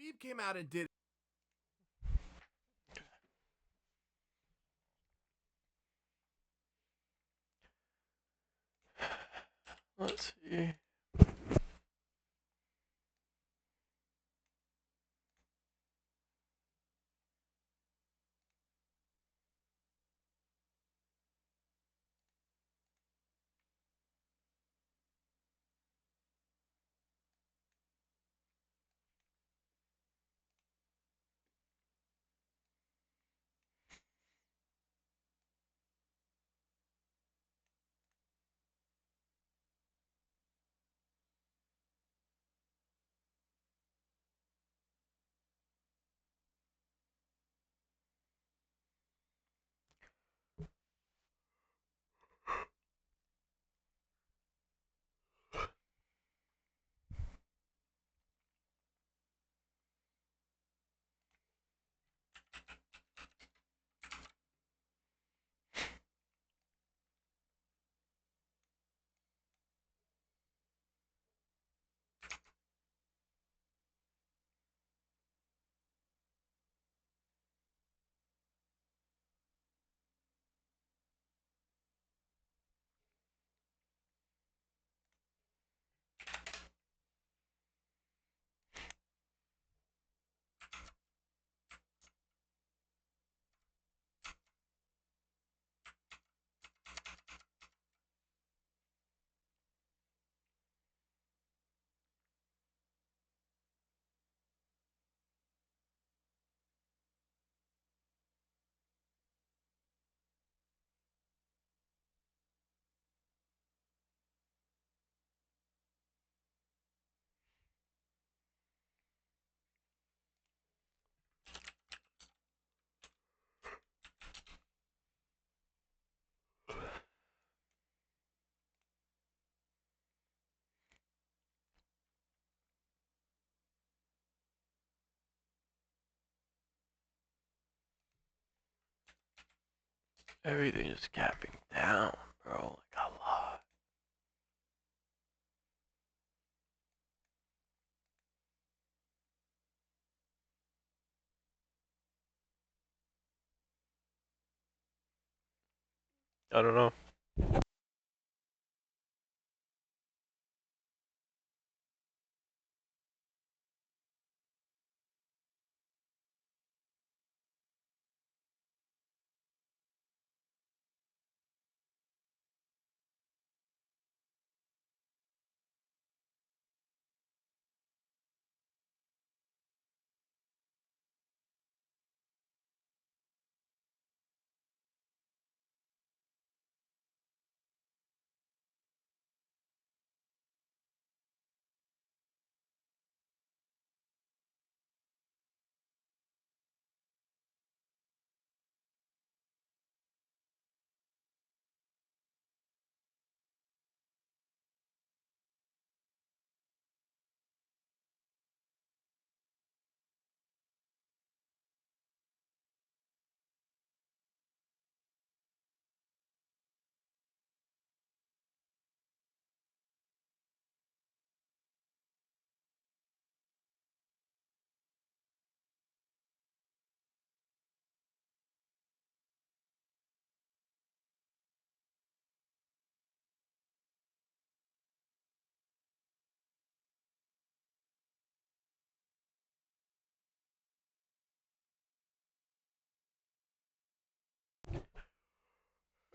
Khabib came out and did. Let's see. Everything is capping down, bro. Like a lot. I don't know.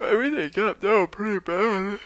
Everything capped down pretty bad.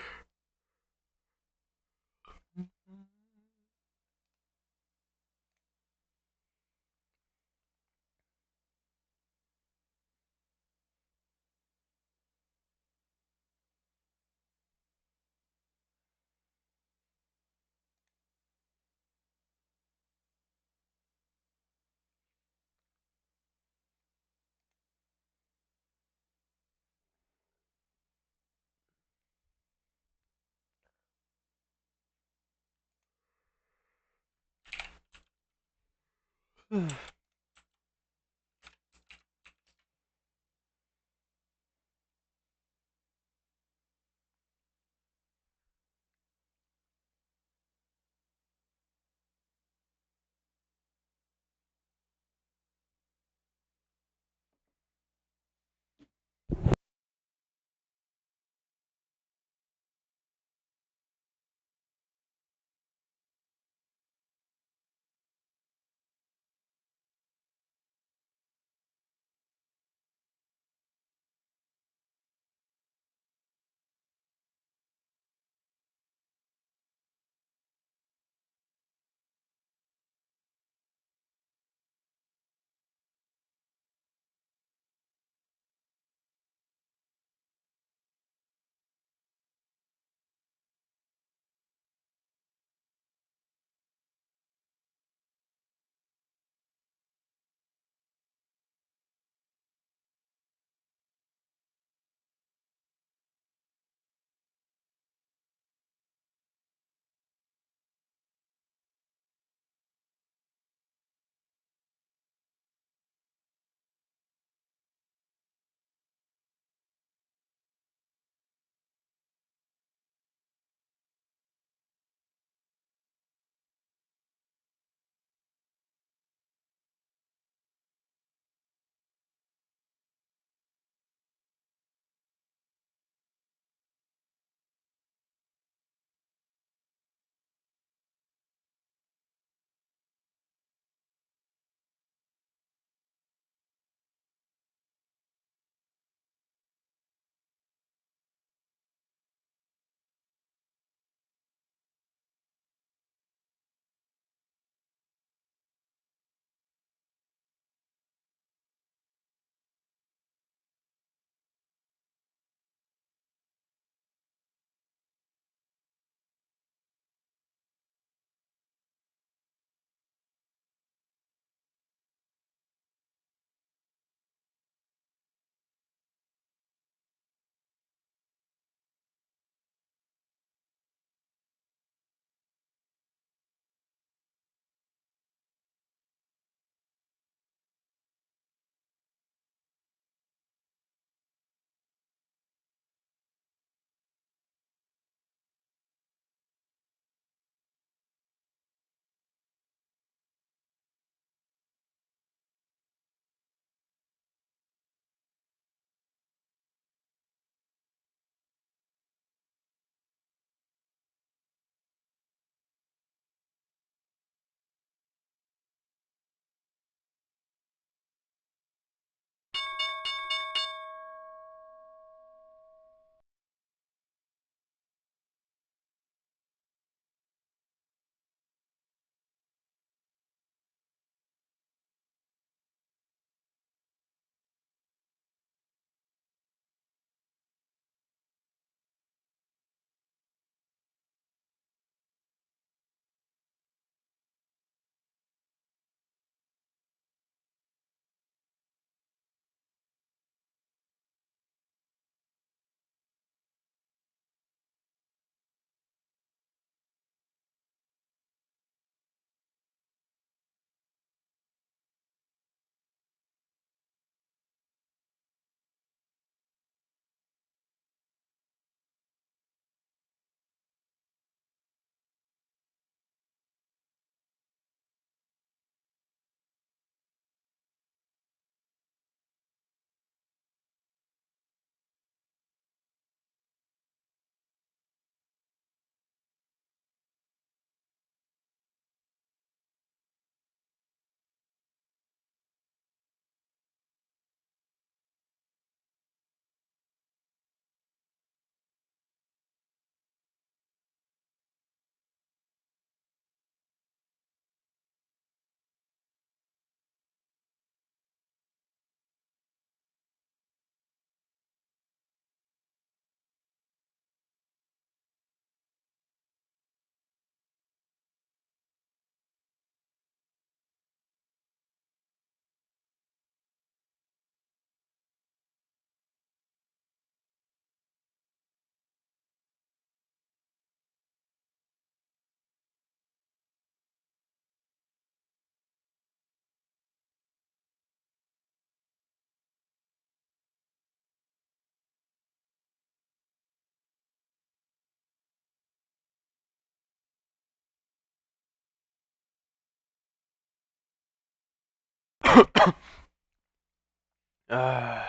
uh, well,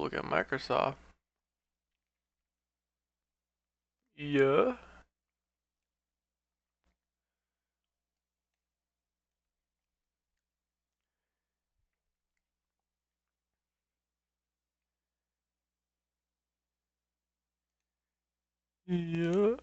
look at Microsoft. Yeah. Yeah.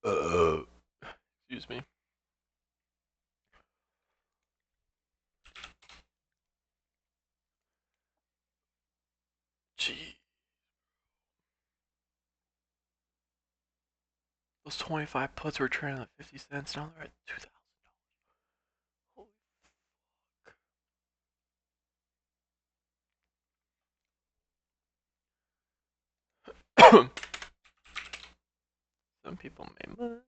Uh, excuse me. Gee, those 25 puts were trading at 50 cents. Now they're at 2,000. Holy Some people made money.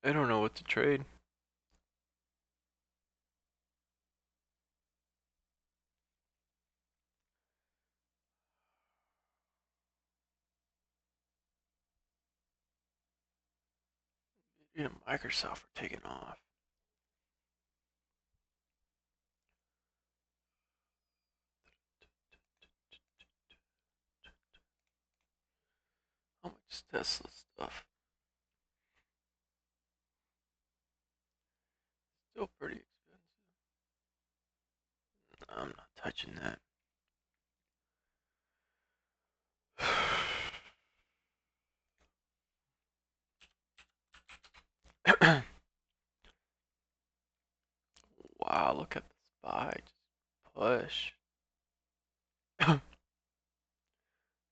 I don't know what to trade. Nvidia and Microsoft are taking off. How much is Tesla stuff? Still pretty expensive. I'm not touching that. Wow, look at this buy. Just push.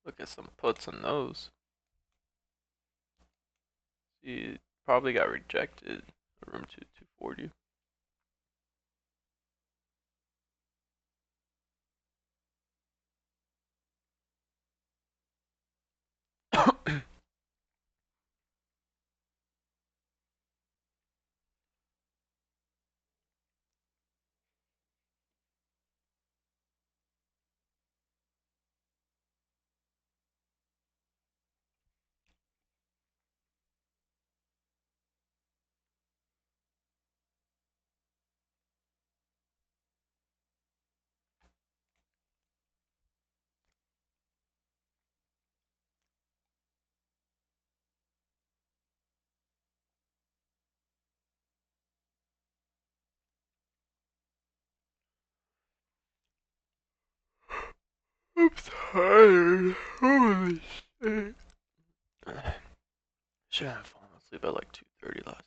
Look at some puts on those. See, it probably got rejected. Room to 240. I'm tired. Holy shit. Should have fallen asleep at like 2:30 last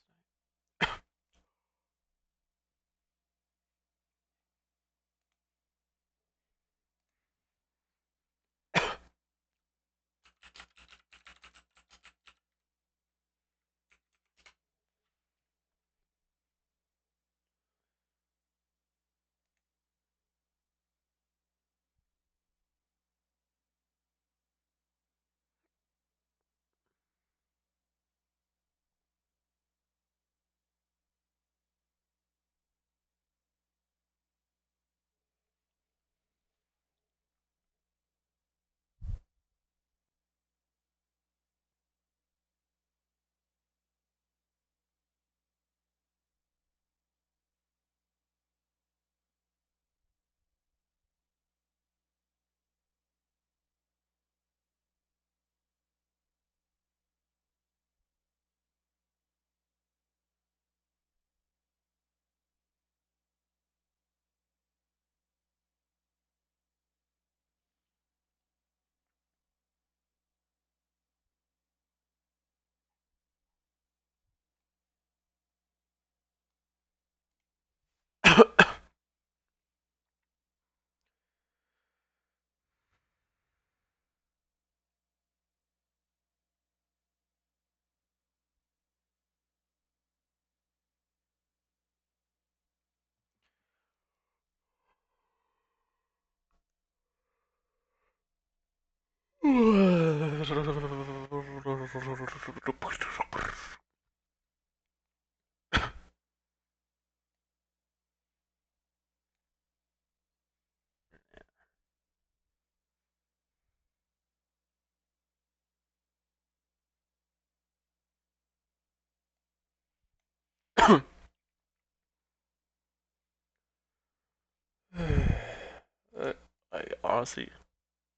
I honestly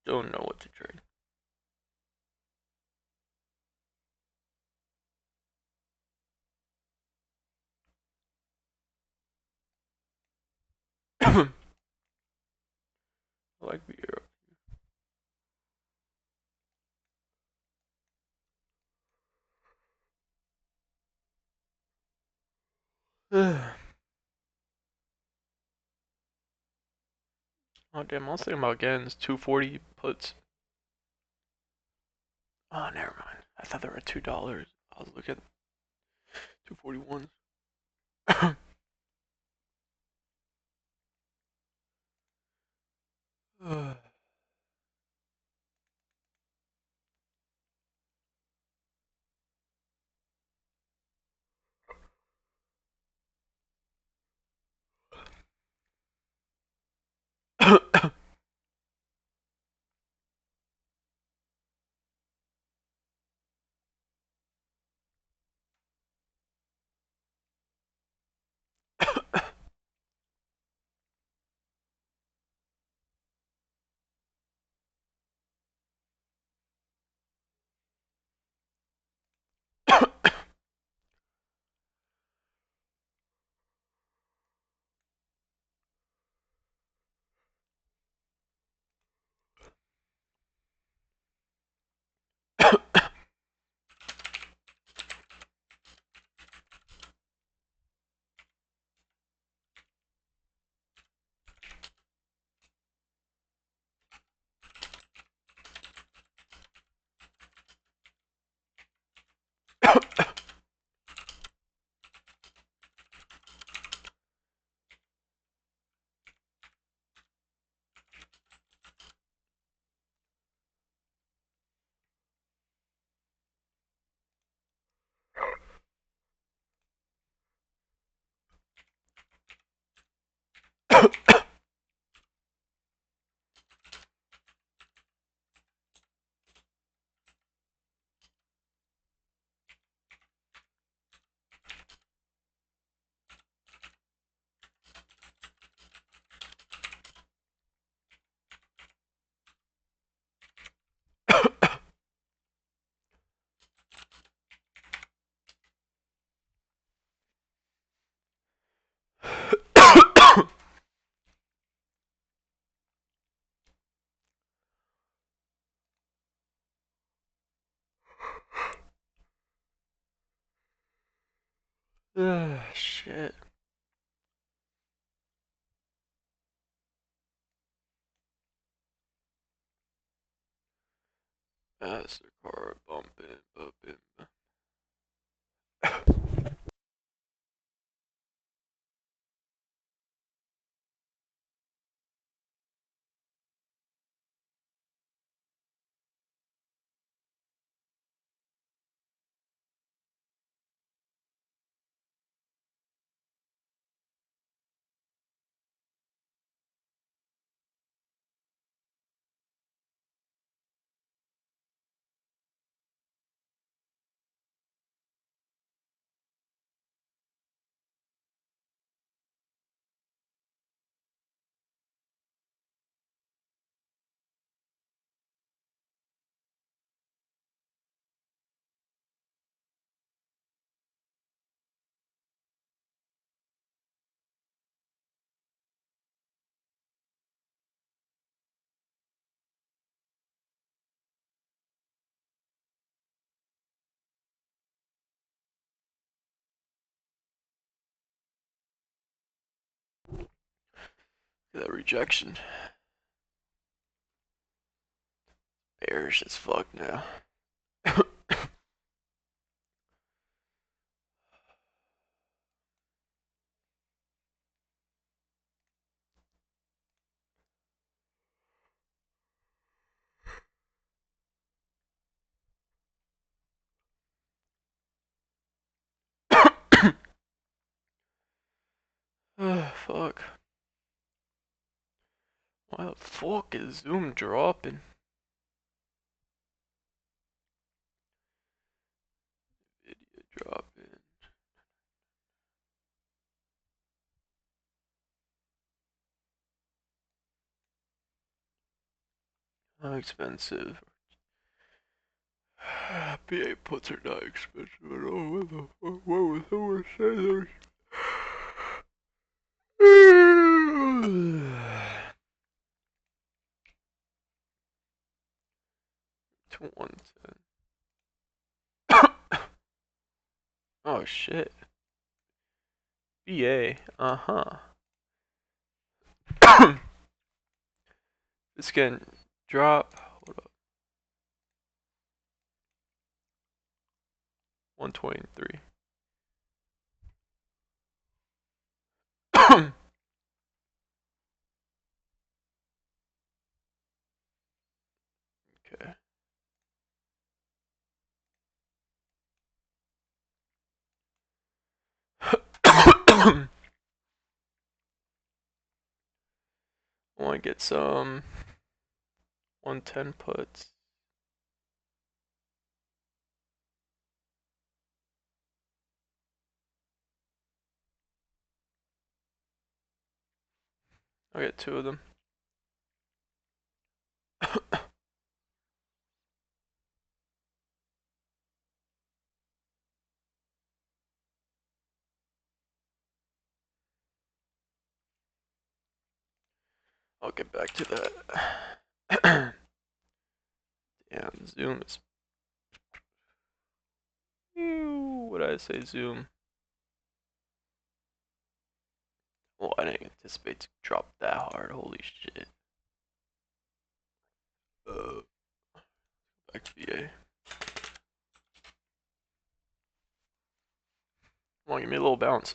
don't know what to trade. I like beer. Oh damn, I was thinking about getting this 240 puts. Oh, never mind. I thought they were $2. I was looking at 241s. Shit. MasterCard bumping, bumping. That rejection. Bearish as fuck now. Fuck. Why the fuck is Zoom dropping? Video dropping. How expensive? PA puts are not expensive at all. What the fuck? Why would someone say those? 110. Oh shit. BA. Uh-huh. This can drop. Hold up. 123. Okay. I want to get some 110 puts. I'll get 2 of them. I'll get back to that. Damn, Zoom is. What did I say, Zoom? Well, I didn't anticipate to drop that hard. Holy shit. Back to VA. Come on, give me a little bounce.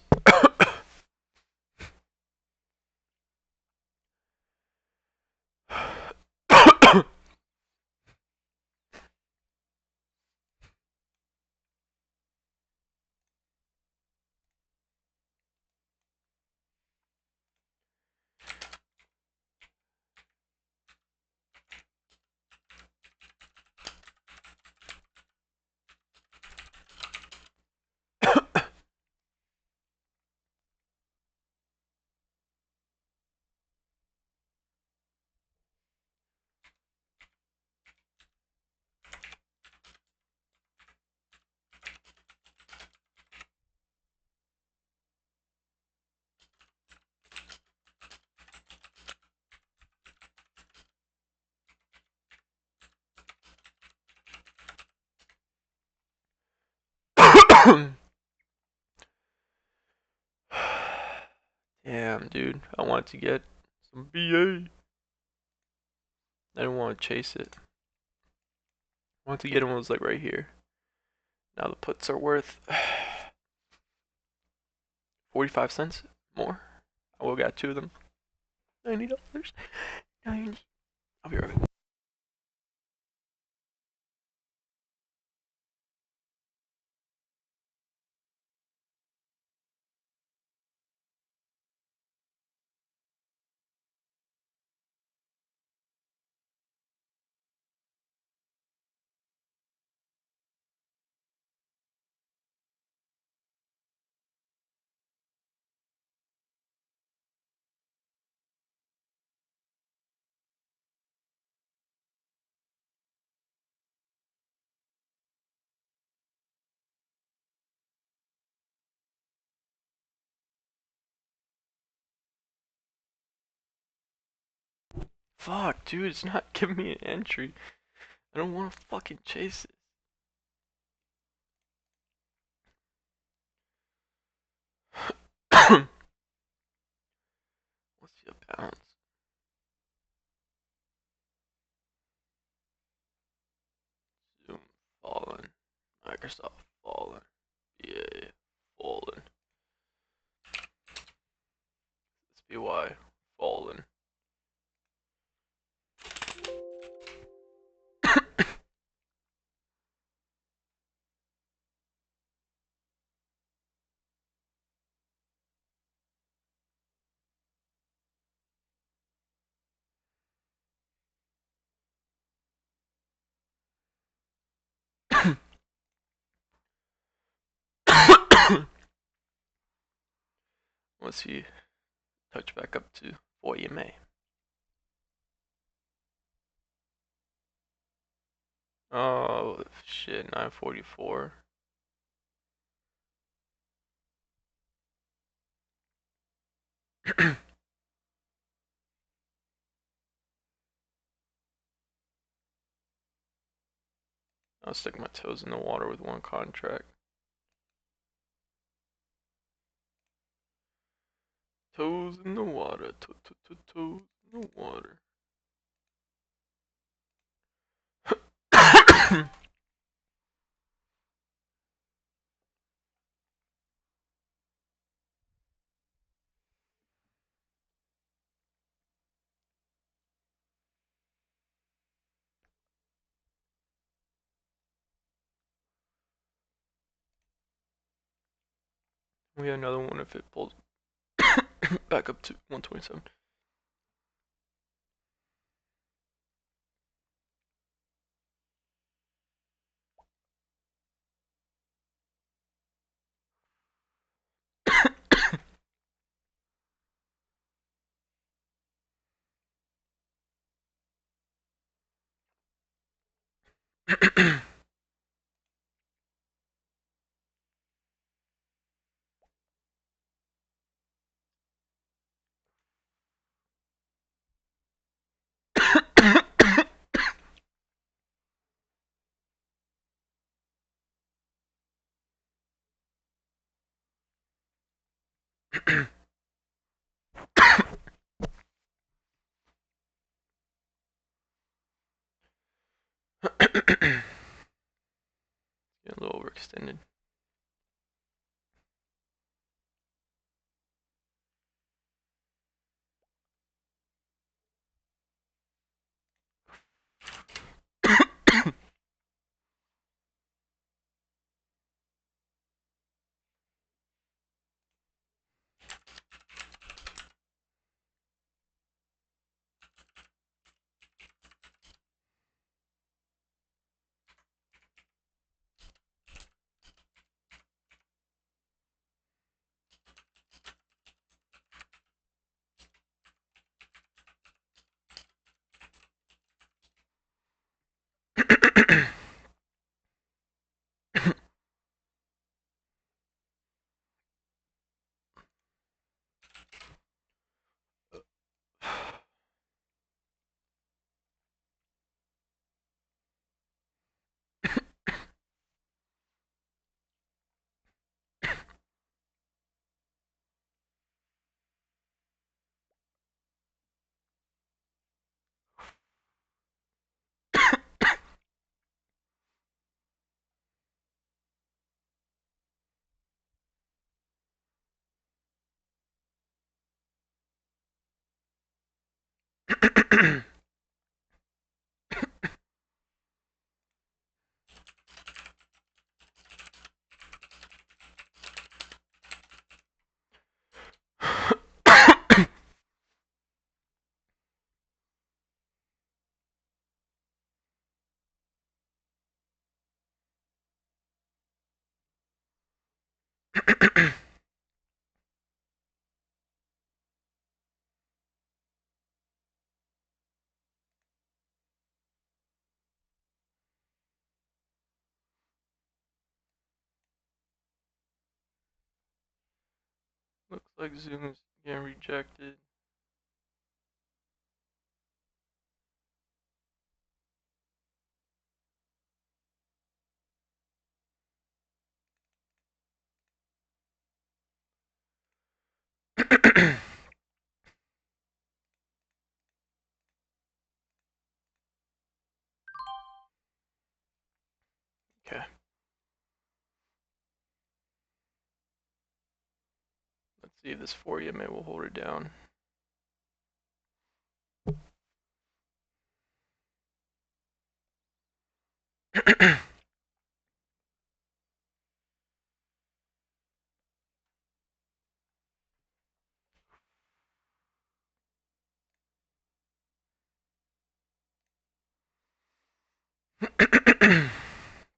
Damn, dude. I wanted to get some VA. I didn't want to chase it. I wanted to get him when it was like right here. Now the puts are worth 45 cents more. I will got 2 of them. $90. I'll be right back. Fuck, dude, it's not giving me an entry. I don't want to fucking chase it. What's the bounce? Zoom fallen. Microsoft fallen. Yeah, fallen. SPY fallen. Let's see. Touch back up to 4 EMA. Oh shit, 944. I'll stick my toes in the water with one contract. Toes in the water, toes in the water. We have another one if it pulls back up to 127. Getting a little overextended. Looks like Zoom is getting rejected. Okay. Let's see if this 4 EMA will hold it down.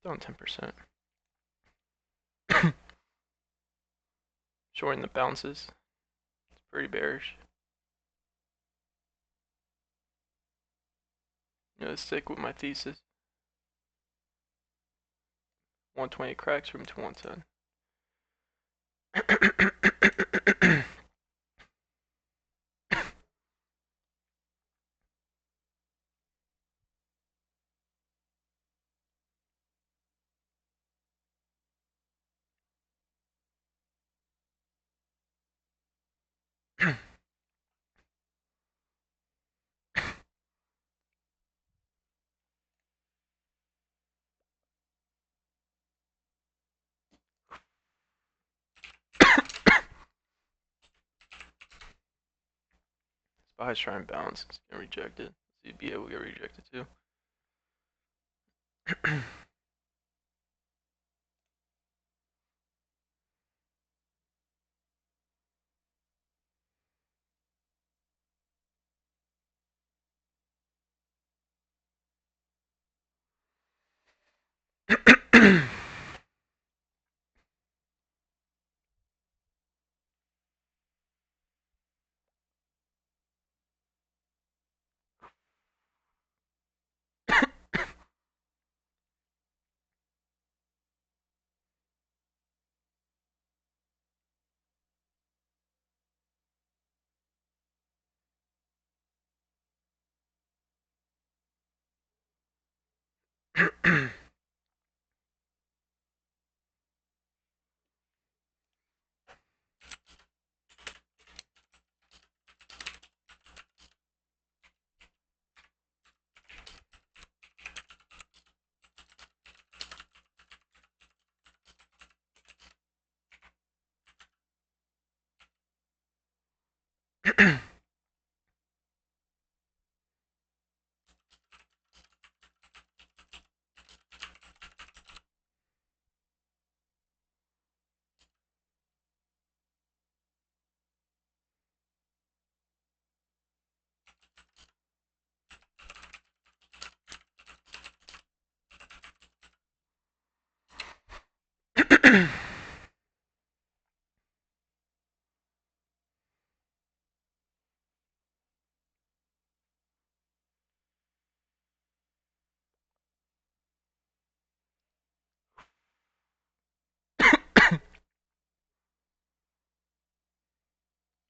Down 10%. Showing the bounces. Pretty bearish. I'm gonna stick with my thesis. 120 cracks from to 110. Spy's trying to bounce. It's getting rejected. CBA will get rejected too.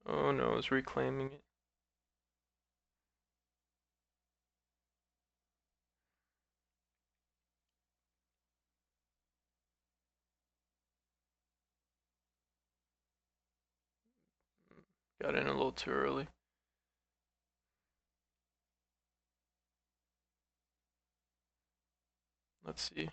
Oh no, it's reclaiming it. Got in a little too early. Let's see.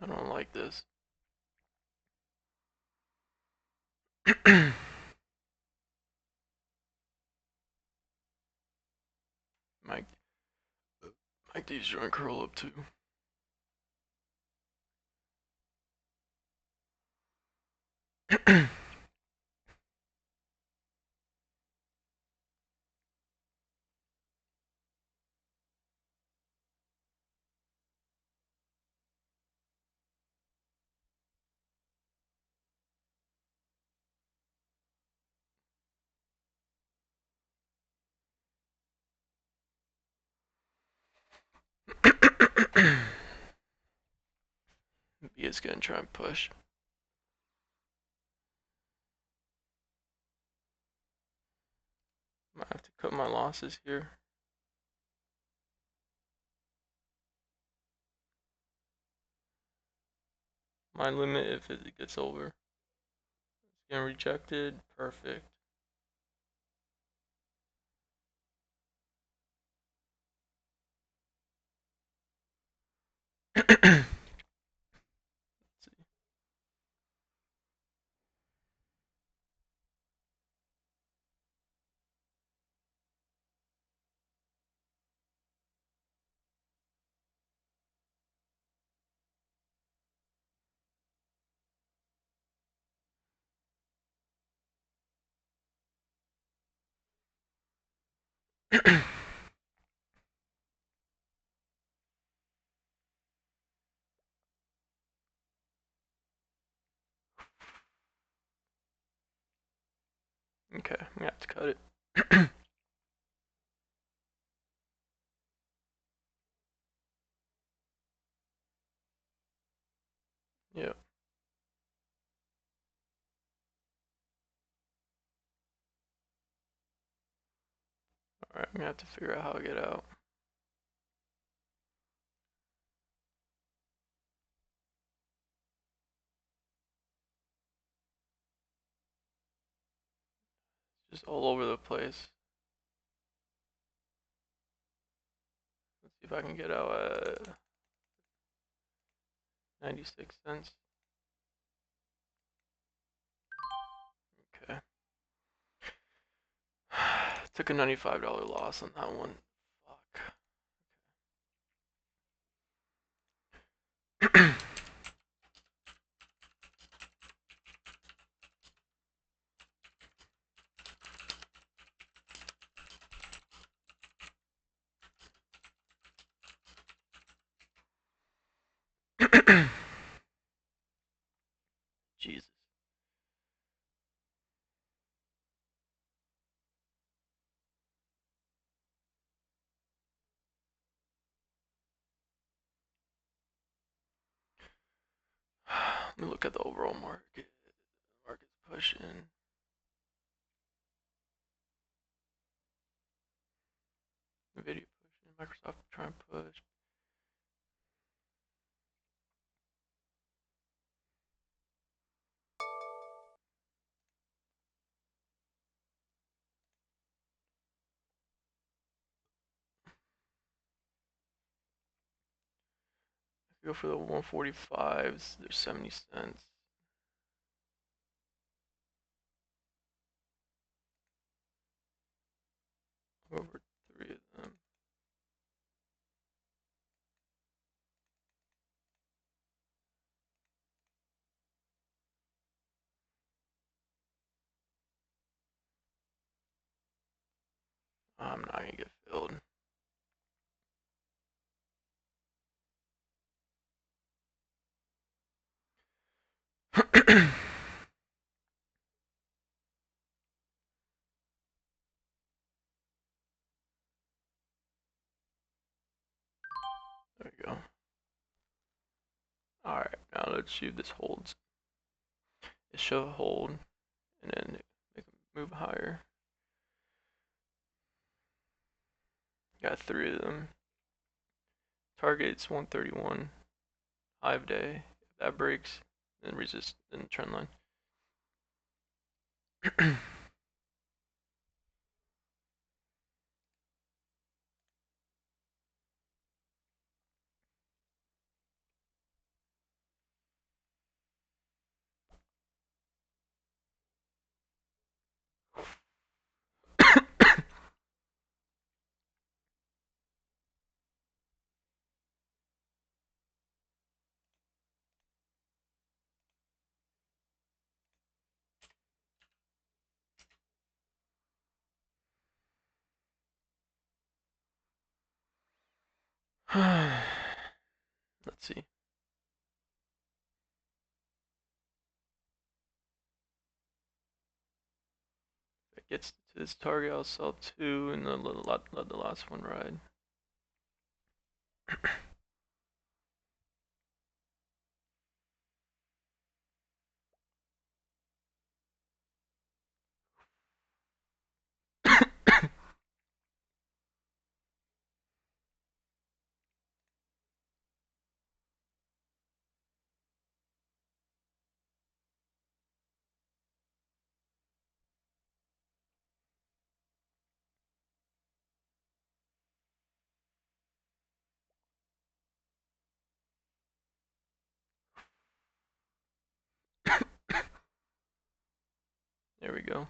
I don't like this. Mike D's joint curl up too. B is gonna try and push. Might have to cut my losses here. My limit if it gets over. It's getting rejected. Perfect. Okay, I'm gonna have to cut it. Yep. Alright, I'm gonna have to figure out how to get out. It's just all over the place. Let's see if I can get out at 96 cents. Okay. Took a $95 loss on that one. Fuck. Jesus. Let me look at the overall market. Market's pushing. Nvidia pushing. Microsoft trying to push. Go for the 145s. There's 70 cents. Over three of them. I'm not gonna get filled. There we go. Alright, now let's see if this holds. It should hold, and then make it move higher. Got three of them. Target's 131. Hive day. If that breaks, then resist, then trend line. Let's see. If it gets to this target, I'll sell two and then let the last one ride. There we go.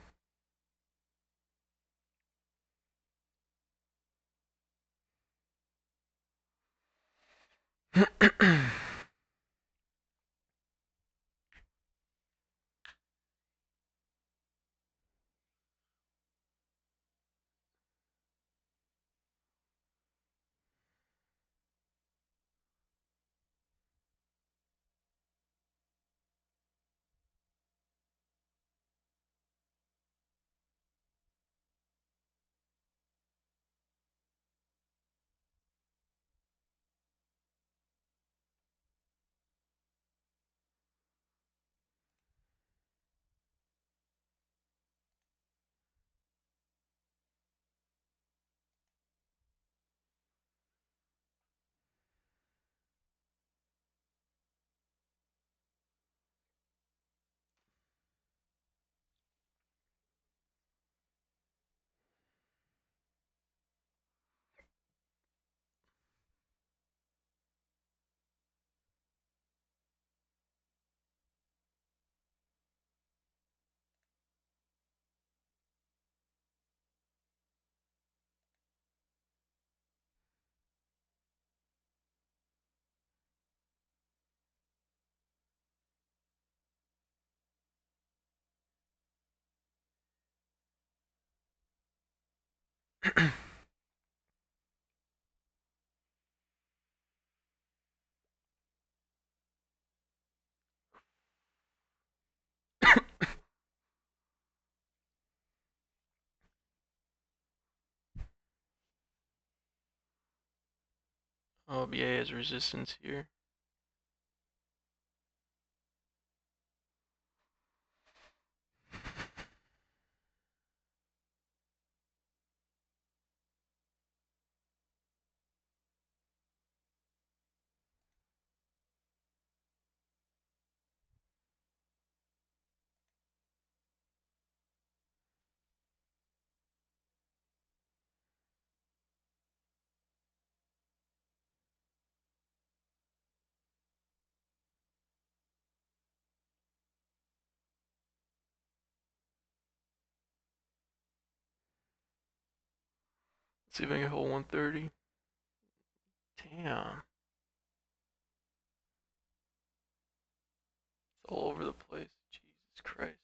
Oh, BA has resistance here. Let's see if I can hold 130. Damn. It's all over the place. Jesus Christ.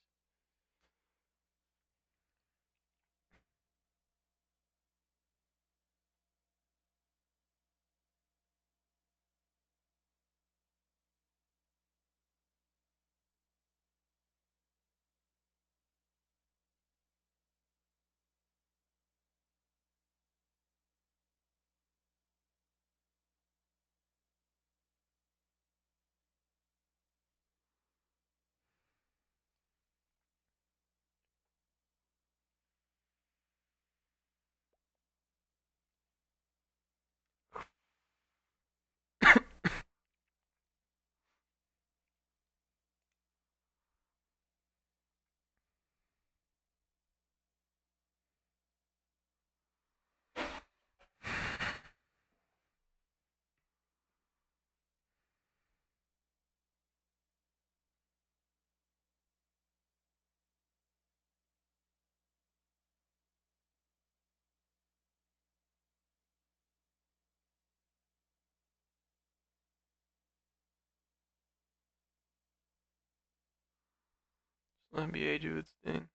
Let BA do its thing.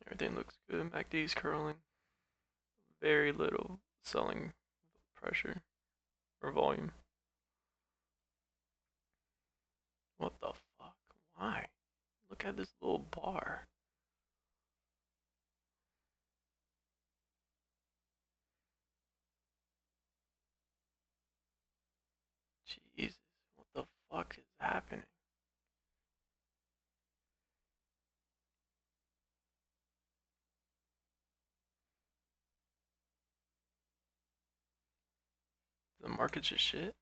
Everything looks good. MACD's curling. Very little selling pressure or volume. What the fuck? Why? Look at this little bar. Jesus, what the fuck is happening? The market's just shit.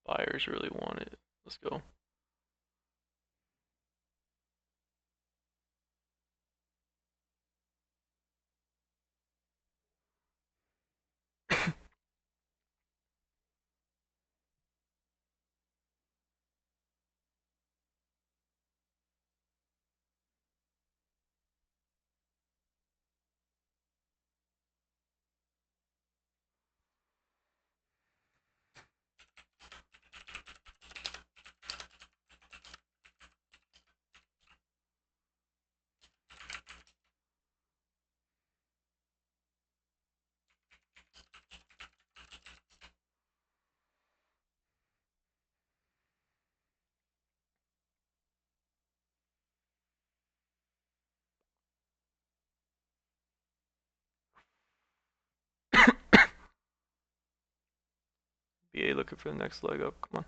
Buyers really want it. Let's go. BA looking for the next leg up. Come on.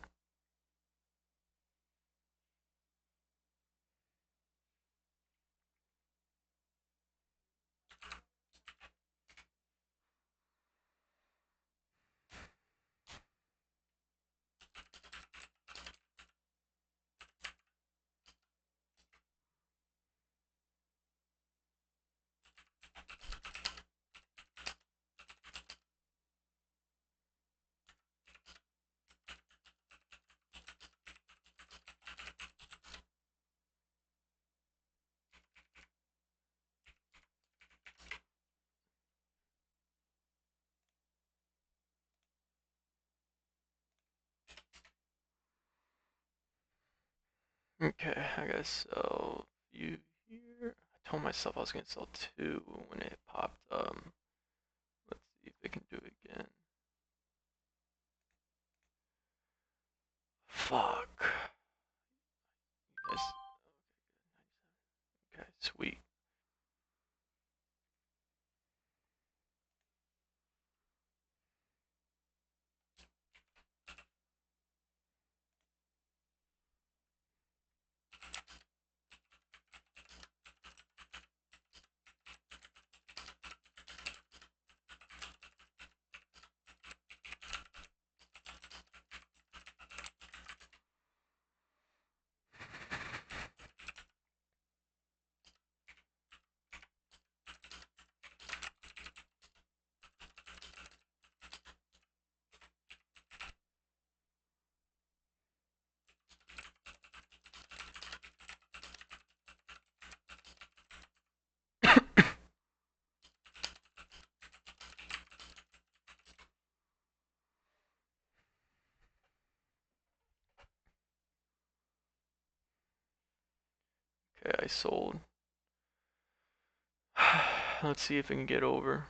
Okay, I guess sell you here. I told myself I was gonna sell two when it popped. Let's see if they can do it again. Fuck. Yes. Okay, sweet. Okay, I sold. Let's see if I can get over.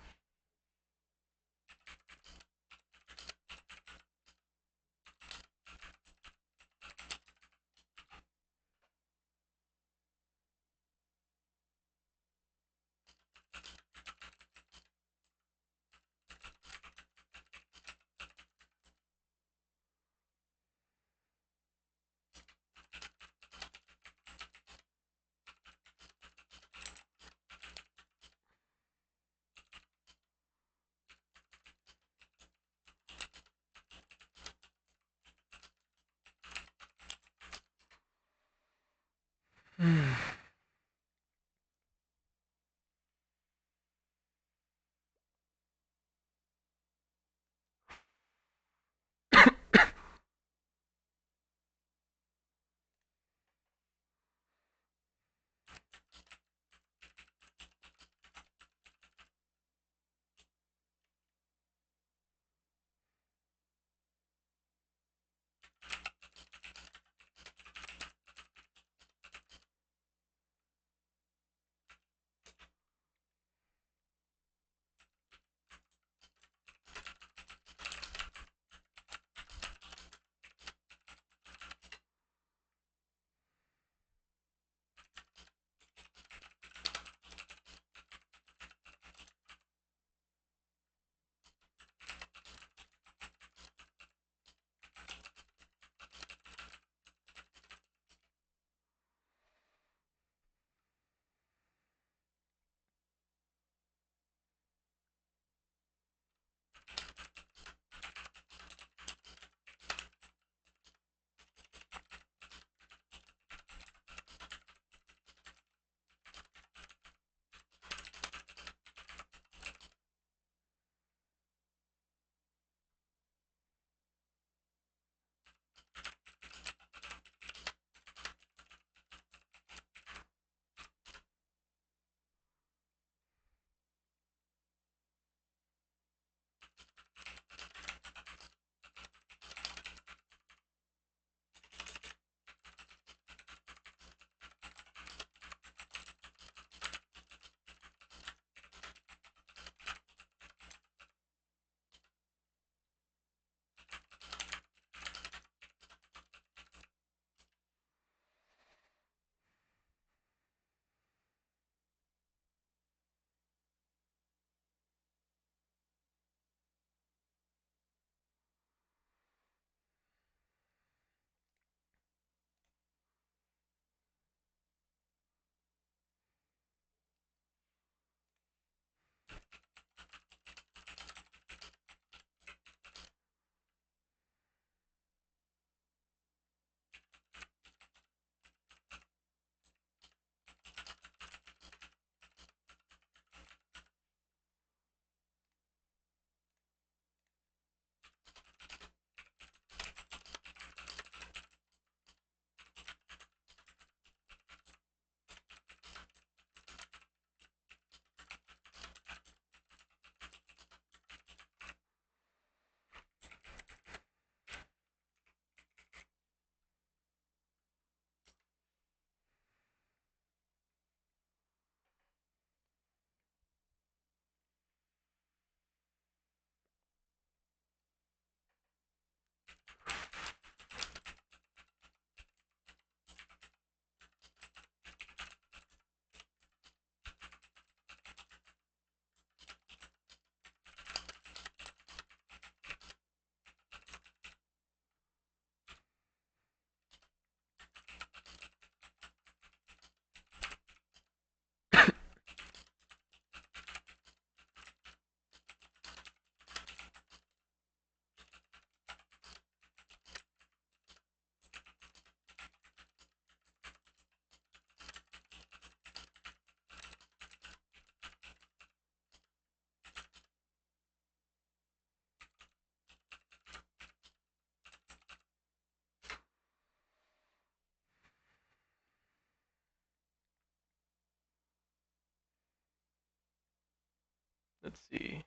Let's see.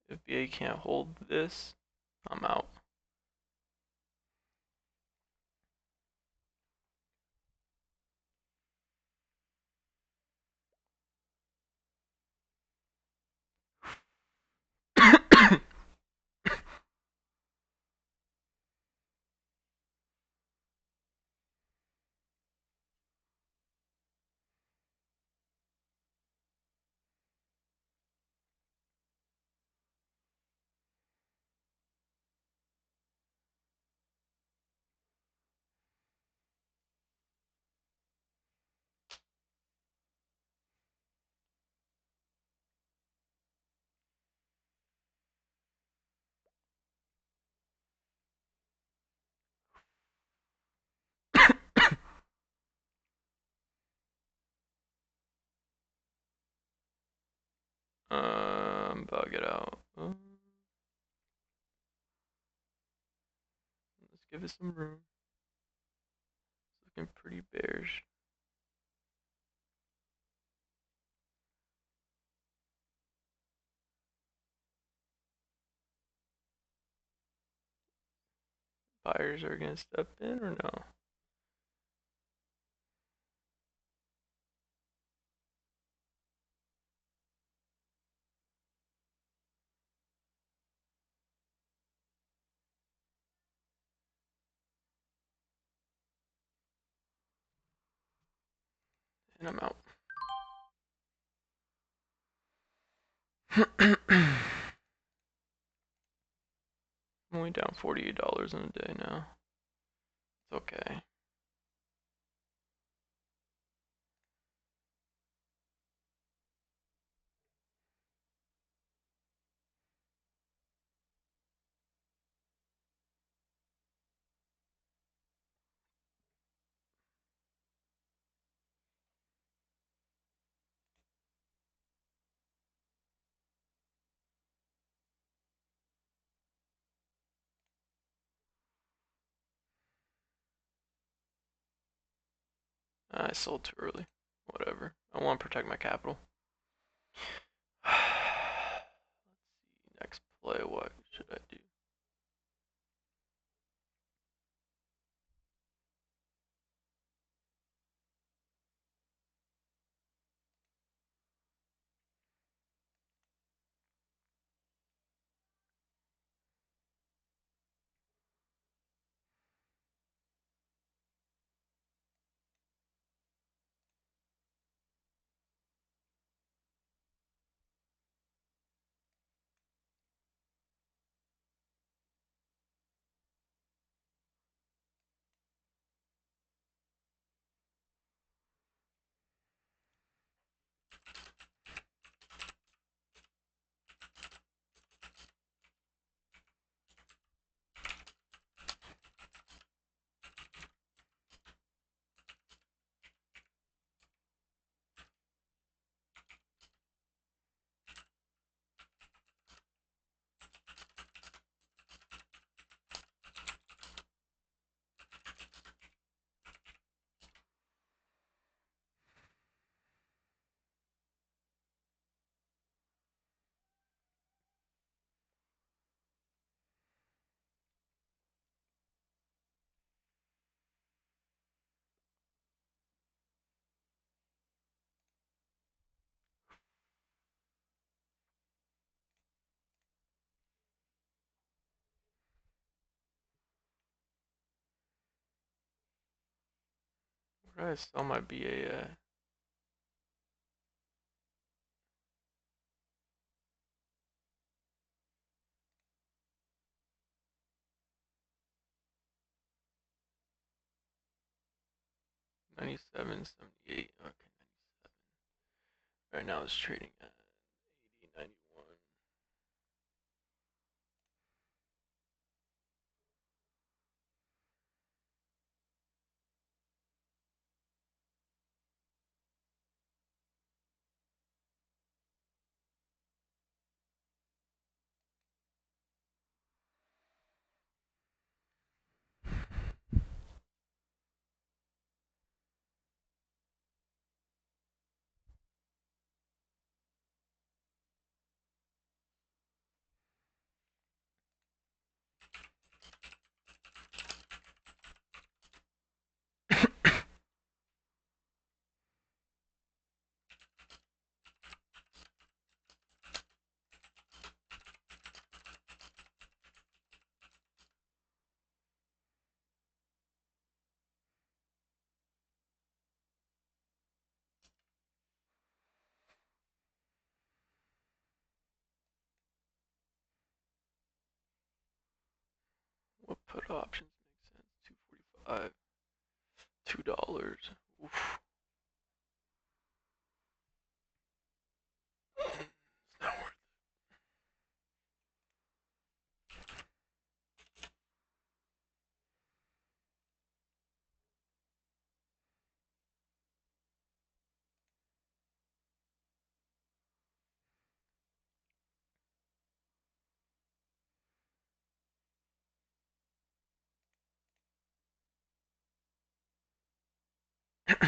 If BA can't hold this, I'm out. Bug it out. Let's give it some room. It's looking pretty bearish. Buyers are gonna step in or no? And I'm out. I'm only down $48 in a day now. It's okay. I sold too early. Whatever. I want to protect my capital. Let's see. Next play, what should I do? Where did I sell my BA at? $97.78. Okay, 97. Right now it's trading at 80.91. put options make sense. 245. $2. Oof. It's not worth it.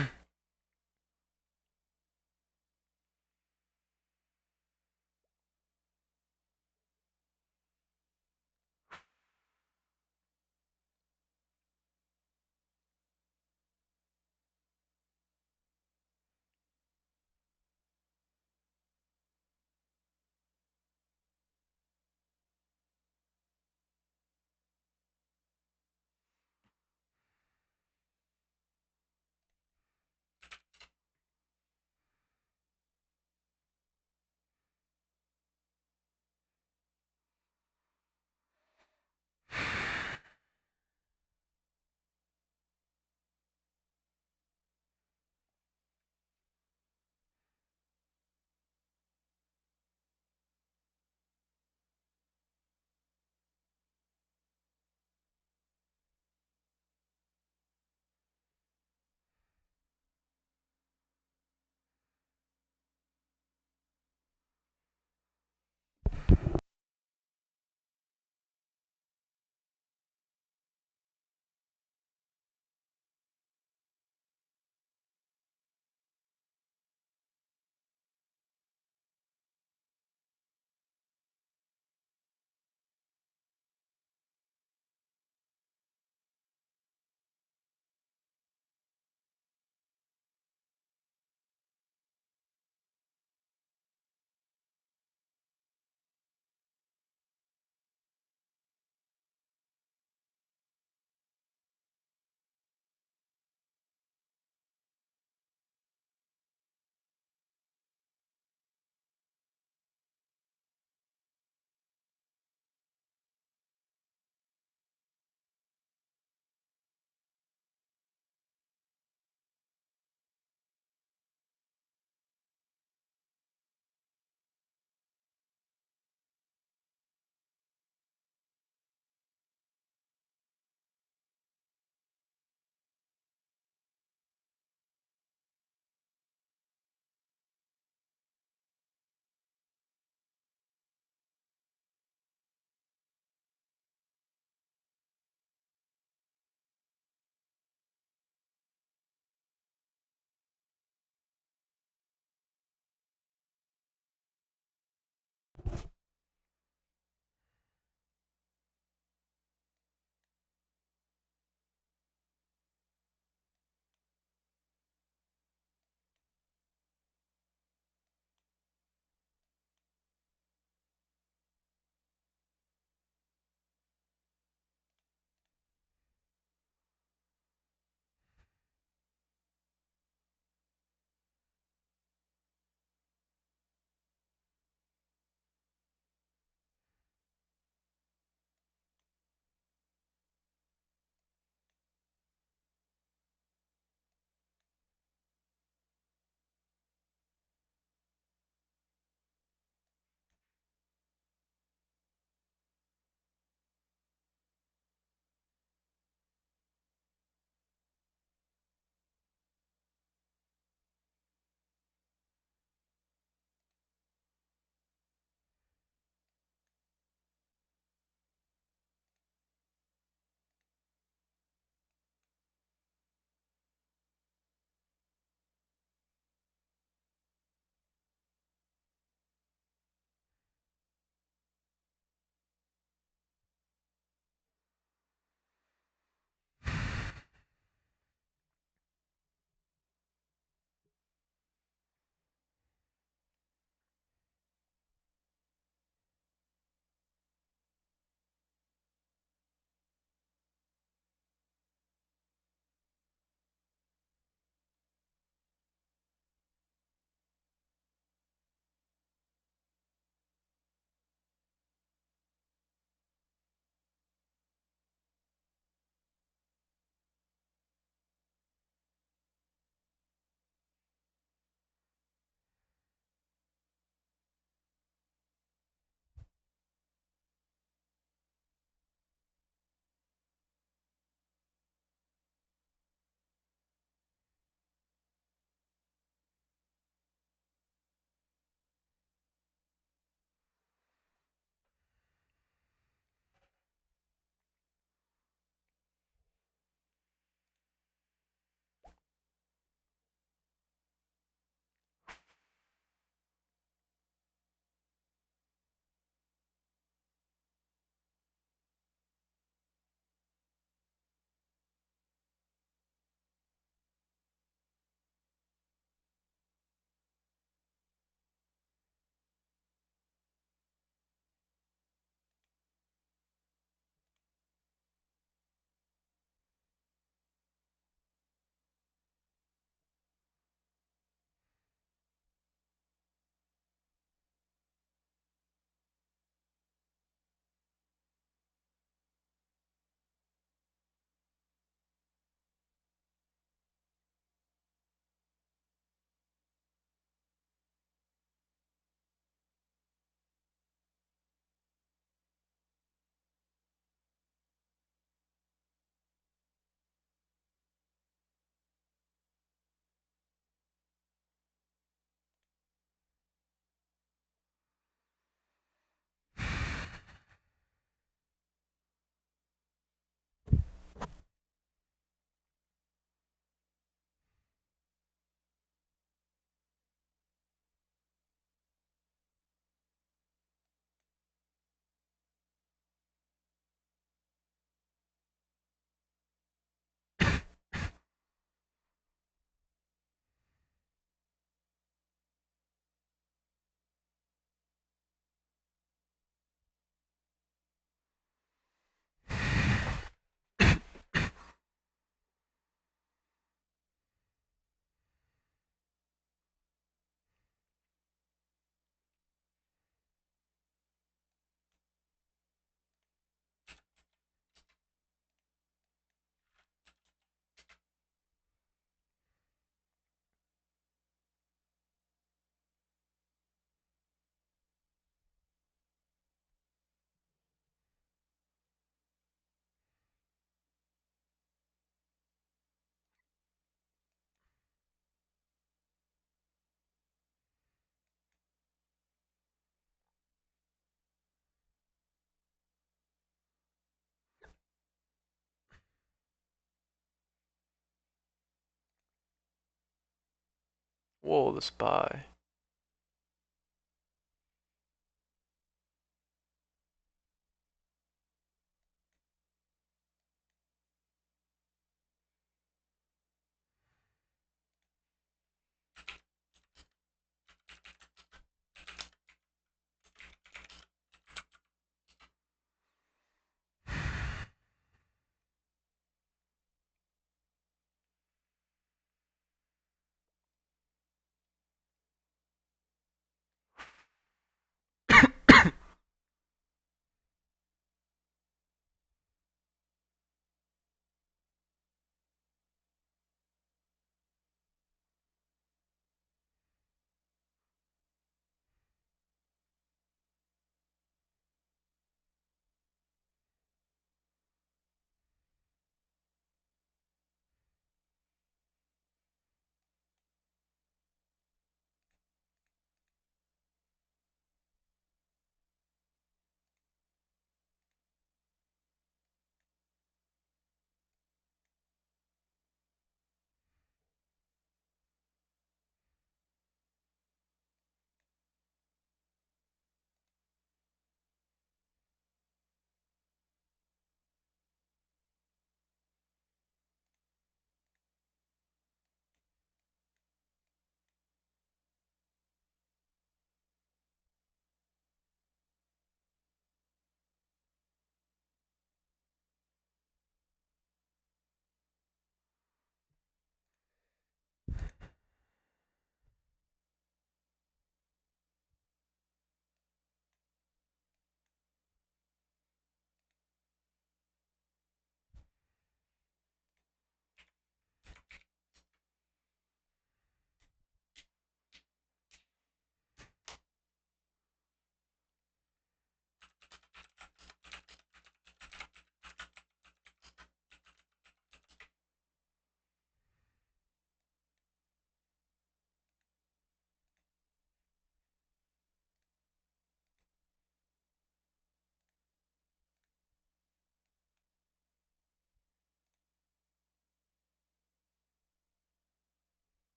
Whoa, the spy.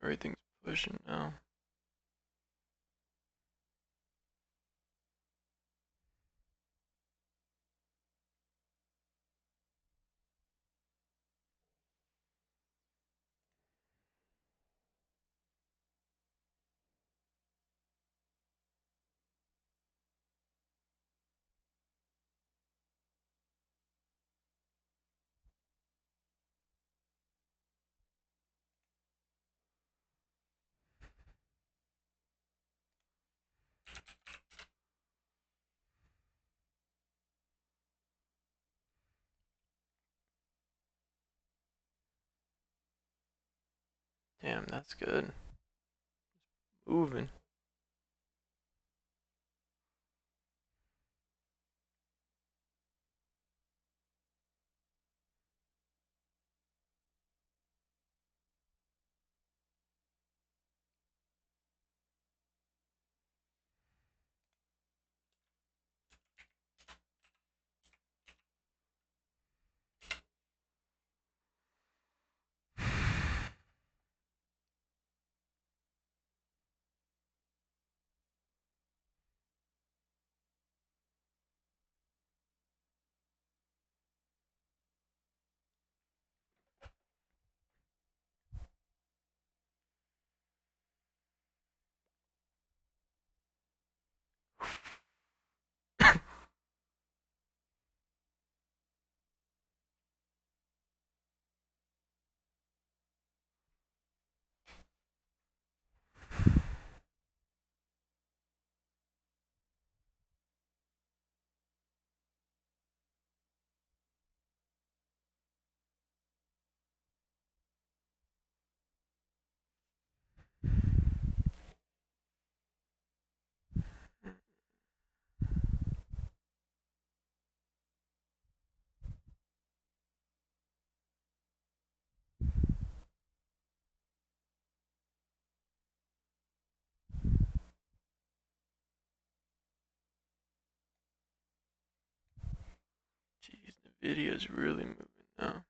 Everything's pushing now. Damn, that's good. Moving. Jeez, the video's really moving now.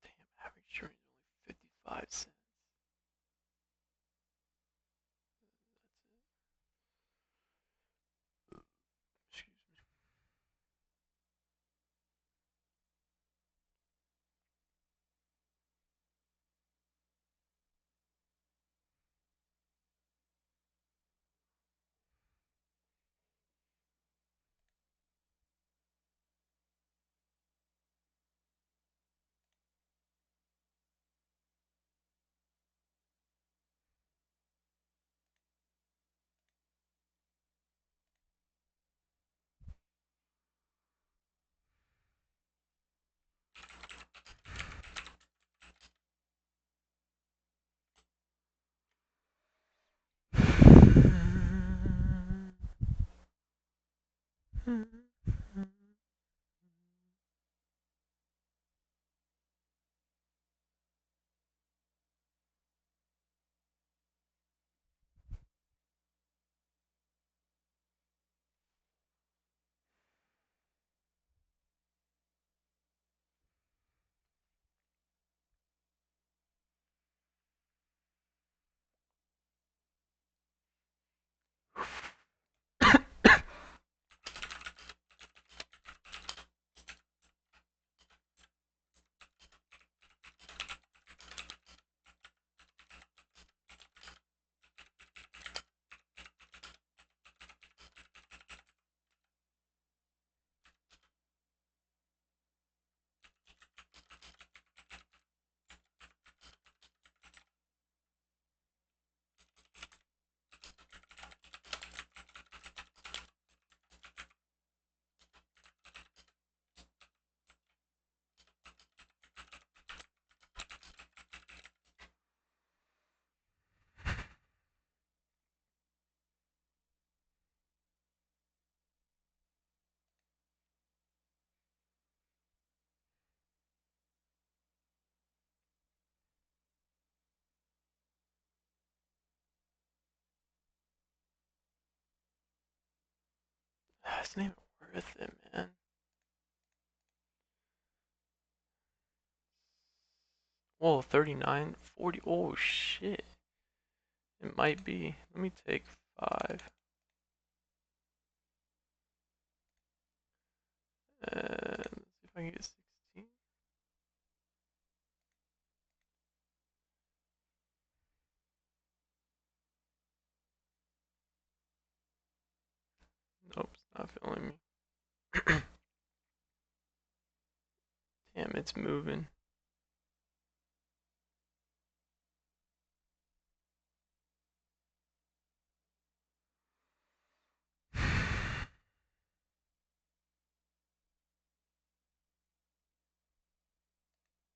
Damn, average train is only 55 cents. Excuse me. It's not even worth it, man. Whoa, 39, 40. Oh shit. It might be. Let me take 5. And let's see if I can get 16. Nope, it's not filling me. Damn, it's moving.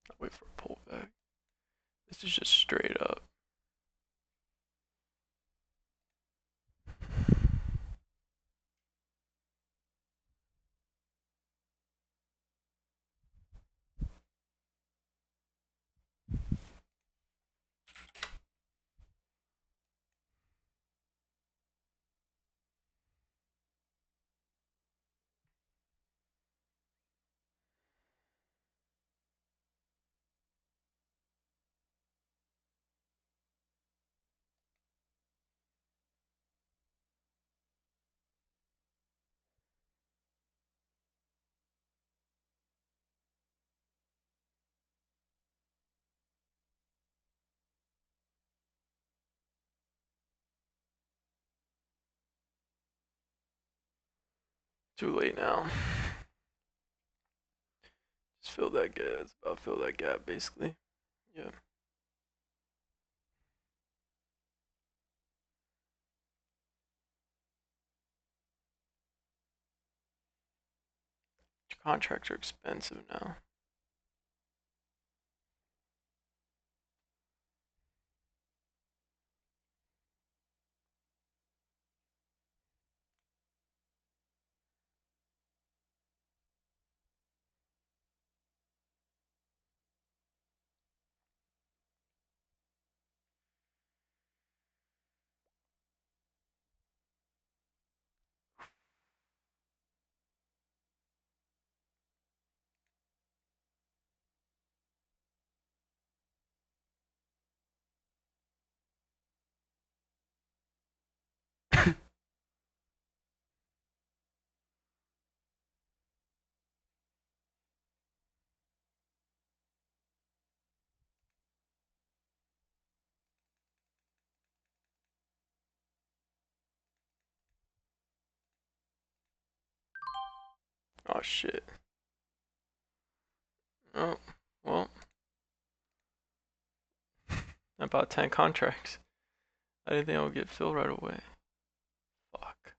I'll wait for a pullback. This is just straight up. Too late now. Just fill that gap. It's about fill that gap basically. Yeah. Contracts are expensive now. Oh shit. Oh, well. I bought 10 contracts. I didn't think I would get filled right away. Fuck.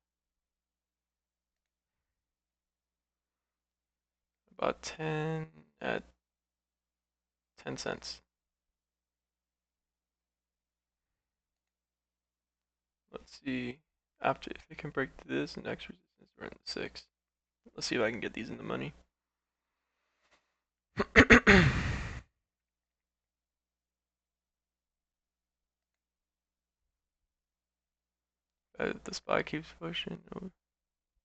About 10 at 10 cents. Let's see. After, if it can break this next resistance, we're in the 6. Let's see if I can get these in the money. The SPY keeps pushing.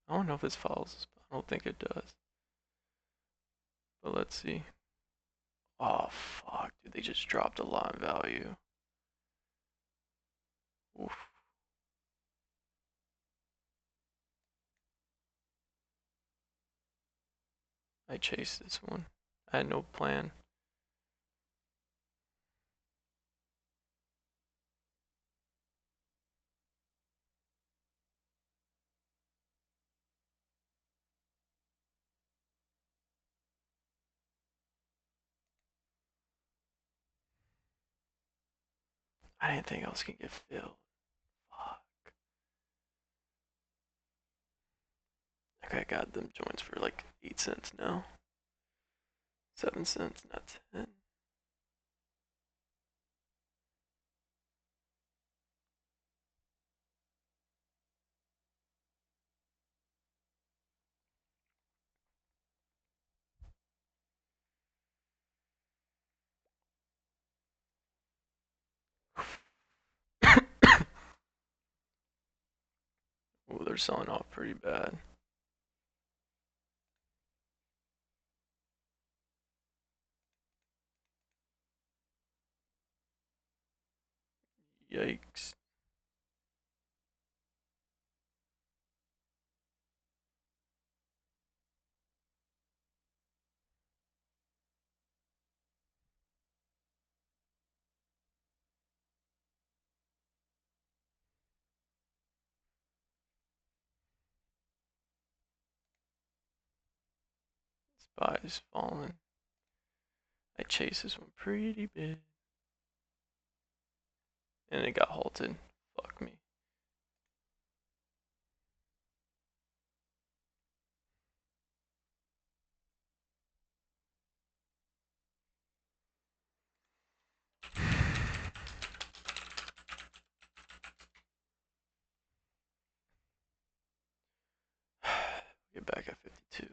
I don't know if this follows. I don't think it does. But let's see. Oh fuck, dude, they just dropped a lot in value. Oof. I chased this one. I had no plan. I didn't think I was gonna get filled. Fuck. Okay, I got them joints for like 8 cents now. 7 cents, not 10. Oh, they're selling off pretty bad. Yikes. Spy's fallen. I chased this one pretty big. And it got halted. Fuck me. Get back at 52.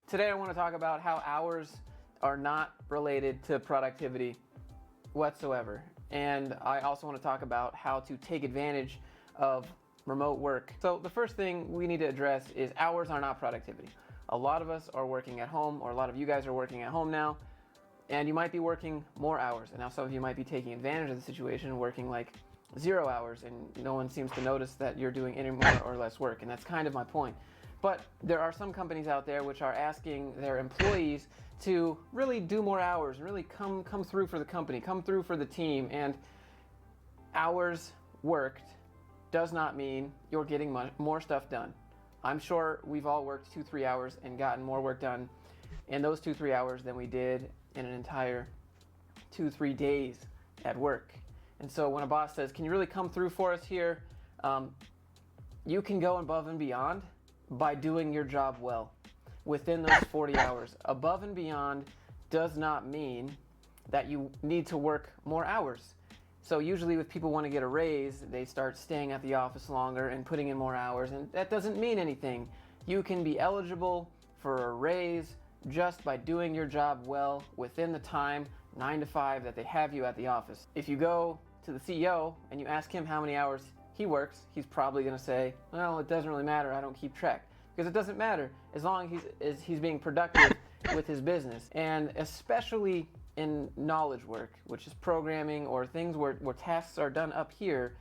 Today I want to talk about how hours are not related to productivity whatsoever. And I also want to talk about how to take advantage of remote work. So the first thing we need to address is hours are not productivity. A lot of us are working at home, or a lot of you guys are working at home now, and you might be working more hours. And now some of you might be taking advantage of the situation, working like 0 hours, and no one seems to notice that you're doing any more or less work. And that's kind of my point. But there are some companies out there which are asking their employees to really do more hours and really come through for the company, come through for the team. And hours worked does not mean you're getting more stuff done. I'm sure we've all worked 2-3 hours and gotten more work done in those 2-3 hours than we did in an entire 2-3 days at work. And so when a boss says, can you really come through for us here? You can go above and beyond by doing your job well within those 40 hours. Above and beyond does not mean that you need to work more hours. So usually if people want to get a raise, they start staying at the office longer and putting in more hours, and that doesn't mean anything. You can be eligible for a raise just by doing your job well within the time, 9 to 5, that they have you at the office. If you go to the CEO and you ask him how many hours he works, he's probably going to say, well, it doesn't really matter, I don't keep track. Because it doesn't matter as long as he's being productive with his business. And especially in knowledge work, which is programming or things where tasks are done up here,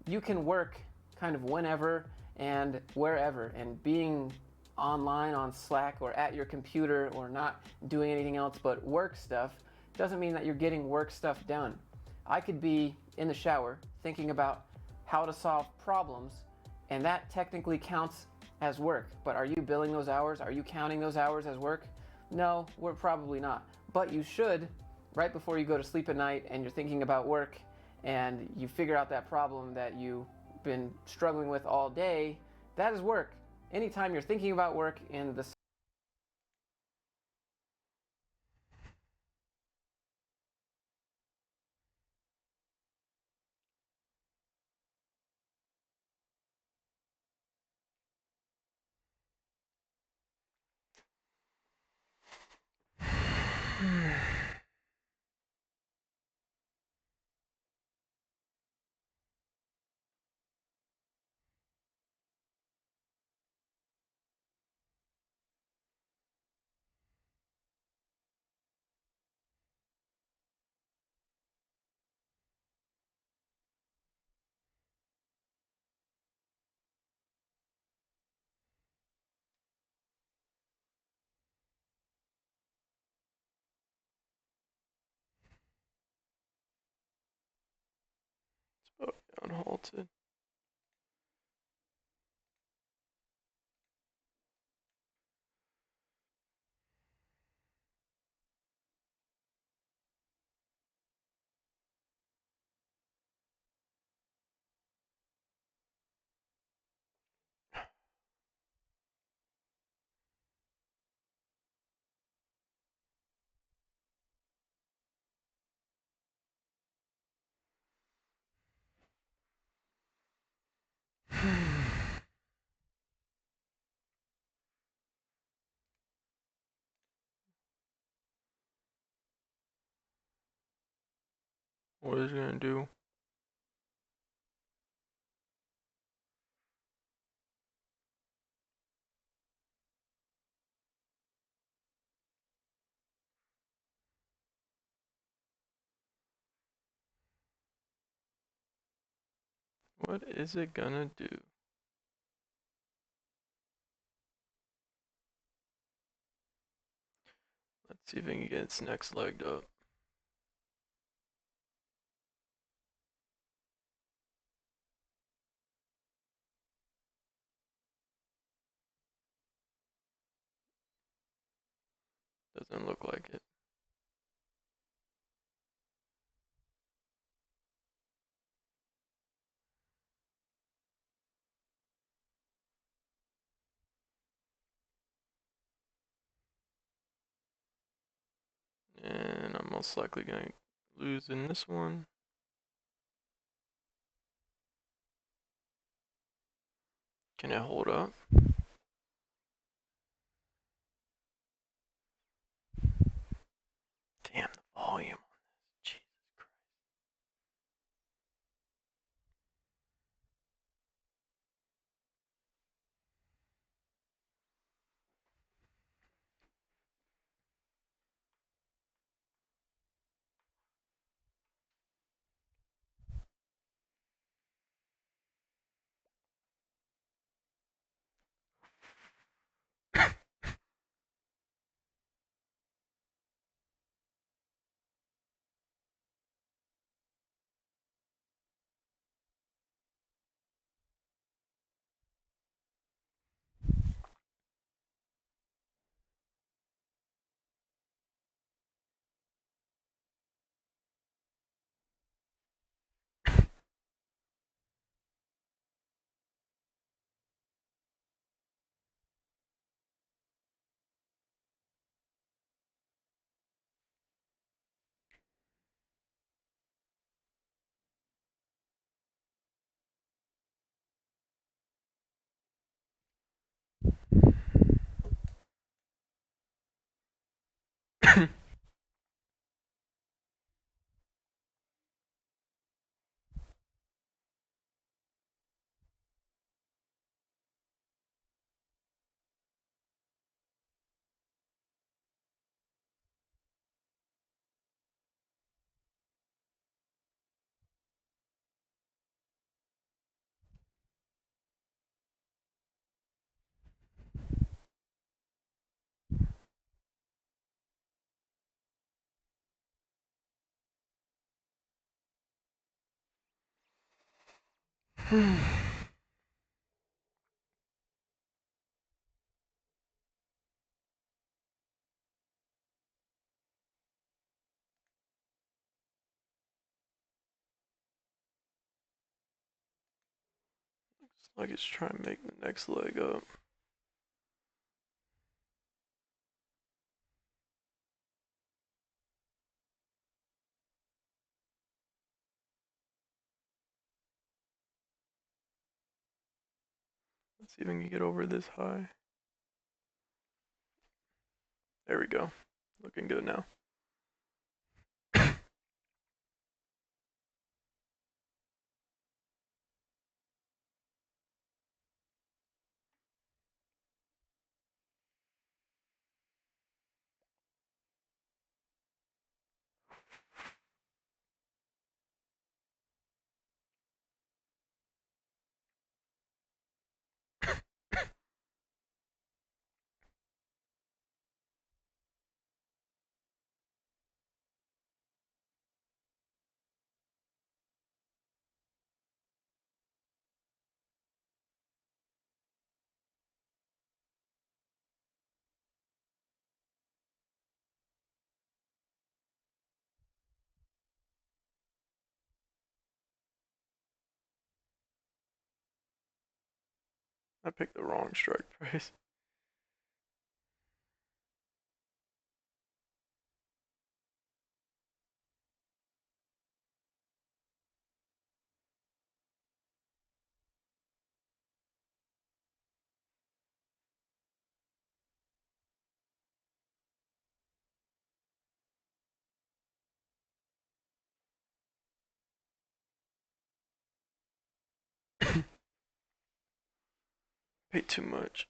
you can work kind of whenever and wherever. And being online on Slack or at your computer or not doing anything else but work stuff doesn't mean that you're getting work stuff done. I could be in the shower thinking about how to solve problems, and that technically counts as work. But are you billing those hours? Are you counting those hours as work? No, we're probably not. But you should, right before you go to sleep at night and you're thinking about work and you figure out that problem that you've been struggling with all day, that is work. Anytime you're thinking about work in the Oh, unhalted. What is it gonna do? What is it gonna do? Let's see if it can get its next leg up. Doesn't look like it. And I'm most likely gonna lose in this one. Can it hold up? Damn the volume on this. Jesus Christ. Looks like it's trying to make the next leg up. Let's see if we can get over this high. There we go. Looking good now. I picked the wrong strike price. Paid too much.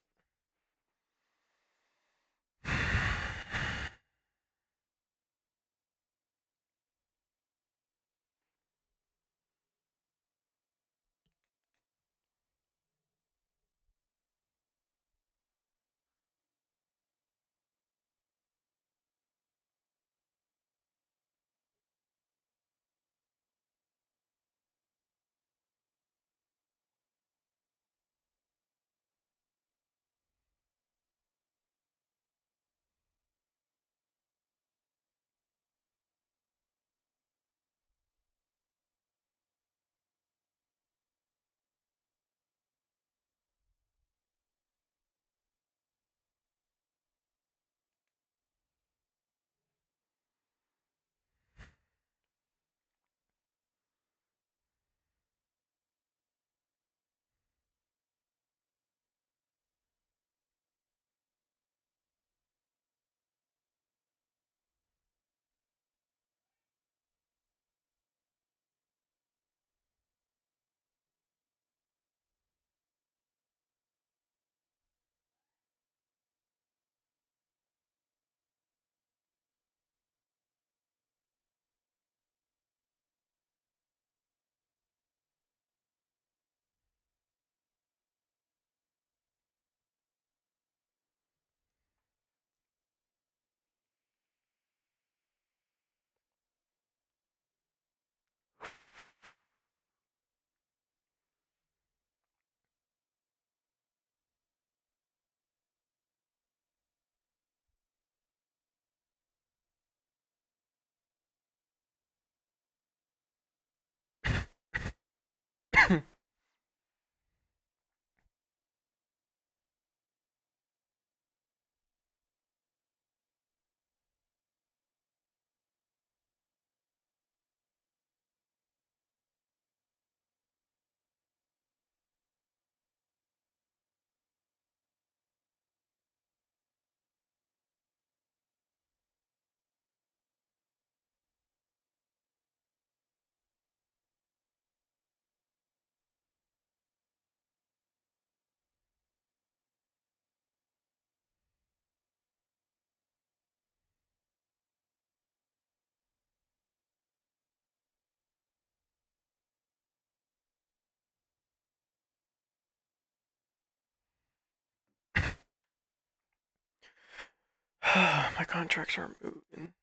My contracts aren't moving.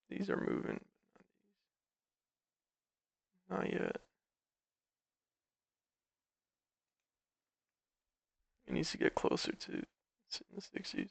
These are moving. Not yet. It needs to get closer to in the 60s.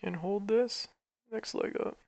and hold this next leg up.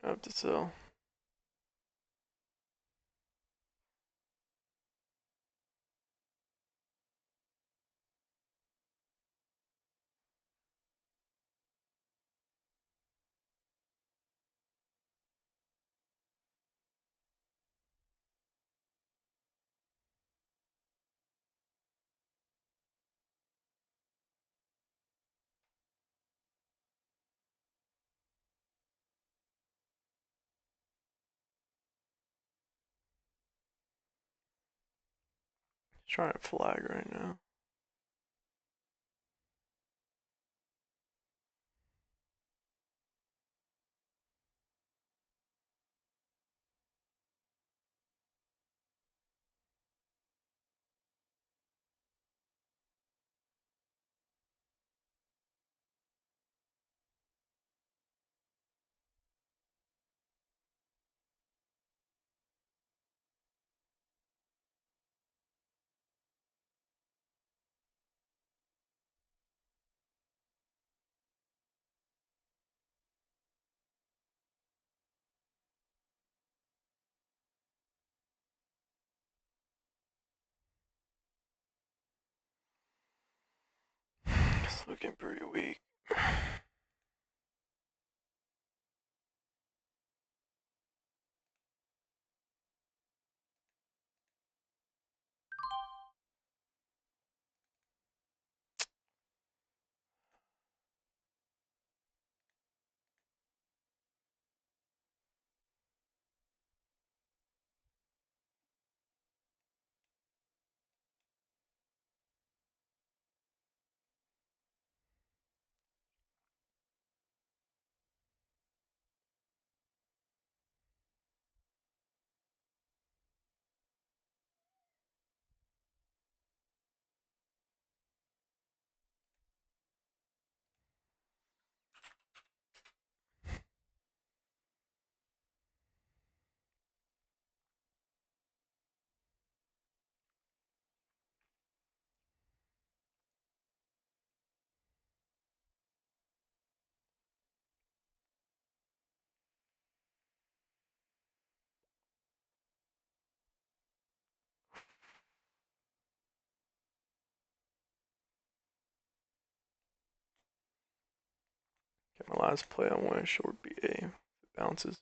I have to tell. Trying to flag right now. It's looking pretty weak. Okay, my last play I want a short BA. If it bounces.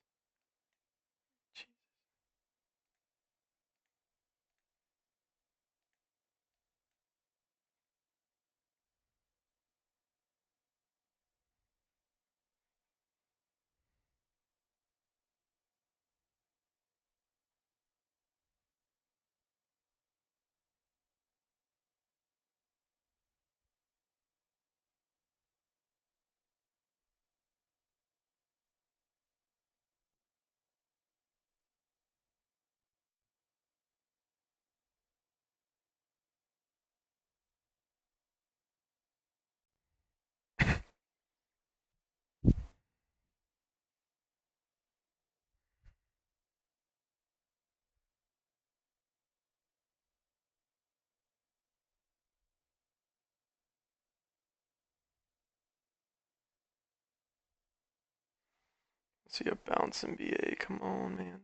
see a bounce in BA. Come on, man.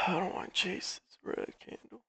I don't want to chase this red candle.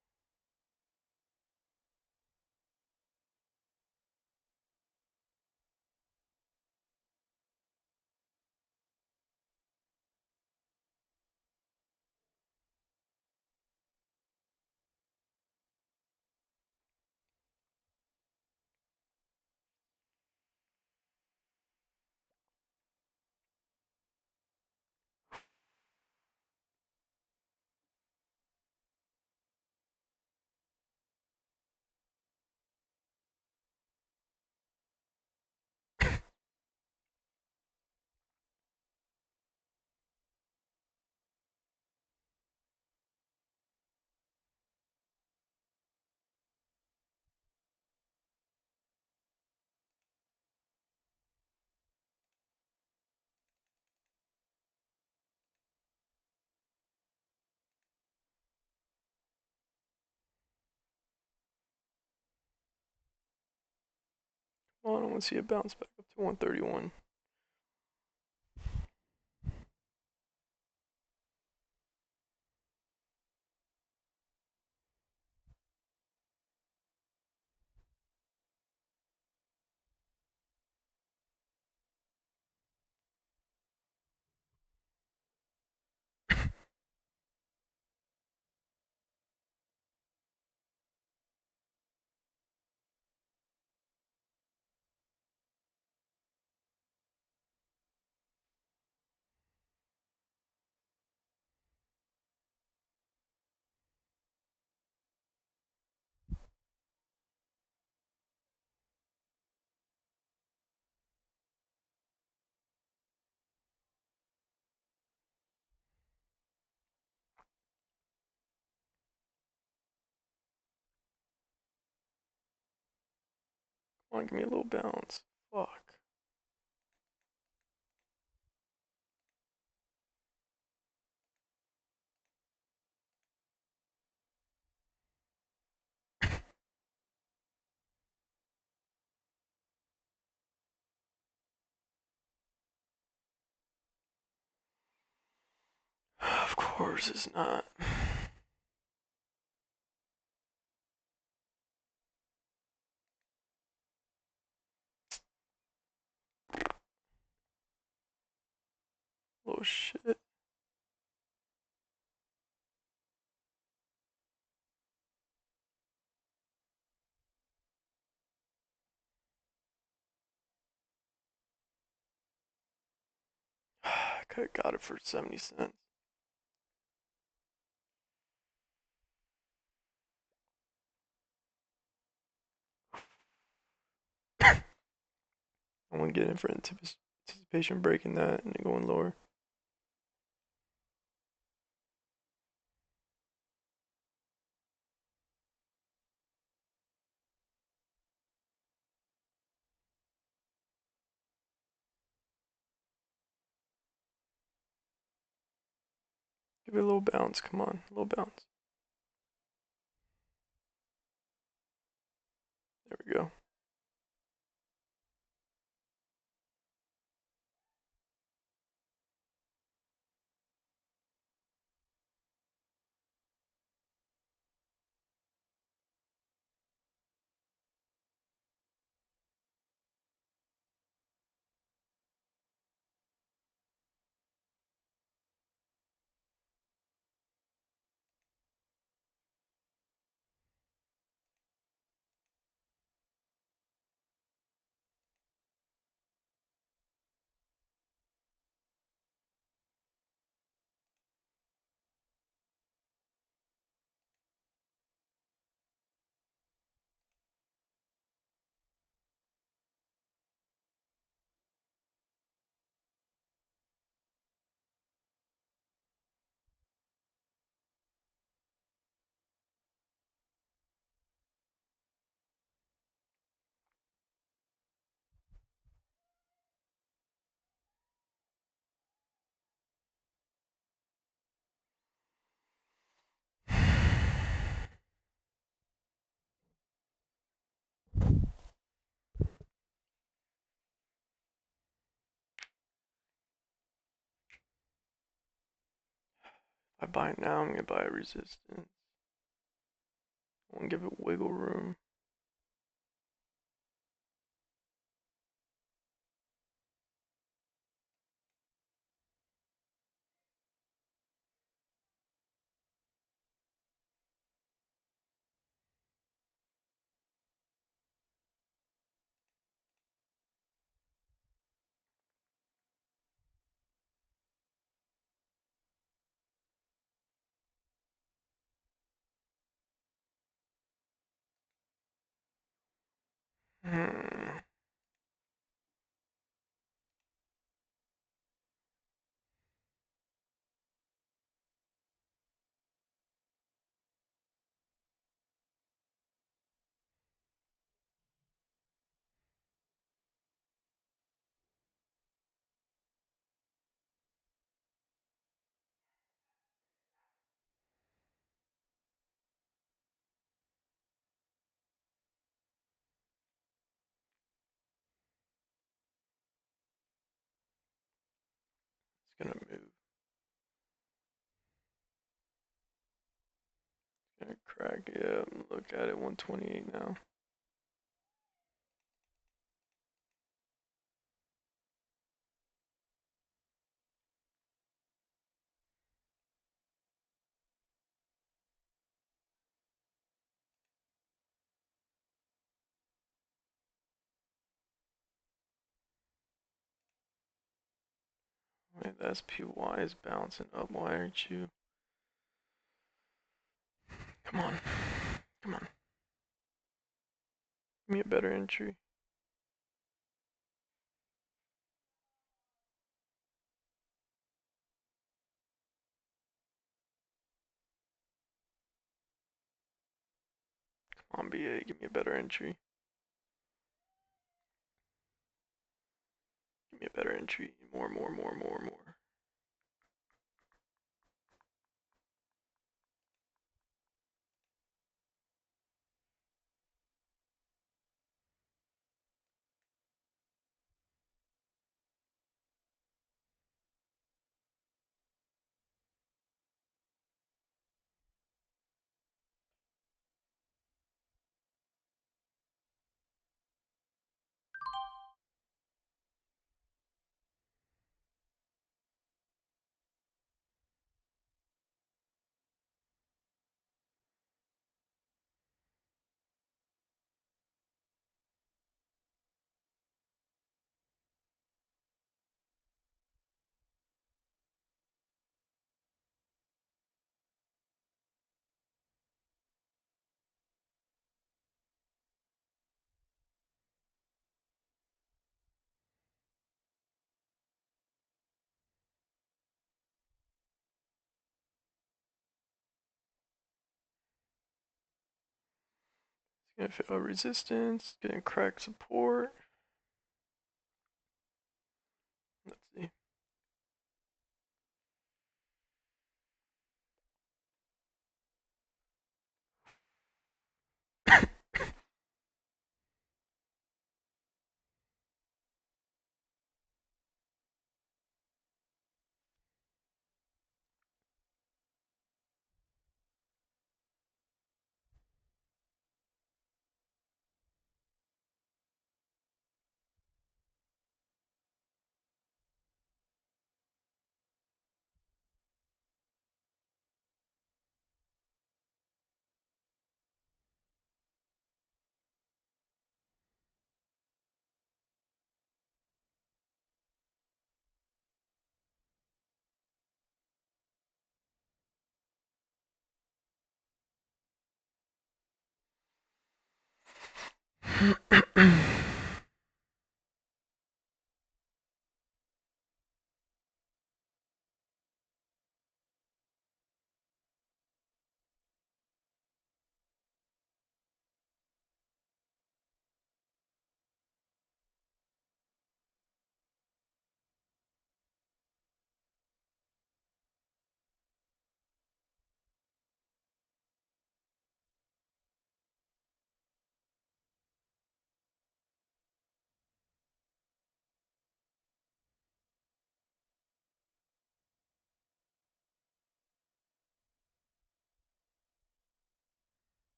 Well, I don't want to see a bounce back up to 131. Come on, give me a little bounce. Fuck. Of course it's not. Oh shit. I could have got it for 70 cents. I want to get in for anticipation breaking that and then going lower. Give it a little bounce. Come on, a little bounce. There we go. If I buy it now, I'm gonna buy a resistance. I want to give it wiggle room. Hmm. It's gonna move. It's gonna crack. Yeah, look at it. 128 now. Wait, the SPY is bouncing up. Why aren't you? Come on. Come on. Give me a better entry. Come on, BA. Give me a better entry. Give me a better entry. More, more, more, more, more. It's gonna fail resistance. Gonna crack support. Let's see.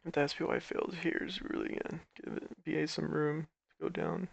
If the SPY fails here, is really gonna give it BA some room to go down.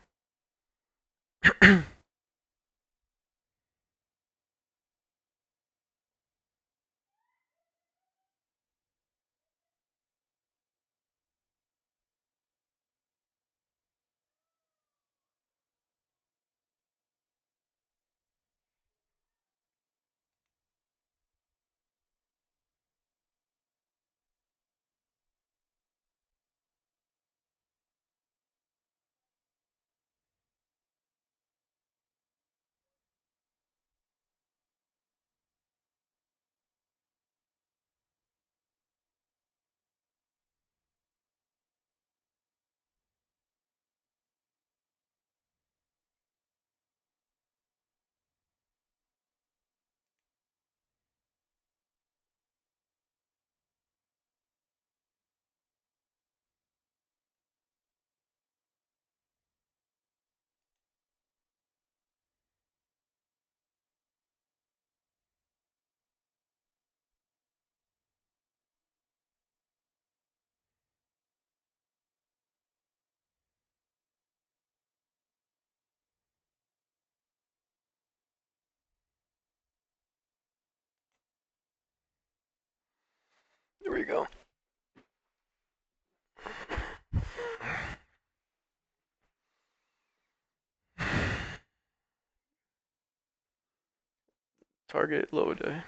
There we go. Target low day.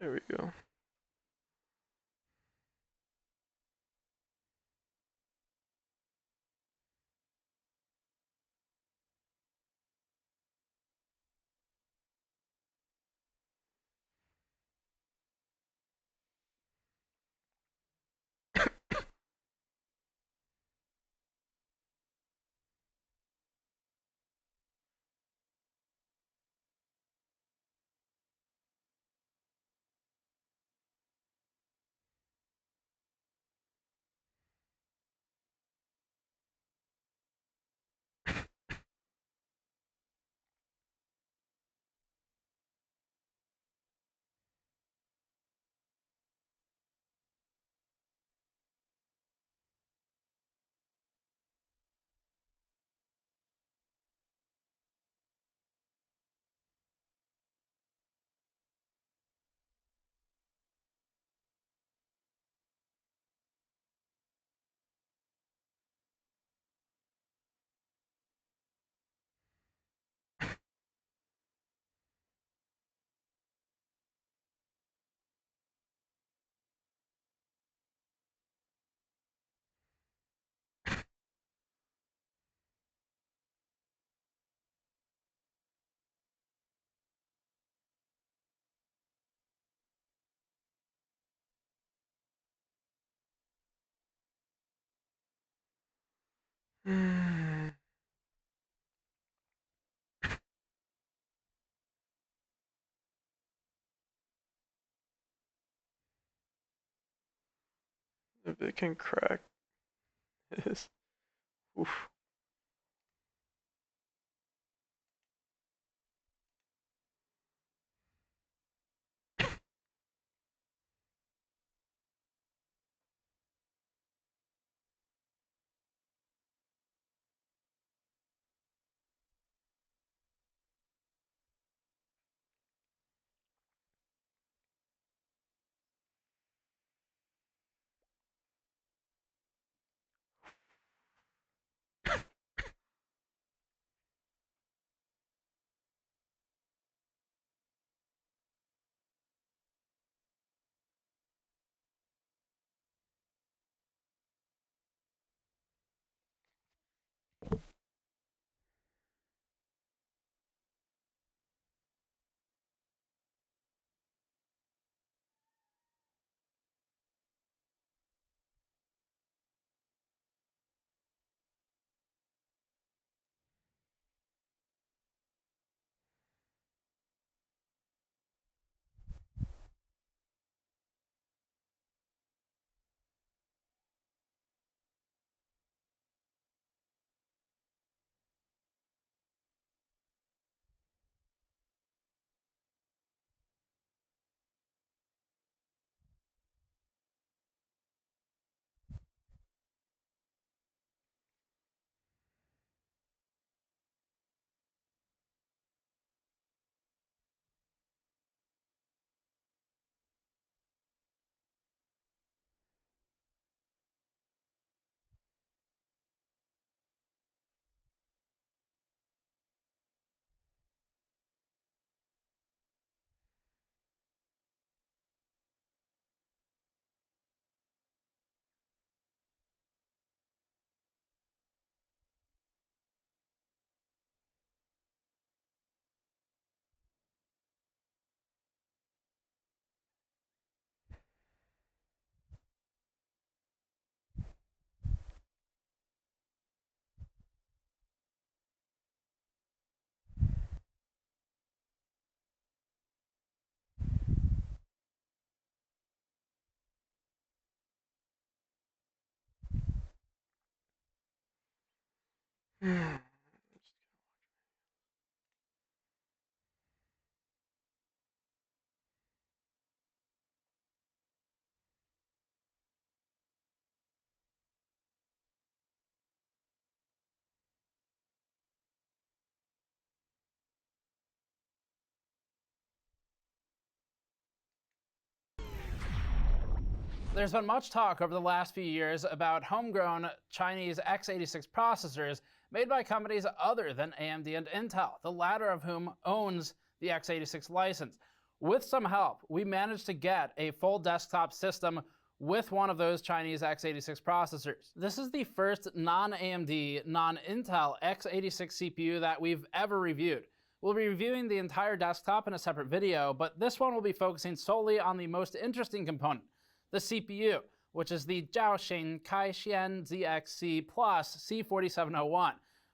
There we go. If it can crack this. Oof. There's been much talk over the last few years about homegrown Chinese x86 processors made by companies other than AMD and Intel, the latter of whom owns the x86 license. With some help, we managed to get a full desktop system with one of those Chinese x86 processors. This is the first non-AMD, non-Intel x86 CPU that we've ever reviewed. We'll be reviewing the entire desktop in a separate video, but this one will be focusing solely on the most interesting component, the CPU, which is the Zhaoxin Kaixian ZXC Plus C4701.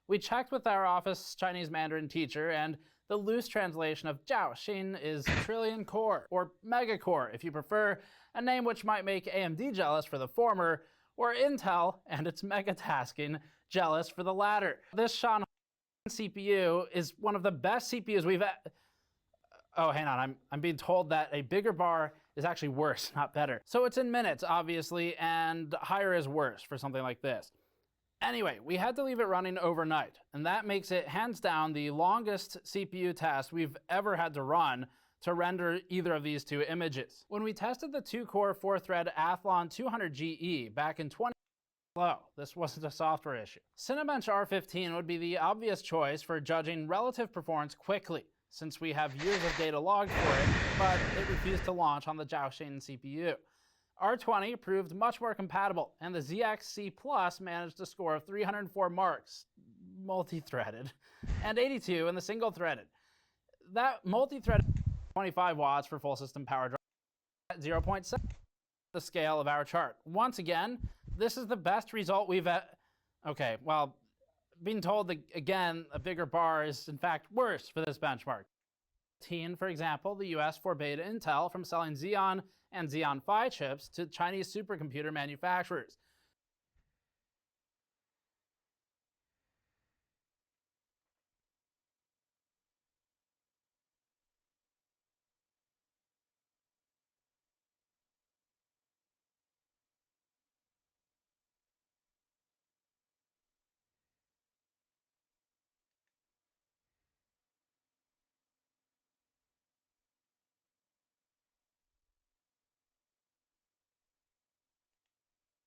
We checked with our office Chinese Mandarin teacher, and the loose translation of Zhaoxin is trillion core, or mega core if you prefer, a name which might make AMD jealous for the former, or Intel and its megatasking jealous for the latter. This Shanghai CPU is one of the best CPUs we've... Oh, hang on, I'm being told that a bigger bar is actually worse, not better. So it's in minutes, obviously, and higher is worse for something like this. Anyway, we had to leave it running overnight, and that makes it hands down the longest CPU test we've ever had to run to render either of these two images. When we tested the 2-core 4-thread Athlon 200GE back in 20... This wasn't a software issue. Cinebench R15 would be the obvious choice for judging relative performance quickly, since we have years of data logged for it, but it refused to launch on the Zhaoxin CPU. R20 proved much more compatible, and the ZXC Plus managed a score of 304 marks, multi-threaded, and 82 in the single-threaded. That multi-threaded 25 watts for full system power draw at 0.7, the scale of our chart. Once again, this is the best result we've okay, well, being told that, again, a bigger bar is in fact worse for this benchmark. For example, the US forbade Intel from selling Xeon and Xeon Phi chips to Chinese supercomputer manufacturers.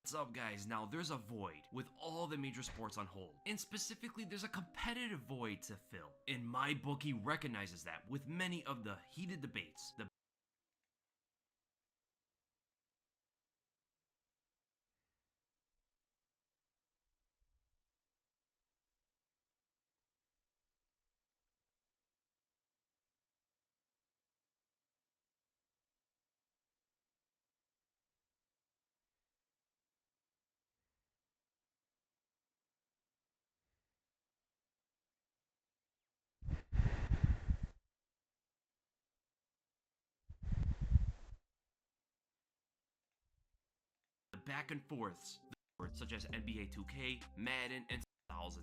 What's up, guys? Now there's a void with all the major sports on hold, and specifically there's a competitive void to fill, and MyBookie recognizes that with many of the heated debates. Back and forths, such as NBA 2K, Madden, and $1,000.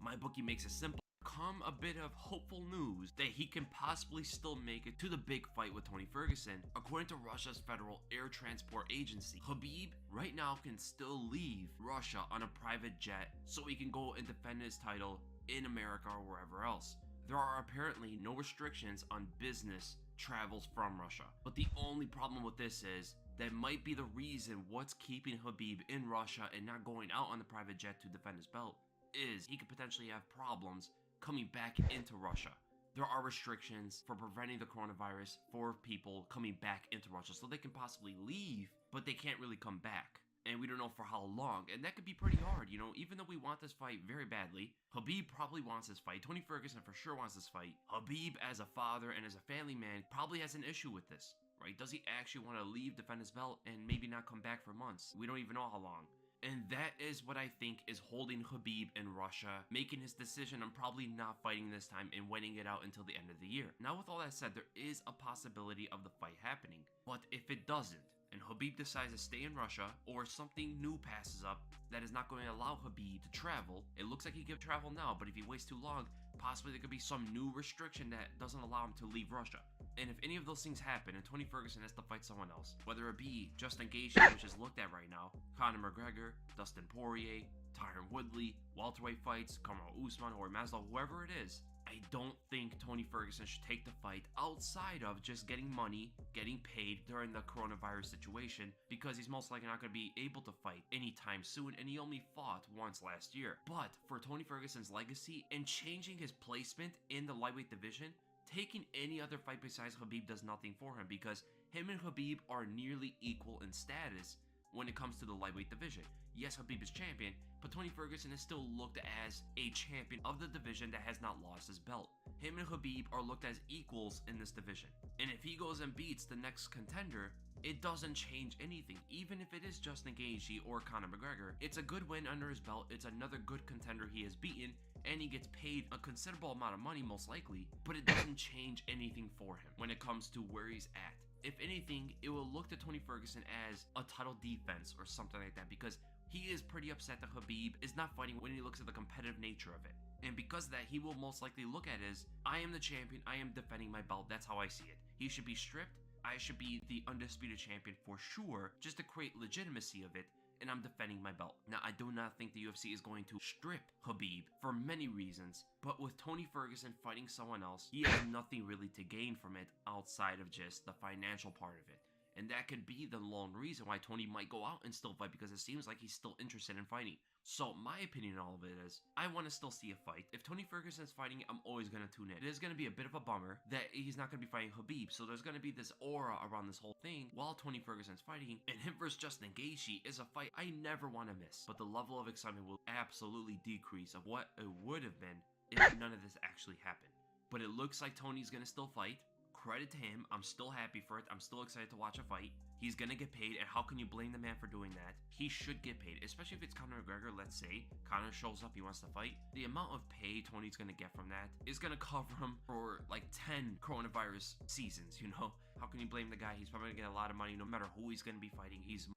MyBookie makes it simple. Come a bit of hopeful news that he can possibly still make it to the big fight with Tony Ferguson. According to Russia's Federal Air Transport Agency, Khabib right now can still leave Russia on a private jet so he can go and defend his title in America or wherever else. There are apparently no restrictions on business travels from Russia. But the only problem with this is that might be the reason what's keeping Khabib in Russia and not going out on the private jet to defend his belt is he could potentially have problems coming back into Russia. There are restrictions for preventing the coronavirus for people coming back into Russia, so they can possibly leave, but they can't really come back. And we don't know for how long, and that could be pretty hard, you know, even though we want this fight very badly. Khabib probably wants this fight. Tony Ferguson for sure wants this fight. Khabib, as a father and as a family man, probably has an issue with this, right? Does he actually want to leave, defend his belt, and maybe not come back for months? We don't even know how long. And that is what I think is holding Khabib in Russia, making his decision on probably not fighting this time and waiting it out until the end of the year. Now, with all that said, there is a possibility of the fight happening. But if it doesn't, and Khabib decides to stay in Russia, or something new passes up that is not going to allow Khabib to travel, it looks like he can travel now, but if he waits too long, possibly there could be some new restriction that doesn't allow him to leave Russia. And if any of those things happen and Tony Ferguson has to fight someone else, whether it be Justin Gaethje, which is looked at right now, Conor McGregor, Dustin Poirier, Tyron Woodley, welterweight fights, Kamaru Usman, or Maslow, whoever it is, I don't think Tony Ferguson should take the fight outside of just getting money, getting paid during the coronavirus situation, because he's most likely not going to be able to fight anytime soon, and he only fought once last year. But for Tony Ferguson's legacy and changing his placement in the lightweight division, taking any other fight besides Khabib does nothing for him because him and Khabib are nearly equal in status when it comes to the lightweight division. Yes, Khabib is champion, but Tony Ferguson is still looked as a champion of the division that has not lost his belt. Him and Khabib are looked as equals in this division. And if he goes and beats the next contender, it doesn't change anything. Even if it is Justin Gaethje or Conor McGregor, it's a good win under his belt. It's another good contender he has beaten, and he gets paid a considerable amount of money most likely, but it doesn't change anything for him when it comes to where he's at. If anything, it will look to Tony Ferguson as a title defense or something like that because he is pretty upset that Khabib is not fighting when he looks at the competitive nature of it. And because of that, he will most likely look at it as, I am the champion, I am defending my belt, that's how I see it. He should be stripped, I should be the undisputed champion for sure, just to create legitimacy of it, and I'm defending my belt. Now, I do not think the UFC is going to strip Khabib for many reasons, but with Tony Ferguson fighting someone else, he has nothing really to gain from it outside of just the financial part of it. And that could be the lone reason why Tony might go out and still fight because it seems like he's still interested in fighting. So my opinion on all of it is, I want to still see a fight. If Tony Ferguson's fighting, I'm always going to tune in. It is going to be a bit of a bummer that he's not going to be fighting Khabib. So there's going to be this aura around this whole thing while Tony Ferguson's fighting. And him versus Justin Gaethje is a fight I never want to miss. But the level of excitement will absolutely decrease of what it would have been if none of this actually happened. But it looks like Tony's going to still fight. Credit to him. I'm still happy for it. I'm still excited to watch a fight. He's gonna get paid, and how can you blame the man for doing that? He should get paid, especially if it's Conor McGregor. Let's say Conor shows up, he wants to fight. The amount of pay Tony's gonna get from that is gonna cover him for like 10 coronavirus seasons, you know? How can you blame the guy? He's probably gonna get a lot of money no matter who he's gonna be fighting. He's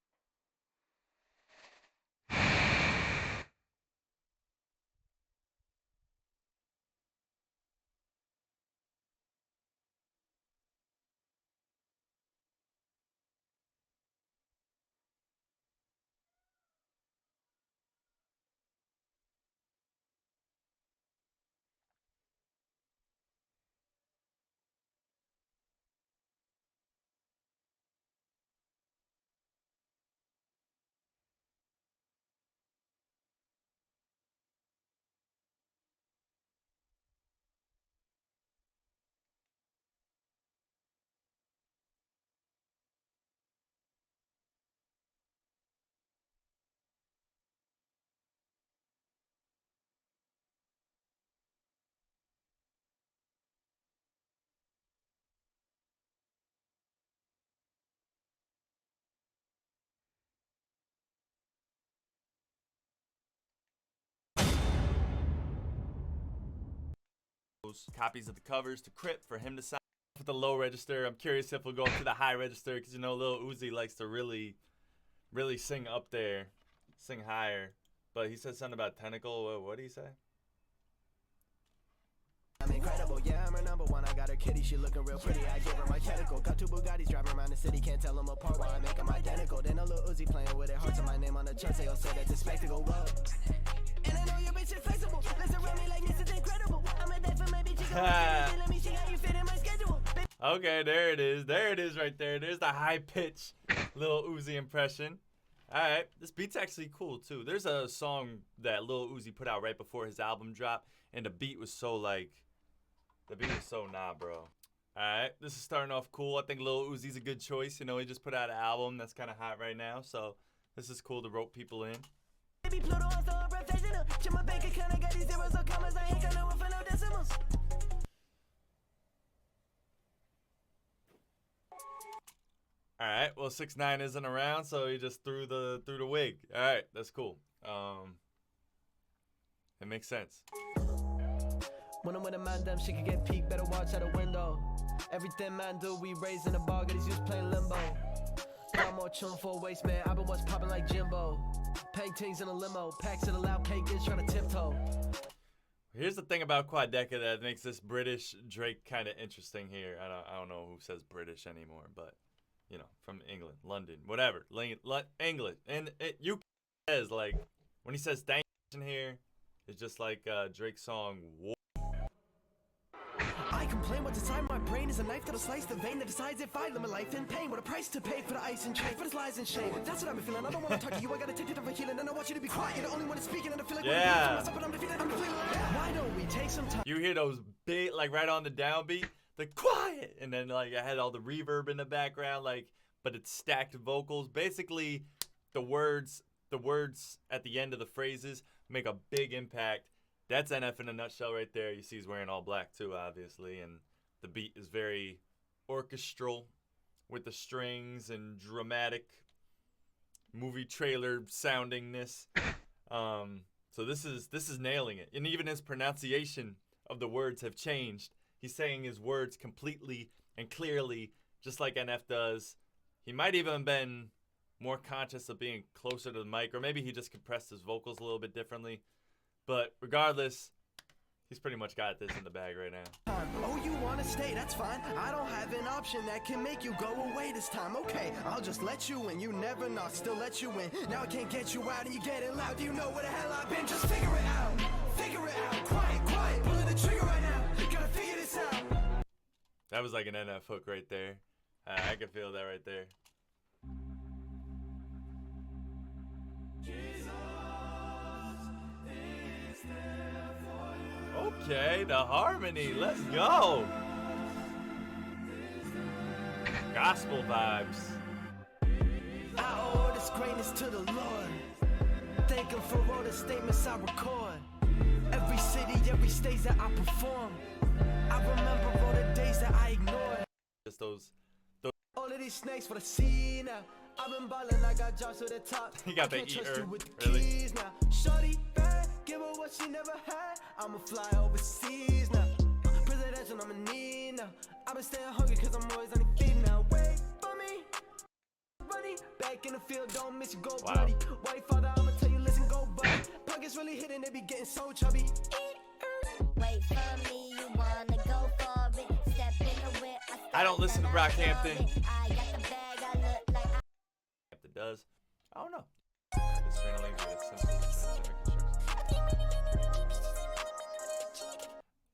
copies of the covers to Crip for him to sign with the low register. I'm curious if we'll go up to the high register because you know Lil Uzi likes to really sing up there, sing higher. But he said something about tentacle. What did he say? I'm incredible, yeah, I'm her number one. I got her kitty, she looking real pretty. I give her my tentacle. Got 2 Bugattis driving around the city, can't tell them apart while I make them identical. Then a little Uzi playing with it, hearts on my name on the chest. They all say that's a spectacle. Whoa. And I know your bitch is flexible. Let's around me like this is incredible. I'm a dead for my bitch. Let me see how you fit in my schedule. Okay, there it is. There it is right there. There's the high pitch Lil Uzi impression. All right, this beat's actually cool too. There's a song that Lil Uzi put out right before his album dropped, and the beat was so nah, bro. All right, this is starting off cool. I think Lil Uzi's a good choice. You know, he just put out an album that's kind of hot right now, so this is cool to rope people in. Baby Pluto, I'm so unprofessional. Check my bank account, I got these zeros or commas. I ain't got no one for no decimals. All right, well 6ix9ine isn't around, so he just threw the wig. All right, that's cool. It makes sense. When I'm with a man, damn, she can get peaked. Better watch out the window. Everything man do, we raising the bar. Got these youths playing limbo. Got more chillin' for a waste, man. I've been what's poppin' like Jimbo. Paintings in a limo. Packs in a loud cake, is trying to tiptoe. Here's the thing about Quadeca that makes this British Drake kind of interesting here. I don't know who says British anymore, but you know, from England, London, whatever, English, and you says like when he says thank in here, it's just like Drake's song. I complain what's inside my brain is a knife that'll slice the vein that decides if I live my life in pain. What a price to pay for the ice and chain, for this lies and shame. That's what I've been feeling. I don't want to talk to you. I gotta take it for healing, and I want you to be quiet. You're the only one speaking, and I feel like yeah. I'm defeated. I'm feeling like that. Why don't we take some time? You hear those big, like right on the downbeat, the quiet, and then like I had all the reverb in the background, like, but it's stacked vocals. Basically, the words at the end of the phrases make a big impact. That's NF in a nutshell right there. You see he's wearing all black too, obviously, and the beat is very orchestral with the strings and dramatic movie trailer soundingness. So this is nailing it. And even his pronunciation of the words have changed. He's saying his words completely and clearly, just like NF does. He might even have been more conscious of being closer to the mic, or maybe he just compressed his vocals a little bit differently. But regardless, he's pretty much got this in the bag right now. Oh, you wanna stay? That's fine. I don't have an option that can make you go away this time. Okay, I'll just let you in. You never knock, still let you in. Now I can't get you out and you getting loud. Do you know where the hell I've been? Just figure it out. Figure it out. Quiet, quiet. Pulling the trigger right now. Gotta figure this out. That was like an NF hook right there. I can feel that right there. Okay, the harmony. Let's go. Gospel vibes. I owe this greatness to the Lord. Thank him for all the statements I record. Every city, every stage that I perform. I remember all the days that I ignored. Just those. All of these snakes for the sea now. I've been ballin', I got jobs to the top. He got the I can't trust eater. you with the Really? keys now. Shorty bad, give her what she never had. I'ma fly overseas now. Presidential, I'ma need now. I've been staying hungry cause I'm always on the feet now. Wait for me. Running back in the field, don't miss you, go Wow. bloody. White father, I'ma tell you, listen, go buddy. Pockets really hitting, they be getting so chubby. Wait for me, you wanna go for it. Step in the whip, I don't listen to Brockhampton. I got the bag, I look like It does. I don't know. This finally is simple.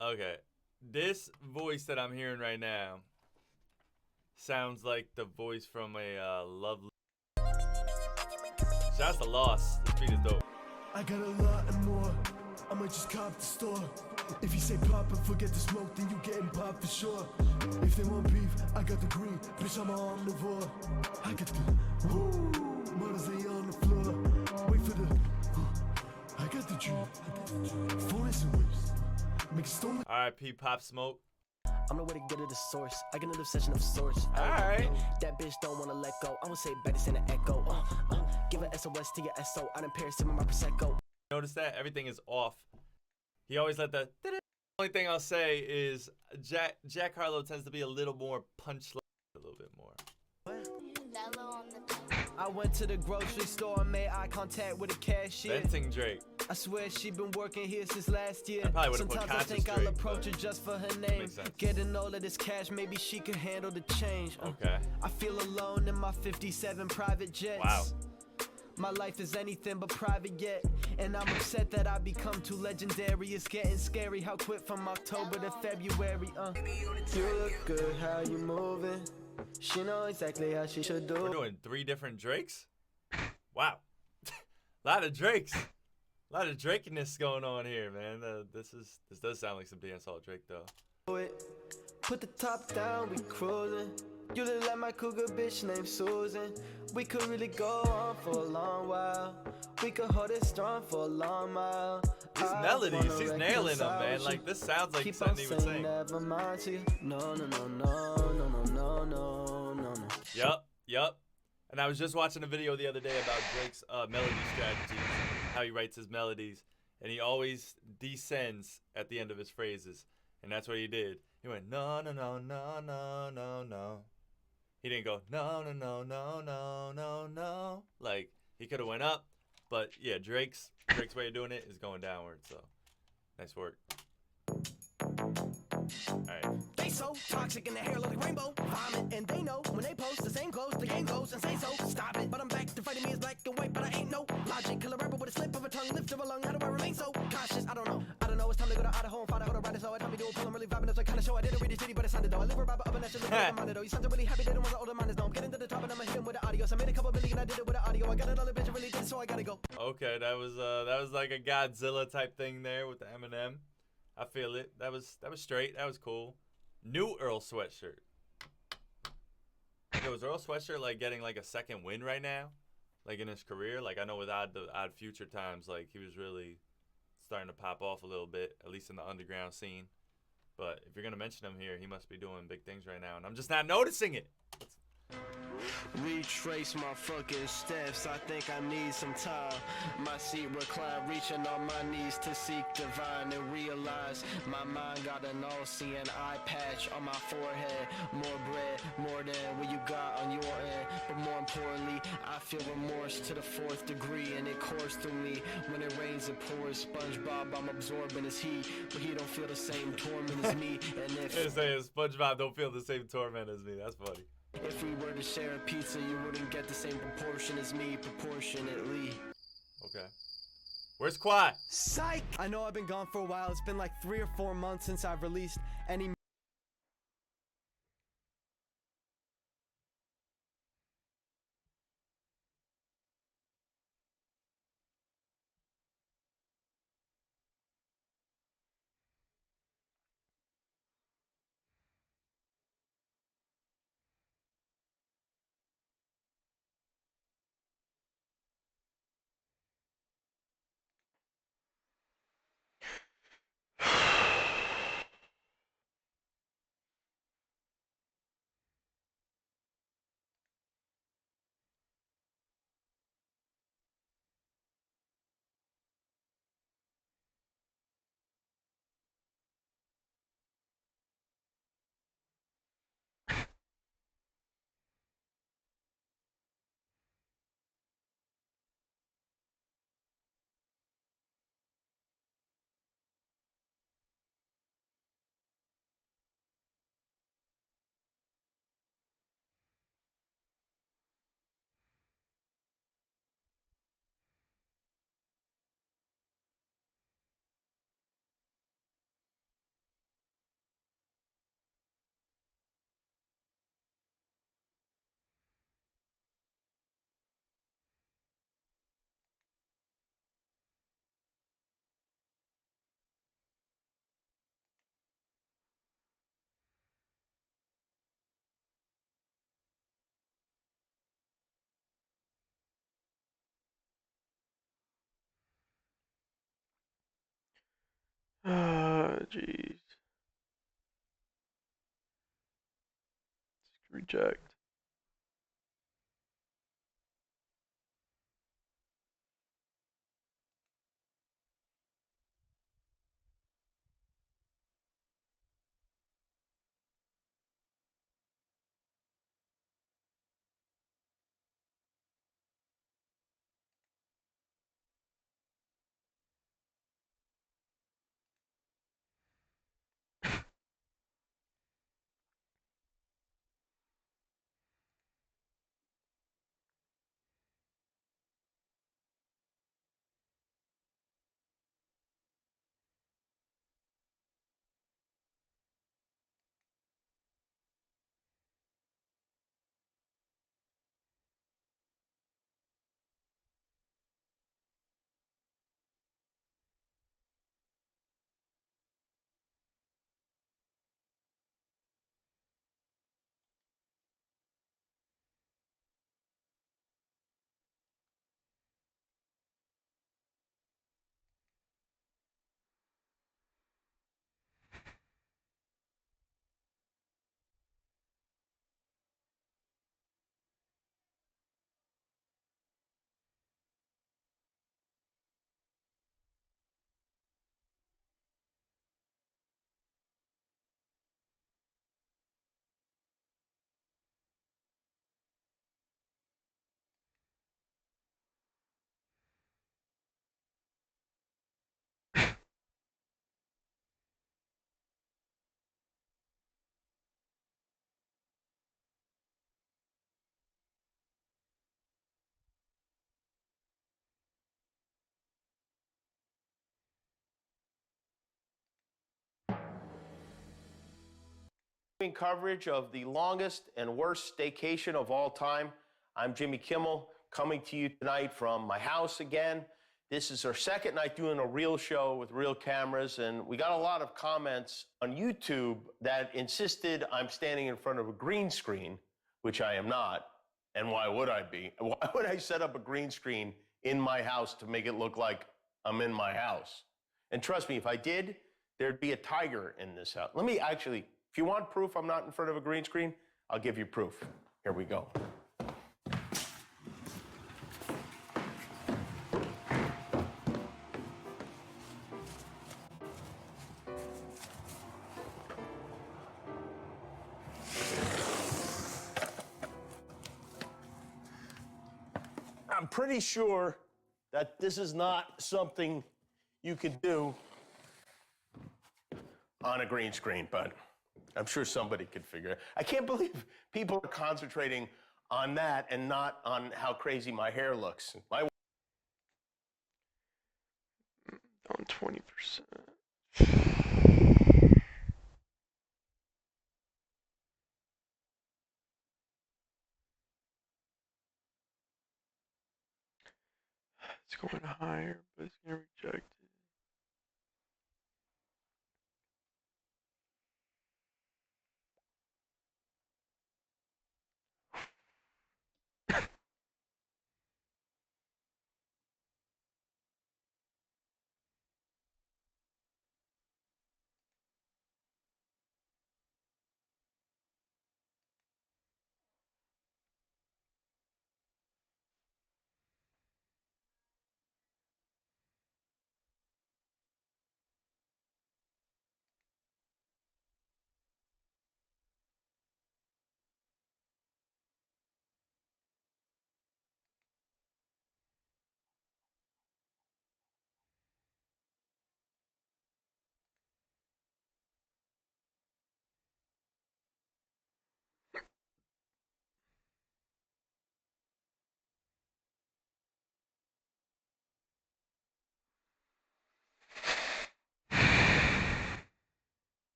Okay, this voice that I'm hearing right now sounds like the voice from a lovely. Shouts to Lost. This beat is dope. I got a lot and more. I might just cop the store. If you say pop and forget the smoke, then you getting popped for sure. If they want beef, I got the green. Bitch, I'm an omnivore. I got the woo. Models lay on the floor. Wait for the. I got the dream. Forest and whips. Make stone. R.I.P. Pop Smoke. I'm the way to get to the source. I got an obsession of sorts. Alright. That bitch don't wanna let go. I will say back to an echo. Give a SOS to your SO. I done Paris in my Prosecco. Notice that everything is off. He always let the. Only thing I'll say is Jack Harlow tends to be a little more punch, a little bit more. Mellow on the I went to the grocery store and made eye contact with a cashier. Venting Drake. I swear she been working here since last year. I probably would've put Sometimes I conscious think I'll Drake, approach her but just for her name. makes sense. Getting all of this cash, maybe she could handle the change. Okay. I feel alone in my 57 private jets. Wow. My life is anything but private yet. And I'm upset that I become too legendary. It's getting scary how quick from October to February. You look good, how you moving? She know exactly how she should We're do. doing 3 different Drakes? Wow. Lot of Drakes. A lot of Drakeness going on here, man. This does sound like some dancehall Drake, though. It. Put the top down, we cruising. You look like my cougar bitch named Susan. We could really go on for a long while. We could hold it strong for a long mile. These I melodies, wanna he's nailing them, reconcile man. with Like, you. this sounds like Keep something on he would saying sing. never mind to you. No, no, no, no, no, no, no, no, no, no. Yup. And I was just watching a video the other day about Drake's melody strategies, how he writes his melodies, and he always descends at the end of his phrases, and that's what he did. He went no no no no no no no. He didn't go no no no no no no no. Like he could have went up, but yeah, Drake's way of doing it is going downward. So nice work. Alright. They so toxic in the hair look like rainbow. Vomit, and they know when they post the same clothes, the game goes and say so. Stop it, but I'm back to fighting me is black and white, but I ain't no logic. Kill a rapper with a slip of a tongue, lift of a lung. How do I remain so cautious? I don't know. It's time to go to Idaho and find out how to ride it. So I tell me do a pull, I'm really vibing. That's what kind of show I didn't read the city, but it sounded though. I live a rapper up and that's just like I'm though. You sound really happy, they don't want the older minders know. I'm getting to the top and I'ma hit him with the audio. So I made a couple million, I did it with the audio. I got another bitch, I really did it, so I gotta go. Okay, that was like a Godzilla type thing there with the Eminem. I feel it. That was straight. That was cool. New Earl Sweatshirt. Yo, is Earl Sweatshirt like getting like a second win right now? Like in his career? Like I know with Odd Future times, like he was really starting to pop off a little bit, at least in the underground scene. But if you're gonna mention him here, he must be doing big things right now, and I'm just not noticing it. Retrace my fucking steps, I think I need some time. My seat recline, reaching on my knees to seek divine and realize my mind got an all-seeing eye patch on my forehead. More bread, more than what you got on your end. But more importantly, I feel remorse to the 4th degree, and it courses through me. When it rains, it pours. SpongeBob, I'm absorbing his heat, but he don't feel the same torment as me. And It's saying SpongeBob don't feel the same torment as me. That's funny. if we were to share a pizza, you wouldn't get the same proportion as me, proportionately. Okay. Where's Quad? Psych! I know I've been gone for a while. It's been like 3 or 4 months since I've released any Ah, jeez. Reject. Coverage of the longest and worst staycation of all time. I'm Jimmy Kimmel, coming to you tonight from my house again. This is our second night doing a real show with real cameras, and we got a lot of comments on YouTube that insisted I'm standing in front of a green screen, which I am not. And why would I be? Why would I set up a green screen in my house to make it look like I'm in my house? And trust me, if I did, there'd be a tiger in this house. Let me actually, if you want proof I'm not in front of a green screen, I'll give you proof. Here we go. I'm pretty sure that this is not something you could do on a green screen, but I'm sure somebody could figure it. I can't believe people are concentrating on that and not on how crazy my hair looks. Down 20%. It's going higher, but it's gonna reject it.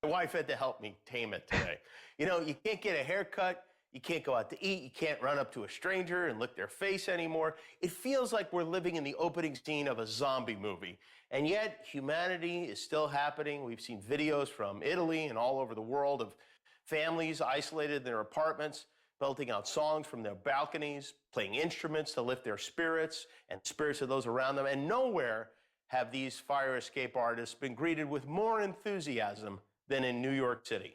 My wife had to help me tame it today. You know, you can't get a haircut, you can't go out to eat, you can't run up to a stranger and lick their face anymore. It feels like we're living in the opening scene of a zombie movie. And yet, humanity is still happening. We've seen videos from Italy and all over the world of families isolated in their apartments, belting out songs from their balconies, playing instruments to lift their spirits and spirits of those around them. And nowhere have these fire escape artists been greeted with more enthusiasm than in New York City.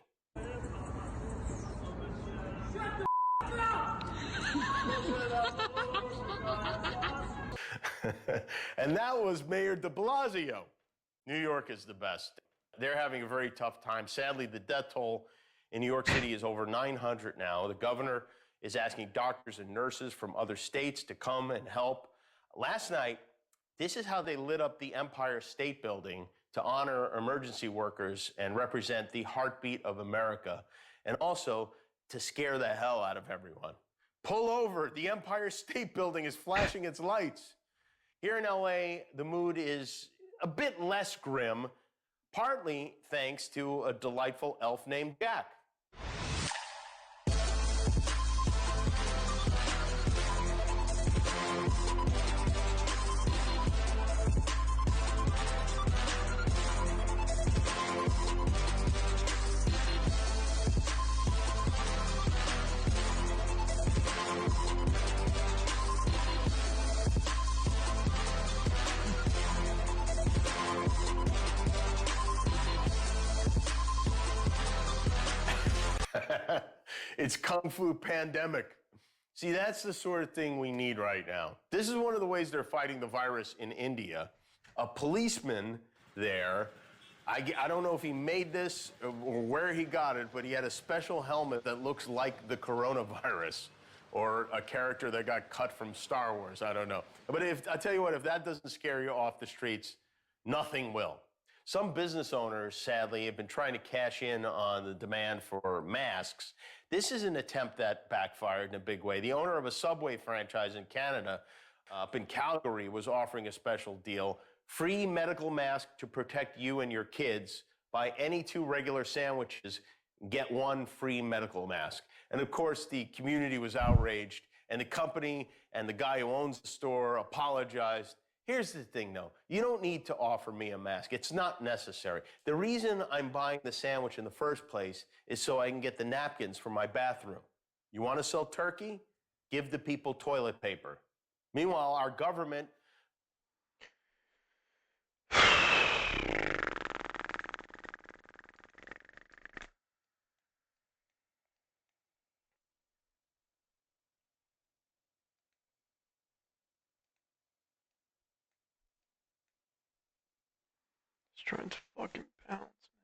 And that was Mayor de Blasio. New York is the best. They're having a very tough time. Sadly, the death toll in New York City is over 900 now. The governor is asking doctors and nurses from other states to come and help. Last night, this is how they lit up the Empire State Building to honor emergency workers and represent the heartbeat of America, and also to scare the hell out of everyone. Pull over, the Empire State Building is flashing its lights. Here in LA, the mood is a bit less grim, partly thanks to a delightful elf named Jack. It's Kung Fu pandemic. See, that's the sort of thing we need right now. This is one of the ways they're fighting the virus in India. A policeman there, I don't know if he made this or where he got it, but he had a special helmet that looks like the coronavirus or a character that got cut from Star Wars. I don't know. But I tell you what, if that doesn't scare you off the streets, nothing will. Some business owners, sadly, have been trying to cash in on the demand for masks. This is an attempt that backfired in a big way. The owner of a Subway franchise in Canada, up in Calgary, was offering a special deal: free medical mask to protect you and your kids. Buy any 2 regular sandwiches, get one free medical mask. And of course, the community was outraged, and the company and the guy who owns the store apologized. Here's the thing, though. You don't need to offer me a mask. It's not necessary. The reason I'm buying the sandwich in the first place is so I can get the napkins for my bathroom. You want to sell turkey? Give the people toilet paper. Meanwhile, our government... Just trying to fucking bounce, man.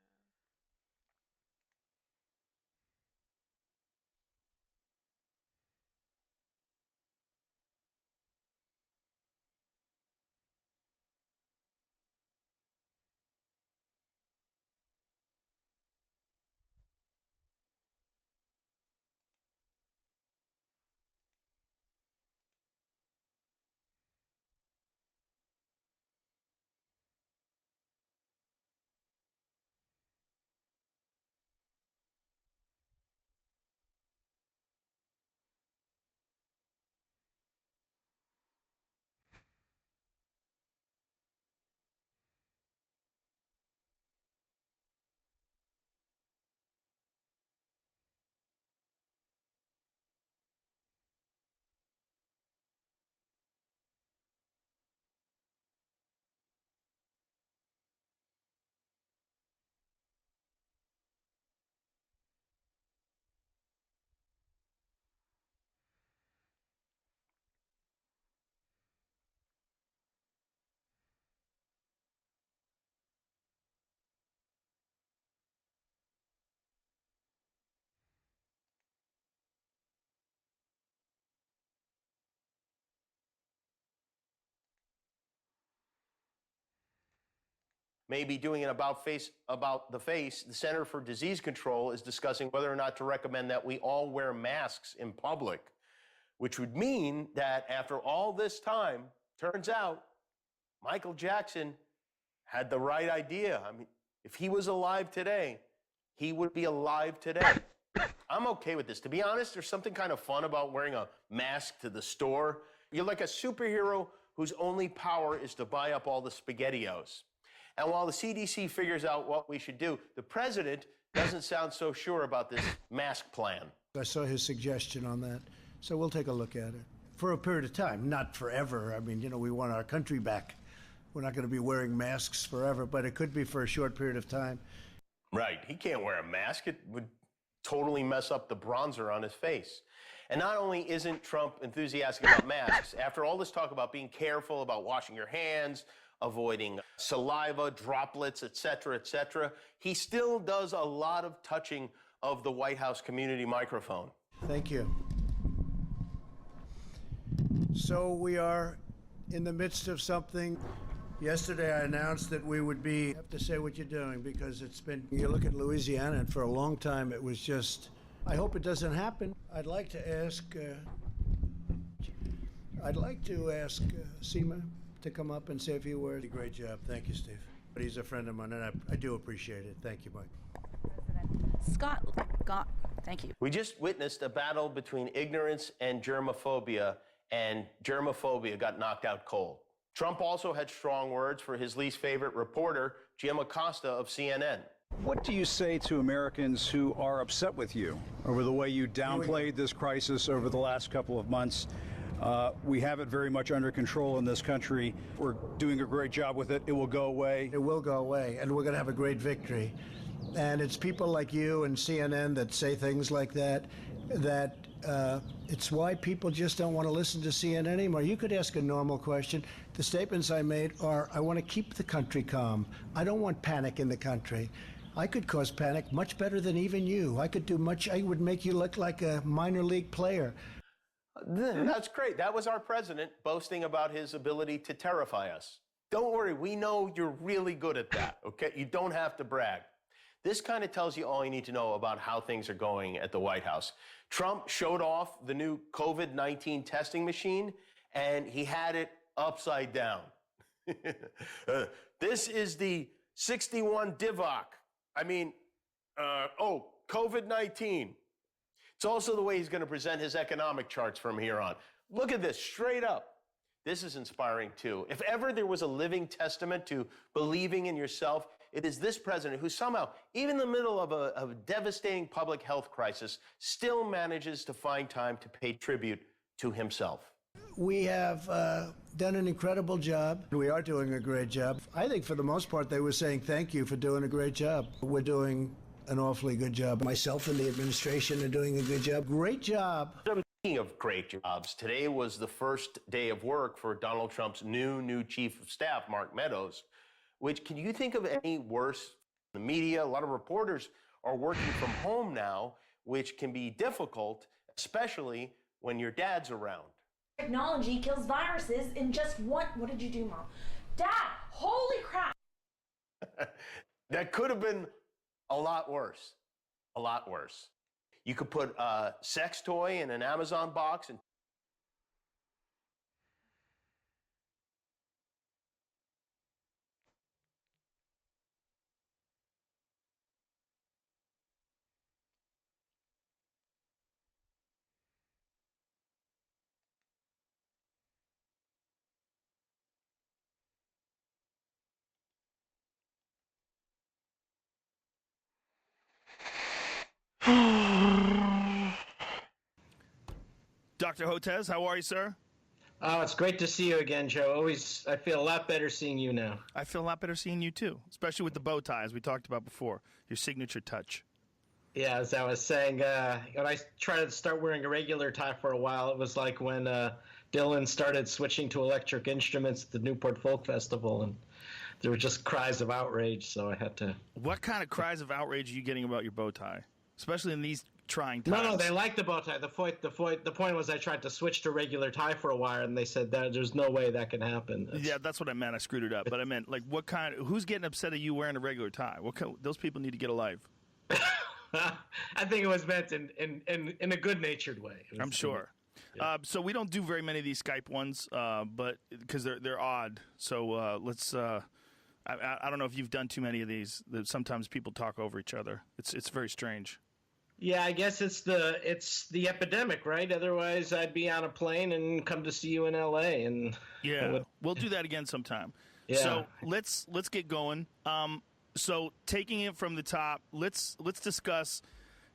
maybe doing an about the face, the Center for Disease Control is discussing whether or not to recommend that we all wear masks in public, which would mean that after all this time, turns out Michael Jackson had the right idea. I mean, if he was alive today, he would be alive today. I'm okay with this. To be honest, there's something kind of fun about wearing a mask to the store. You're like a superhero whose only power is to buy up all the SpaghettiOs. And while the CDC figures out what we should do, the president doesn't sound so sure about this mask plan. I saw his suggestion on that, so we'll take a look at it. For a period of time, not forever. I mean, you know, we want our country back. We're not going to be wearing masks forever, but it could be for a short period of time. Right. He can't wear a mask. It would totally mess up the bronzer on his face. And not only isn't Trump enthusiastic about masks, after all this talk about being careful about washing your hands, avoiding saliva, droplets, et cetera, he still does a lot of touching of the White House community microphone. Thank you. So we are in the midst of something. Yesterday I announced that we would be, I have to say what you're doing, because it's been, you look at Louisiana, and for a long time it was just, I hope it doesn't happen. I'd like to ask Seema to come up and say a few words. Great job. Thank you, Steve. But he's a friend of mine, and I do appreciate it. Thank you, Mike. Scott, thank you. We just witnessed a battle between ignorance and germophobia got knocked out cold. Trump also had strong words for his least favorite reporter, Jim Acosta of CNN. What do you say to Americans who are upset with you over the way you downplayed this crisis over the last couple of months? We have it very much under control in this country. We're doing a great job with it. It will go away. It will go away, and we're going to have a great victory. And it's people like you and CNN that say things like that, it's why people just don't want to listen to CNN anymore. You could ask a normal question. The statements I made are, I want to keep the country calm. I don't want panic in the country. I could cause panic much better than even you. I would make you look like a minor league player. That's great. That was our president boasting about his ability to terrify us. Don't worry, we know you're really good at that, okay? You don't have to brag. This kind of tells you all you need to know about how things are going at the White House. Trump showed off the new COVID-19 testing machine, and he had it upside down. This is the 61 Divock. COVID-19. It's also the way he's going to present his economic charts from here on. Look at this, straight up. This is inspiring too. If ever there was a living testament to believing in yourself, it is this president who somehow, even in the middle of a devastating public health crisis, still manages to find time to pay tribute to himself. We have done an incredible job. We are doing a great job. I think for the most part, they were saying thank you for doing a great job. We're doing an awfully good job. Myself and the administration are doing a good job. Great job. Speaking of great jobs, today was the first day of work for Donald Trump's new chief of staff, Mark Meadows, which, can you think of any worse? The media, a lot of reporters are working from home now, which can be difficult, especially when your dad's around. Technology kills viruses in just one. What did you do, Mom? Dad, holy crap. That could have been a lot worse. A lot worse. You could put a sex toy in an Amazon box and Dr. Hotez, how are you, sir? Oh, it's great to see you again, Joe. I feel a lot better seeing you now. I feel a lot better seeing you, too, especially with the bow tie, as we talked about before, your signature touch. Yeah, as I was saying, when I tried to start wearing a regular tie for a while, it was like when Dylan started switching to electric instruments at the Newport Folk Festival, and there were just cries of outrage, so I had to... What kind of cries of outrage are you getting about your bow tie, especially in these trying times? No, they like the bow tie. The point was I tried to switch to regular tie for a while, and they said that there's no way that can happen. Yeah, that's what I meant. I screwed it up. But I meant, like, who's getting upset at you wearing a regular tie? Those people need to get a life. I think it was meant in a good-natured way. I'm sure. Yeah. So we don't do very many of these Skype ones, but because they're odd. So let's. I don't know if you've done too many of these. Sometimes people talk over each other. It's very strange. Yeah, I guess it's the epidemic, right? Otherwise, I'd be on a plane and come to see you in L.A. and yeah, we'll do that again sometime. Yeah. So let's get going. So taking it from the top, let's discuss.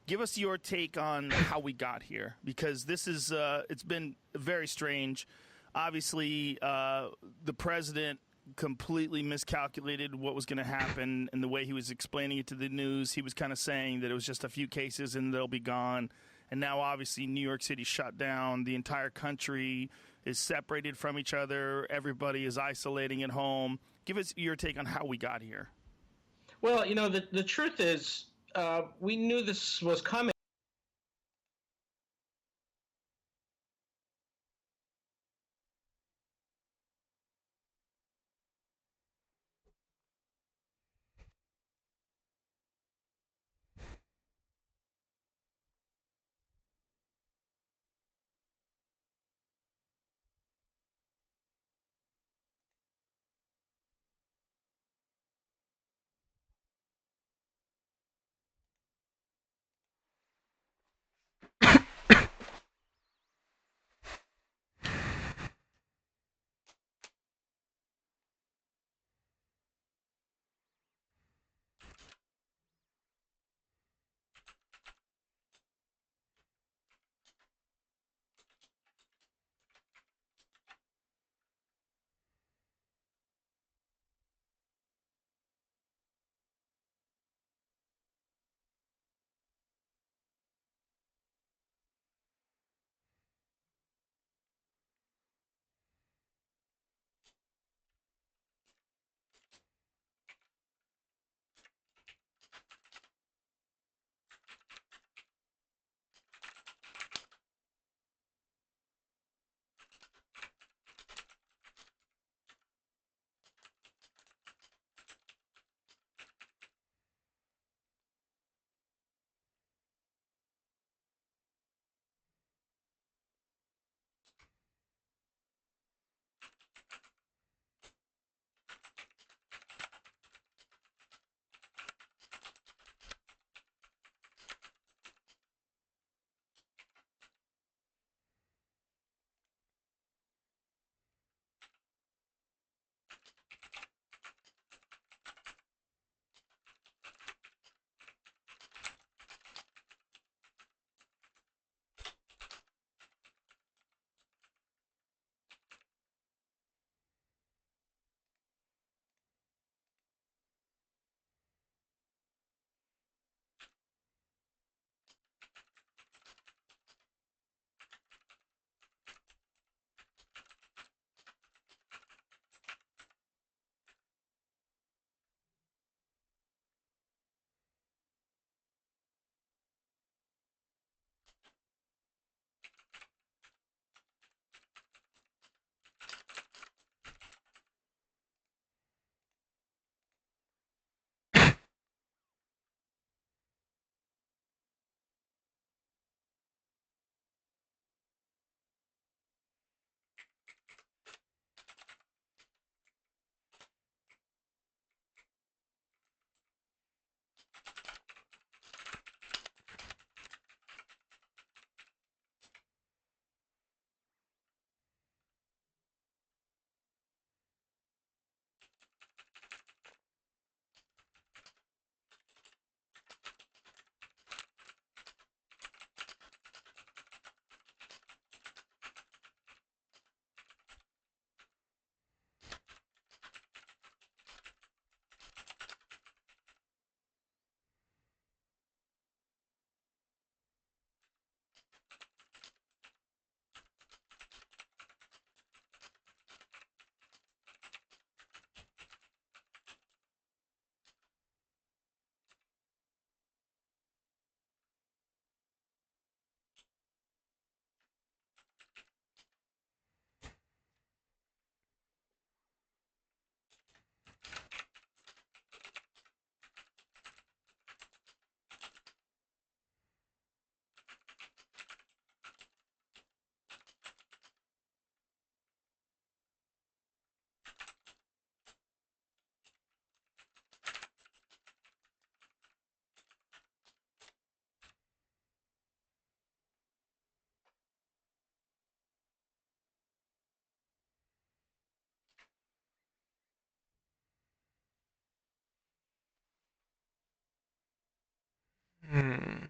Give us your take on how we got here, because this is it's been very strange. Obviously, the president completely miscalculated what was going to happen, and the way he was explaining it to the news, he was kind of saying that it was just a few cases and they'll be gone. And now, obviously, New York City shut down. The entire country is separated from each other. Everybody is isolating at home. Give us your take on how we got here. Well, the truth is, we knew this was coming. Hmm.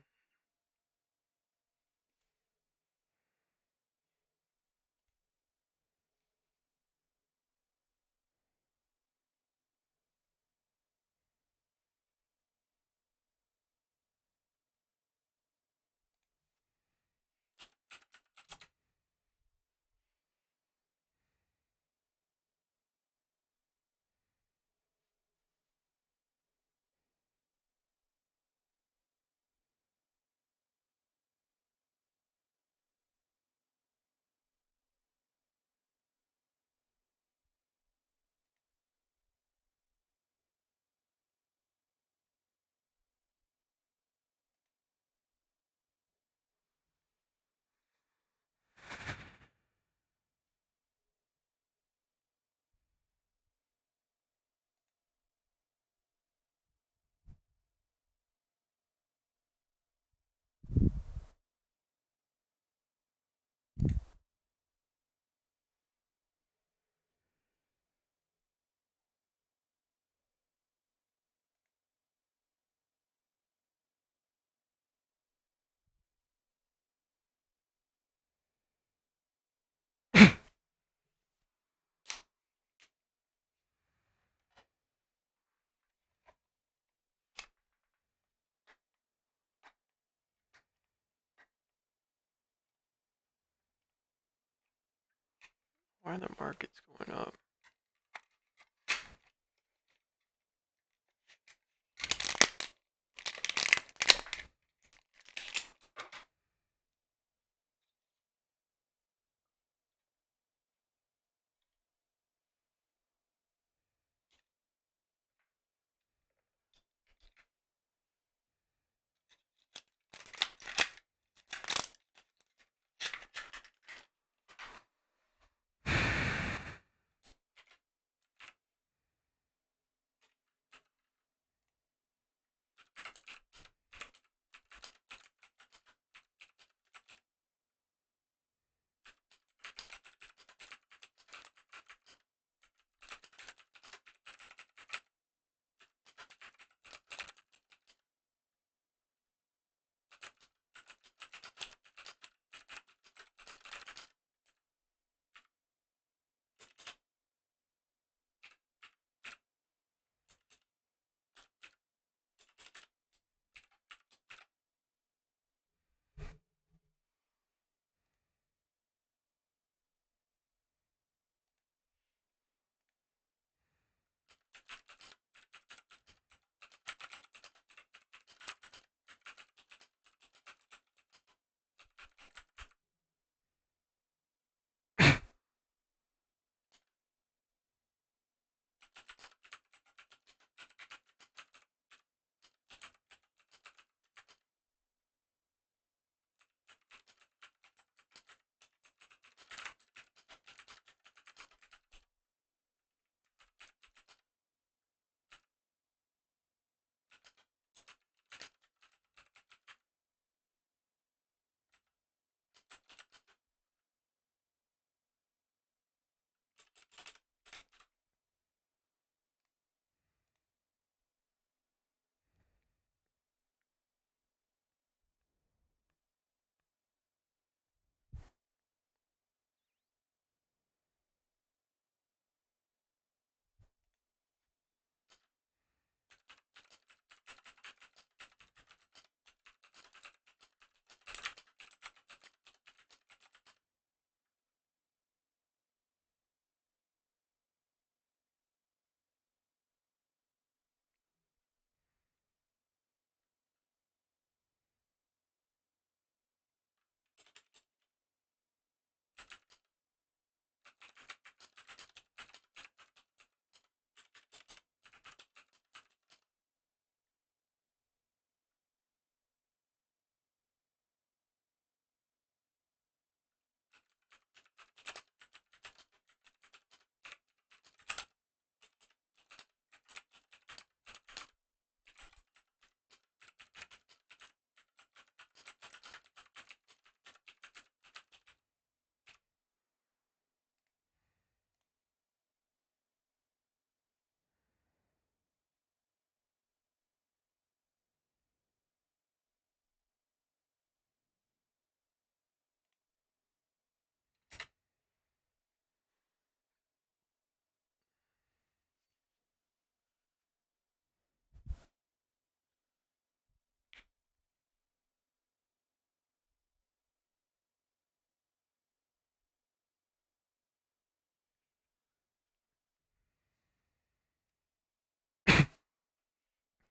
Why are the markets going up?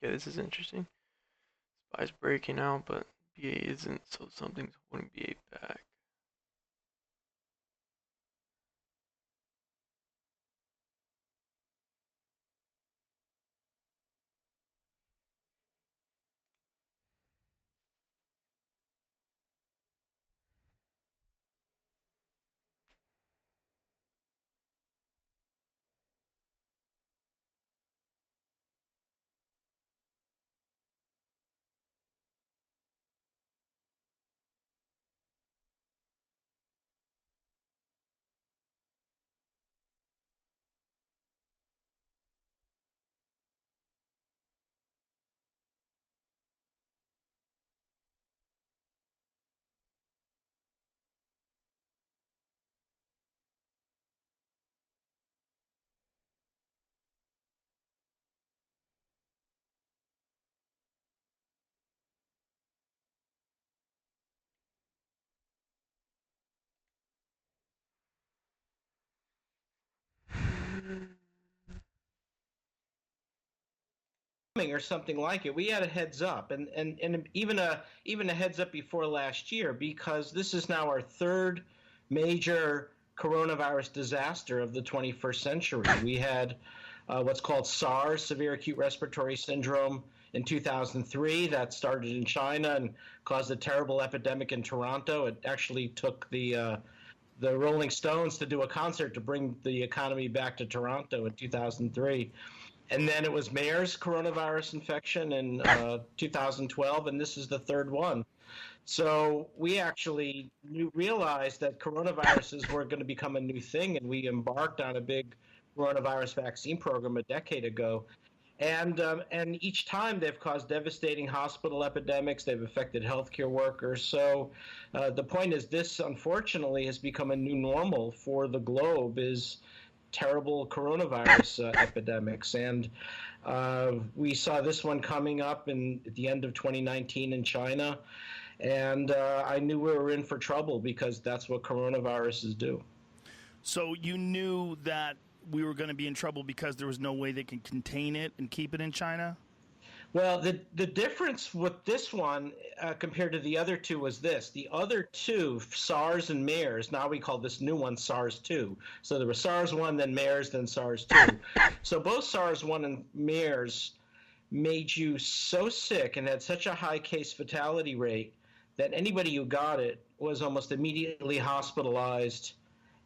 Okay, this is interesting. Spy's breaking out, but BA isn't, so something's holding BA back. Or something like it. We had a heads up, and even a heads up before last year, because this is now our third major coronavirus disaster of the 21st century. We had what's called SARS, severe acute respiratory syndrome, in 2003. That started in China and caused a terrible epidemic in Toronto. It actually took the Rolling Stones to do a concert to bring the economy back to Toronto in 2003. And then it was MERS coronavirus infection in 2012, and this is the third one. So we actually realized that coronaviruses were going to become a new thing, and we embarked on a big coronavirus vaccine program a decade ago. And each time they've caused devastating hospital epidemics. They've affected healthcare workers. So the point is, this unfortunately has become a new normal for the globe, is terrible coronavirus epidemics. And we saw this one coming up at the end of 2019 in China. And I knew we were in for trouble, because that's what coronaviruses do. So you knew that we were going to be in trouble because there was no way they could contain it and keep it in China? Well, the difference with this one compared to the other two was this. The other two, SARS and MERS, now we call this new one SARS-2. So there was SARS-1, then MERS, then SARS-2. So both SARS-1 and MERS made you so sick and had such a high case fatality rate that anybody who got it was almost immediately hospitalized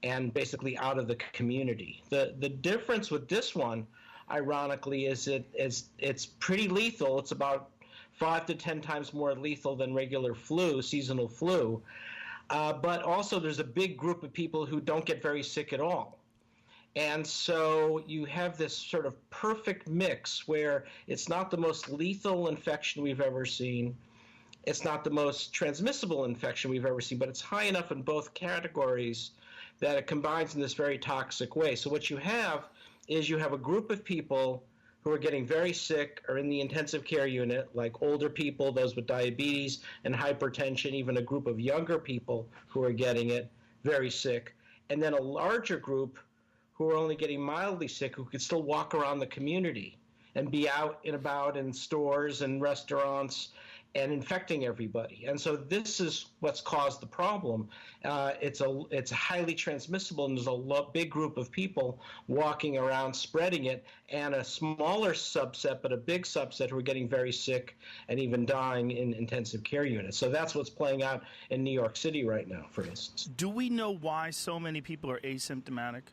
and basically out of the community. The difference with this one, ironically, is it's pretty lethal. It's about 5 to 10 times more lethal than regular flu, seasonal flu. But also there's a big group of people who don't get very sick at all. And so you have this sort of perfect mix where it's not the most lethal infection we've ever seen. It's not the most transmissible infection we've ever seen, but it's high enough in both categories that it combines in this very toxic way. So what you have is you have a group of people who are getting very sick or in the intensive care unit, like older people, those with diabetes and hypertension, even a group of younger people who are getting it very sick, and then a larger group who are only getting mildly sick, who could still walk around the community and be out and about in stores and restaurants and infecting everybody. And so this is what's caused the problem. It's highly transmissible, and there's a big group of people walking around spreading it, and a smaller subset, but a big subset, who are getting very sick and even dying in intensive care units. So that's what's playing out in New York City right now, for instance. Do we know why so many people are asymptomatic?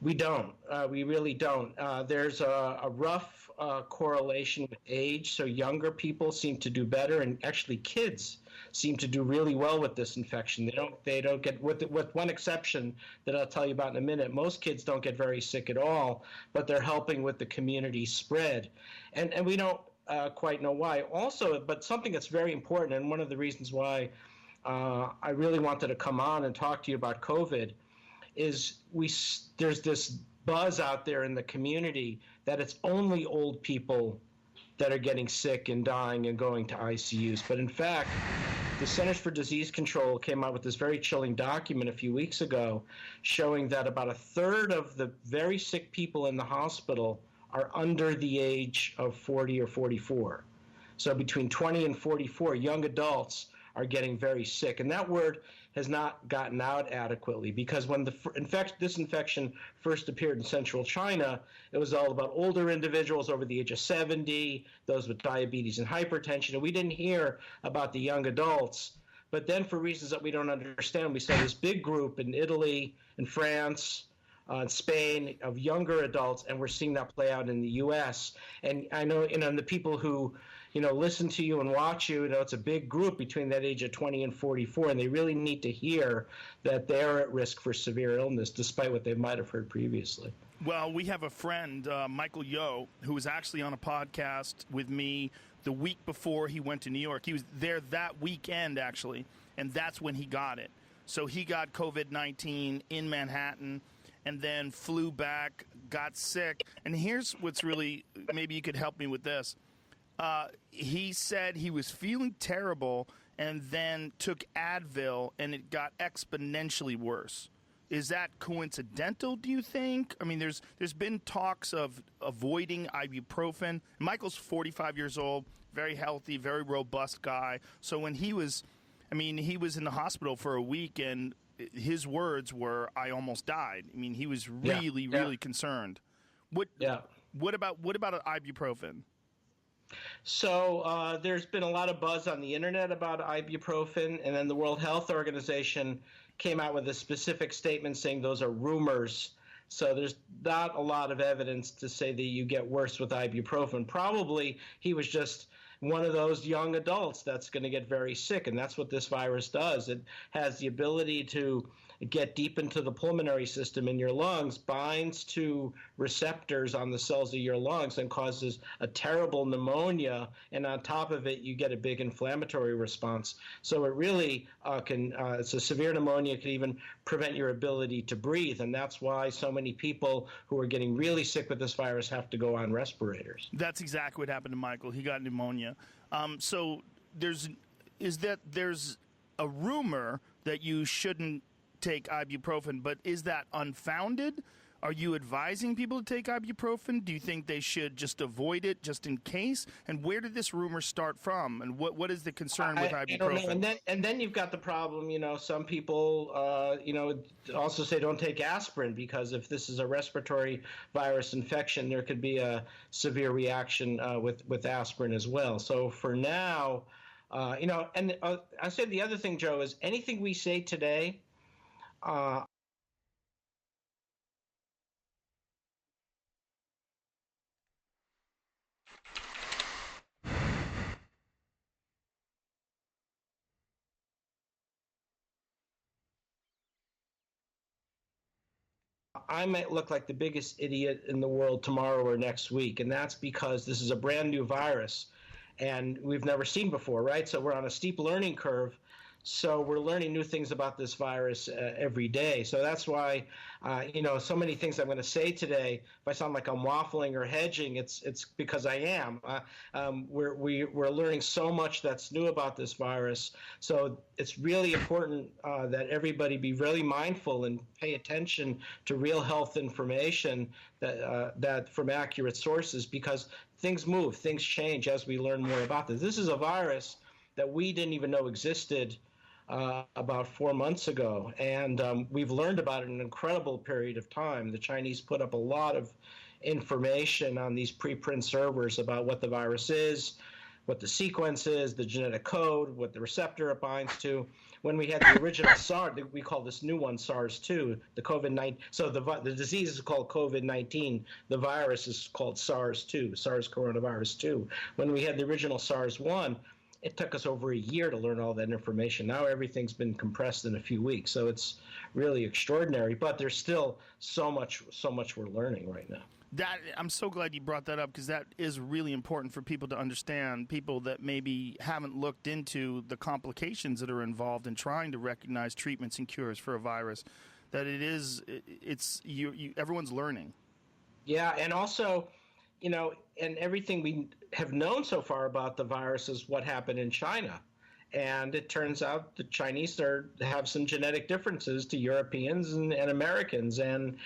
We don't. We really don't. There's a rough correlation with age. So younger people seem to do better, and actually kids seem to do really well with this infection. They don't get, with one exception that I'll tell you about in a minute, most kids don't get very sick at all, but they're helping with the community spread. And we don't quite know why. Also, but something that's very important, and one of the reasons why I really wanted to come on and talk to you about COVID, is there's this buzz out there in the community that it's only old people that are getting sick and dying and going to ICUs. But in fact, the Centers for Disease Control came out with this very chilling document a few weeks ago showing that about a third of the very sick people in the hospital are under the age of 40 or 44. So between 20 and 44, young adults are getting very sick. And that word has not gotten out adequately, because when this infection first appeared in central China, it was all about older individuals over the age of 70, those with diabetes and hypertension, and we didn't hear about the young adults. But then, for reasons that we don't understand, we saw this big group in Italy and France, Spain, of younger adults, and we're seeing that play out in the U.S. And I know, the people who listen to you and watch you, it's a big group between that age of 20 and 44, and they really need to hear that they're at risk for severe illness, despite what they might have heard previously. Well, we have a friend, Michael Yo, who was actually on a podcast with me the week before he went to New York. He was there that weekend, actually, and that's when he got it. So he got COVID-19 in Manhattan and then flew back, got sick. And here's what's really, maybe you could help me with this. He said he was feeling terrible and then took Advil, and it got exponentially worse. Is that coincidental, do you think? I mean, there's been talks of avoiding ibuprofen. Michael's 45 years old, very healthy, very robust guy. So when he was in the hospital for a week, and his words were, "I almost died." I mean, he was really concerned. What about ibuprofen? So there's been a lot of buzz on the internet about ibuprofen, and then the World Health Organization came out with a specific statement saying those are rumors. So there's not a lot of evidence to say that you get worse with ibuprofen. Probably he was just one of those young adults that's going to get very sick, and that's what this virus does. It has the ability to get deep into the pulmonary system in your lungs, binds to receptors on the cells of your lungs, and causes a terrible pneumonia, and on top of it you get a big inflammatory response. So it really it's a severe pneumonia, can even prevent your ability to breathe, and that's why so many people who are getting really sick with this virus have to go on respirators. That's exactly what happened to Michael. He got pneumonia. So there's a rumor that you shouldn't take ibuprofen, but is that unfounded? Are you advising people to take ibuprofen? Do you think they should just avoid it just in case? And where did this rumor start from? And what is the concern with ibuprofen? And then you've got the problem, some people, also say don't take aspirin, because if this is a respiratory virus infection, there could be a severe reaction with aspirin as well. So for now, and I say the other thing, Joe, is anything we say today, I might look like the biggest idiot in the world tomorrow or next week, and that's because this is a brand new virus and we've never seen before, right? So we're on a steep learning curve. So we're learning new things about this virus every day. So that's why, so many things I'm going to say today, if I sound like I'm waffling or hedging, it's because I am. We're learning so much that's new about this virus. So it's really important that everybody be really mindful and pay attention to real health information that from accurate sources, because things move, things change as we learn more about this. This is a virus that we didn't even know existed about 4 months ago, and we've learned about it in an incredible period of time. The Chinese put up a lot of information on these preprint servers about what the virus is, what the sequence is, the genetic code, what the receptor it binds to. When we had the original SARS, we call this new one SARS-2, the COVID-19. So the disease is called COVID-19. The virus is called SARS-2, SARS coronavirus 2. When we had the original SARS-1, it took us over a year to learn all that information. Now everything's been compressed in a few weeks, so it's really extraordinary. But there's still so much we're learning right now. I'm so glad you brought that up, because that is really important for people to understand, people that maybe haven't looked into the complications that are involved in trying to recognize treatments and cures for a virus, that everyone's learning. Yeah, and also, and everything we have known so far about the virus is what happened in China. And it turns out the Chinese have some genetic differences to Europeans and Americans, and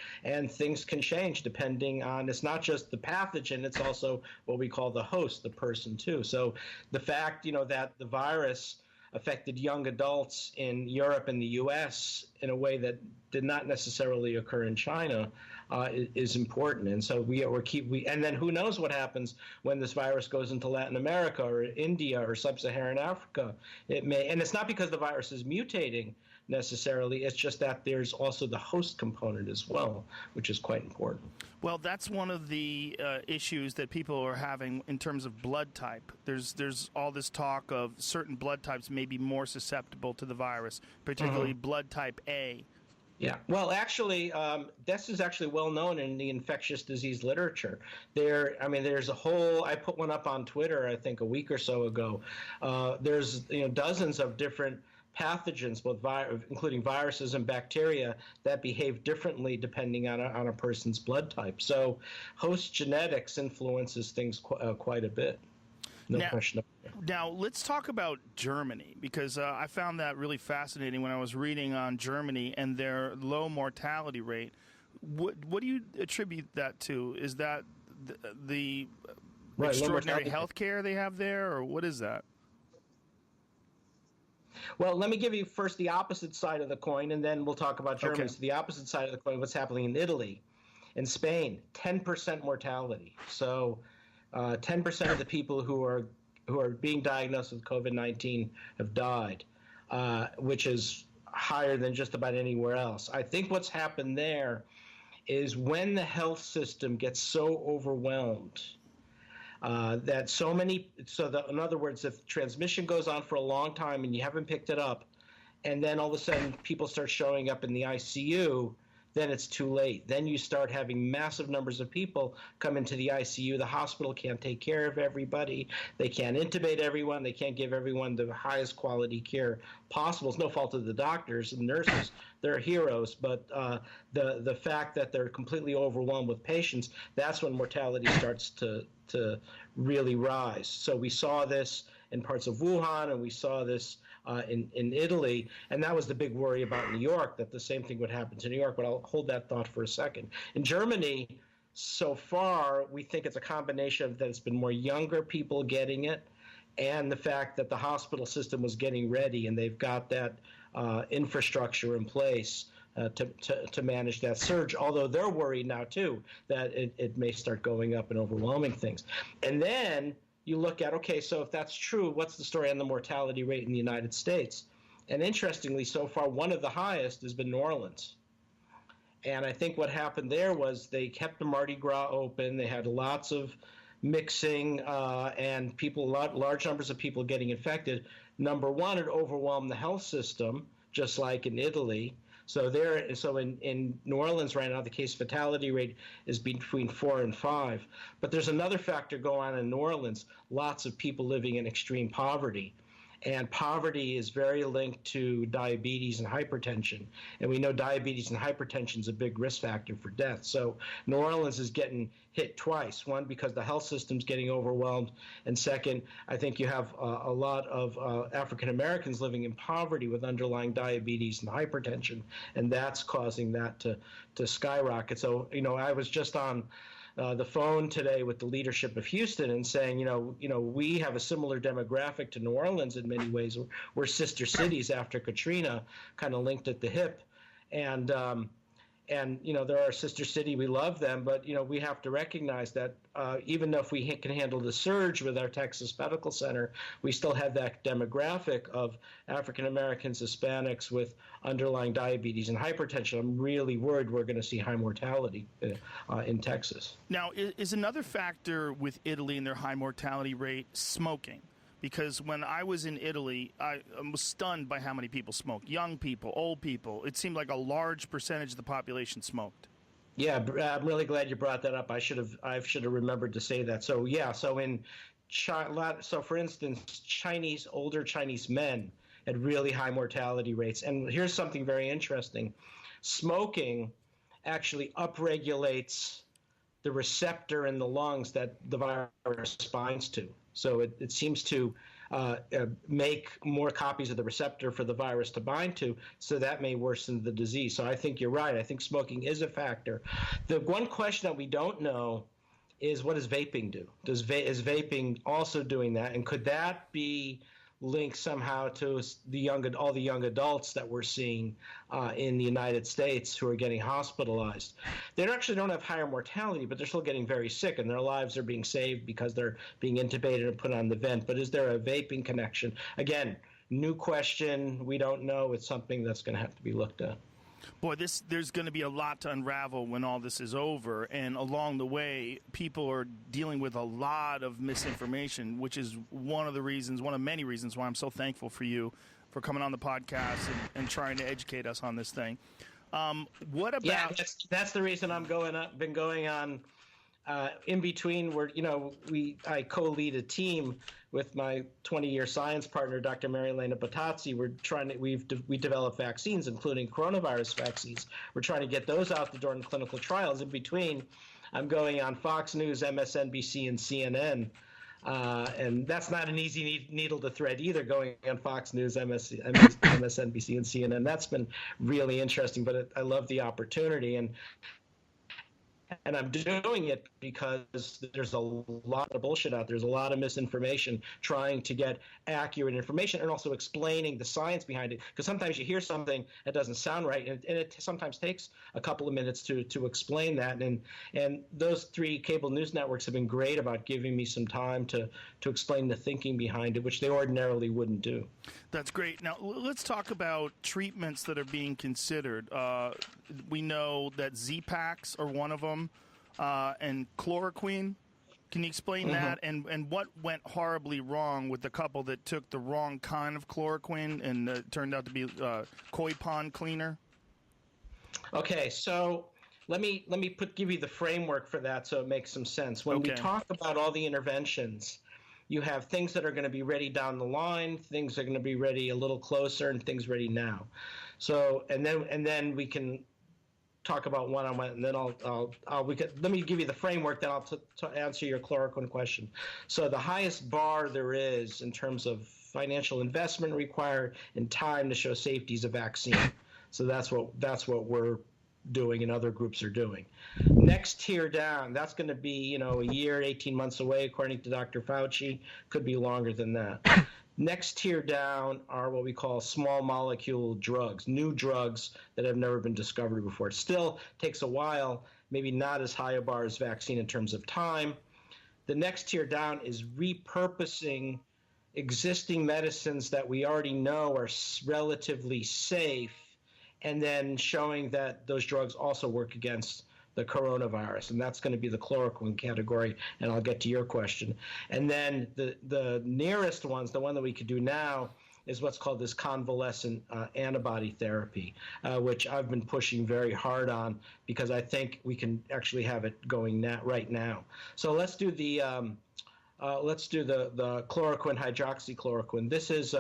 things can change depending on, it's not just the pathogen, it's also what we call the host, the person too. So the fact, that the virus affected young adults in Europe and the U.S. in a way that did not necessarily occur in China is important. And so and then who knows what happens when this virus goes into Latin America or India or sub-Saharan Africa. It may, and it's not because the virus is mutating necessarily, it's just that there's also the host component as well, which is quite important. Well, that's one of the issues that people are having in terms of blood type. There's all this talk of certain blood types may be more susceptible to the virus, particularly blood type A. Yeah, well, actually, this is actually well known in the infectious disease literature. There's a whole. I put one up on Twitter, I think, a week or so ago. There's dozens of different pathogens, both including viruses and bacteria, that behave differently depending on a person's blood type. So, host genetics influences things quite a bit. No question about it. Now, let's talk about Germany, because I found that really fascinating when I was reading on Germany and their low mortality rate. What do you attribute that to? Is that the extraordinary health care they have there, or what is that? Well, let me give you first the opposite side of the coin, and then we'll talk about Germany. Okay. So the opposite side of the coin, what's happening in Italy, in Spain, 10% mortality. So 10% of the people who are being diagnosed with COVID-19 have died, which is higher than just about anywhere else. I think what's happened there is when the health system gets so overwhelmed in other words, if transmission goes on for a long time and you haven't picked it up, and then all of a sudden people start showing up in the ICU, then it's too late. Then you start having massive numbers of people come into the ICU. The hospital can't take care of everybody. They can't intubate everyone. They can't give everyone the highest quality care possible. It's no fault of the doctors and nurses. They're heroes. But the fact that they're completely overwhelmed with patients, that's when mortality starts to really rise. So we saw this in parts of Wuhan, and we saw this in Italy, and that was the big worry about New York, that the same thing would happen to New York, but I'll hold that thought for a second. In Germany, so far, we think it's a combination of that it's been more younger people getting it, and the fact that the hospital system was getting ready, and they've got that infrastructure in place to manage that surge, although they're worried now, too, that it may start going up and overwhelming things. And then you look at, okay, so if that's true, what's the story on the mortality rate in the United States? And interestingly, so far, one of the highest has been New Orleans. And I think what happened there was they kept the Mardi Gras open. They had lots of mixing and large numbers of people getting infected. Number one, it overwhelmed the health system, just like in Italy. So in New Orleans right now, the case fatality rate is between 4 and 5. But there's another factor going on in New Orleans, lots of people living in extreme poverty. And poverty is very linked to diabetes and hypertension. And we know diabetes and hypertension is a big risk factor for death. So New Orleans is getting hit twice. One, because the health system's getting overwhelmed. And second, I think you have a lot of African Americans living in poverty with underlying diabetes and hypertension. And that's causing that to skyrocket. So, I was just on the phone today with the leadership of Houston and saying, we have a similar demographic to New Orleans in many ways. We're sister cities after Katrina, kind of linked at the hip. And they're our sister city. We love them. But, we have to recognize that even if we can handle the surge with our Texas Medical Center, we still have that demographic of African Americans, Hispanics with underlying diabetes and hypertension. I'm really worried we're going to see high mortality in Texas. Now, is another factor with Italy and their high mortality rate smoking? Because when I was in Italy, I was stunned by how many people smoked. Young people, old people. It seemed like a large percentage of the population smoked. Yeah, I'm really glad you brought that up. I should have remembered to say that. So yeah, so for instance, older Chinese men had really high mortality rates. And here's something very interesting: smoking actually upregulates the receptor in the lungs that the virus binds to. So it seems to make more copies of the receptor for the virus to bind to, so that may worsen the disease. So I think you're right. I think smoking is a factor. The one question that we don't know is, what does vaping do? Is vaping also doing that? And could that be linked somehow to all the young adults that we're seeing in the United States who are getting hospitalized? They actually don't have higher mortality, but they're still getting very sick, and their lives are being saved because they're being intubated and put on the vent. But is there a vaping connection? Again, new question. We don't know. It's something that's going to have to be looked at. Boy, there's going to be a lot to unravel when all this is over, and along the way, people are dealing with a lot of misinformation, which is one of many reasons why I'm so thankful for you for coming on the podcast and trying to educate us on this thing. What about? Yeah, that's the reason been going on. In between, I co-lead a team with my 20-year science partner, Dr. Mary Elena Bottazzi. We develop vaccines, including coronavirus vaccines. We're trying to get those out the door in clinical trials. In between, I'm going on Fox News, MSNBC, and CNN. And that's not an easy needle to thread either, going on Fox News, MSNBC, and CNN. That's been really interesting, but I love the opportunity. And I'm doing it because there's a lot of bullshit out there. There's a lot of misinformation, trying to get accurate information and also explaining the science behind it. Because sometimes you hear something that doesn't sound right, and it sometimes takes a couple of minutes to explain that. And those 3 cable news networks have been great about giving me some time to explain the thinking behind it, which they ordinarily wouldn't do. That's great. Now, let's talk about treatments that are being considered. We know that Z-Paks are one of them, and chloroquine. Can you explain that? And what went horribly wrong with the couple that took the wrong kind of chloroquine and it turned out to be koi pond cleaner? Okay, so let me give you the framework for that so it makes some sense. When we talk about all the interventions, you have things that are going to be ready down the line, things that are going to be ready a little closer, and things ready now. So, and then we can talk about one-on-one, and then let me give you the framework, then I'll answer your chloroquine question. So the highest bar there is in terms of financial investment required and time to show safety is a vaccine. So that's what we're doing and other groups are doing. Next tier down, that's going to be a year, 18 months away, according to Dr. Fauci. Could be longer than that. Next tier down are what we call small molecule drugs, new drugs that have never been discovered before. It still takes a while, maybe not as high a bar as vaccine in terms of time. The next tier down is repurposing existing medicines that we already know are relatively safe, and then showing that those drugs also work against the coronavirus, and that's going to be the chloroquine category, and I'll get to your question. And then the nearest ones, the one that we could do now, is what's called this convalescent antibody therapy, which I've been pushing very hard on because I think we can actually have it going right now. So let's do the chloroquine, hydroxychloroquine. This is,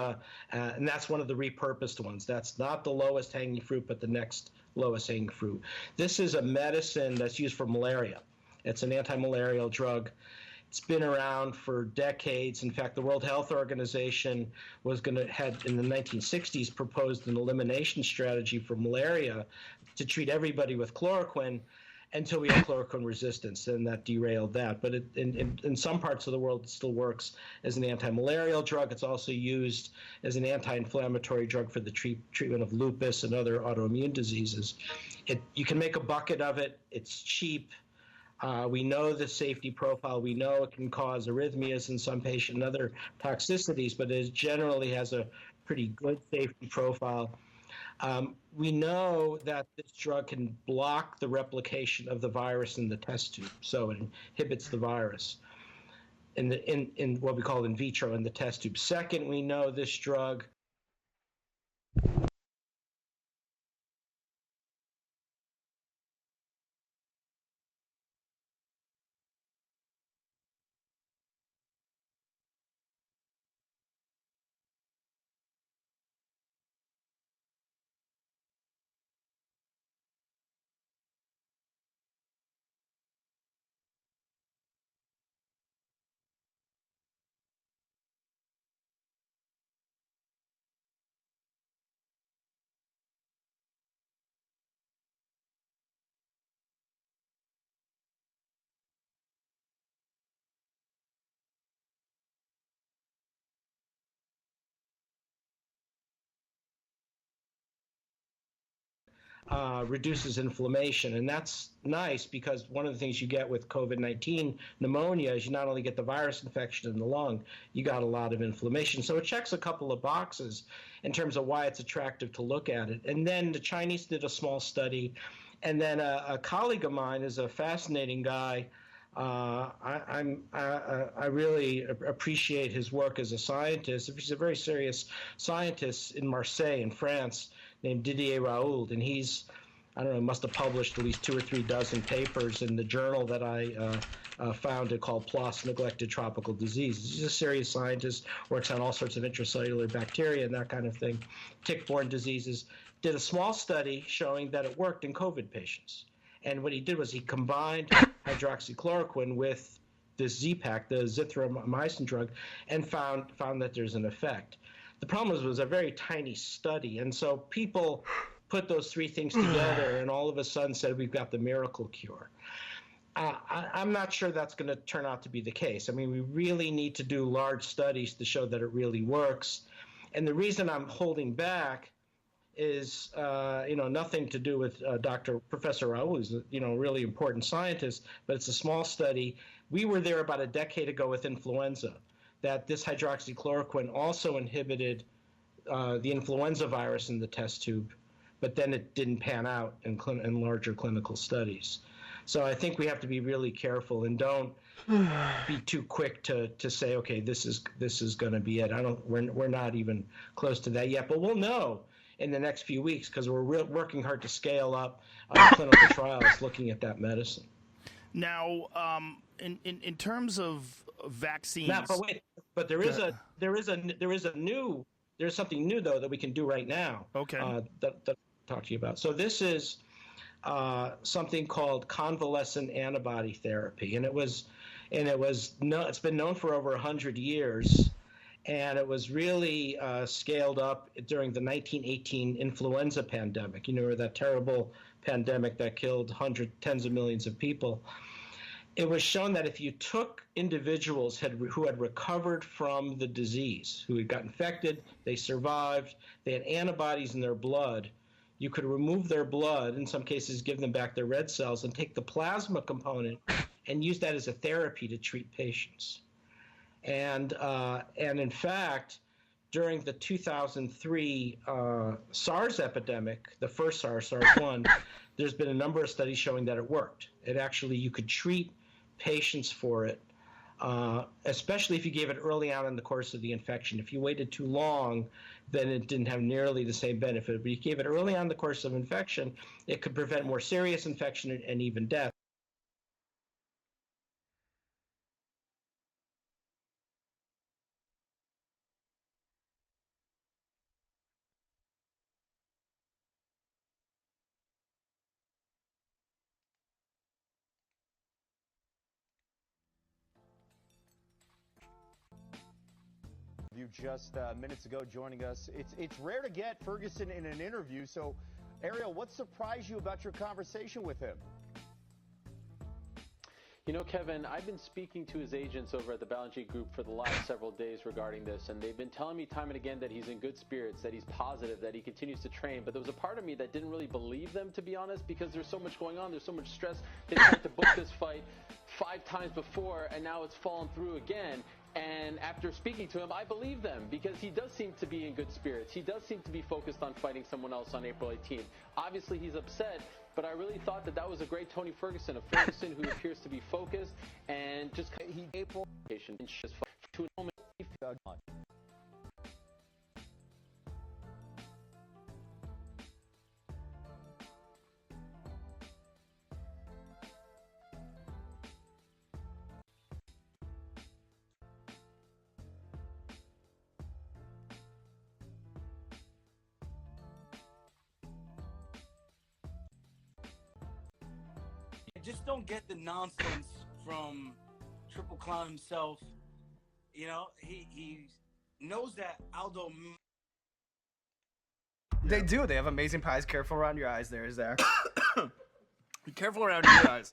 and that's one of the repurposed ones. That's not the lowest hanging fruit, but the next lowest hanging fruit. This is a medicine that's used for malaria. It's an anti-malarial drug. It's been around for decades. In fact, the World Health Organization had in the 1960s proposed an elimination strategy for malaria to treat everybody with chloroquine, until we had chloroquine resistance, and that derailed that. But in some parts of the world, it still works as an anti-malarial drug. It's also used as an anti-inflammatory drug for the treatment of lupus and other autoimmune diseases. You can make a bucket of it. It's cheap. We know the safety profile. We know it can cause arrhythmias in some patients and other toxicities, but it generally has a pretty good safety profile. We know that this drug can block the replication of the virus in the test tube, so it inhibits the virus in what we call in vitro in the test tube. Second, we know this drug reduces inflammation. And that's nice because one of the things you get with COVID-19 pneumonia is you not only get the virus infection in the lung, you got a lot of inflammation. So it checks a couple of boxes in terms of why it's attractive to look at it. And then the Chinese did a small study. And then a colleague of mine is a fascinating guy. I really appreciate his work as a scientist. He's a very serious scientist in Marseille, in France, named Didier Raoult, and he's, I don't know, must have published at least 2 or 3 dozen papers in the journal that I founded called PLOS, Neglected Tropical Diseases. He's a serious scientist, works on all sorts of intracellular bacteria and that kind of thing, tick-borne diseases. Did a small study showing that it worked in COVID patients. And what he did was he combined hydroxychloroquine with this Z-Pak, the zithromycin drug, and found that there's an effect. The problem was it was a very tiny study, and so people put those 3 things together and all of a sudden said we've got the miracle cure. I'm not sure that's going to turn out to be the case. I mean, we really need to do large studies to show that it really works. And the reason I'm holding back is, nothing to do with Professor Raoult, who's a really important scientist, but it's a small study. We were there about a decade ago with influenza, that this hydroxychloroquine also inhibited the influenza virus in the test tube, but then it didn't pan out in larger clinical studies. So I think we have to be really careful and don't be too quick to say, okay, this is going to be it. We're not even close to that yet, but we'll know in the next few weeks because we're working hard to scale up clinical trials looking at that medicine. Now, in terms of vaccines, but there's something new though that we can do right now. Okay. That I'll talk to you about. So this is something called convalescent antibody therapy, and it's been known for over 100 years. And it was really scaled up during the 1918 influenza pandemic, that terrible pandemic that killed tens of millions of people. It was shown that if you took individuals who had recovered from the disease, who had got infected, they survived, they had antibodies in their blood, you could remove their blood, in some cases give them back their red cells, and take the plasma component and use that as a therapy to treat patients. And in fact, during the 2003 SARS epidemic, the first SARS-1, there's been a number of studies showing that it worked. You could treat patients for it, especially if you gave it early on in the course of the infection. If you waited too long, then it didn't have nearly the same benefit. But if you gave it early on in the course of infection, it could prevent more serious infection and even death. You just minutes ago joining us. It's rare to get Ferguson in an interview. So, Ariel, what surprised you about your conversation with him? Kevin, I've been speaking to his agents over at the Balance Group for the last several days regarding this, and they've been telling me time and again that he's in good spirits, that he's positive, that he continues to train. But there was a part of me that didn't really believe them, to be honest, because there's so much going on. There's so much stress. They tried to book this fight 5 times before, and now it's fallen through again. And after speaking to him, I believe them because he does seem to be in good spirits. He does seem to be focused on fighting someone else on April 18th. Obviously, he's upset, but I really thought that was a great Tony Ferguson, a Ferguson who appears to be focused and just April patient and just to a moment. Just don't get the nonsense from Triple Crown himself. He knows that Aldo. They do. They have amazing pies. Careful around your eyes there, Zach. Be careful around your eyes.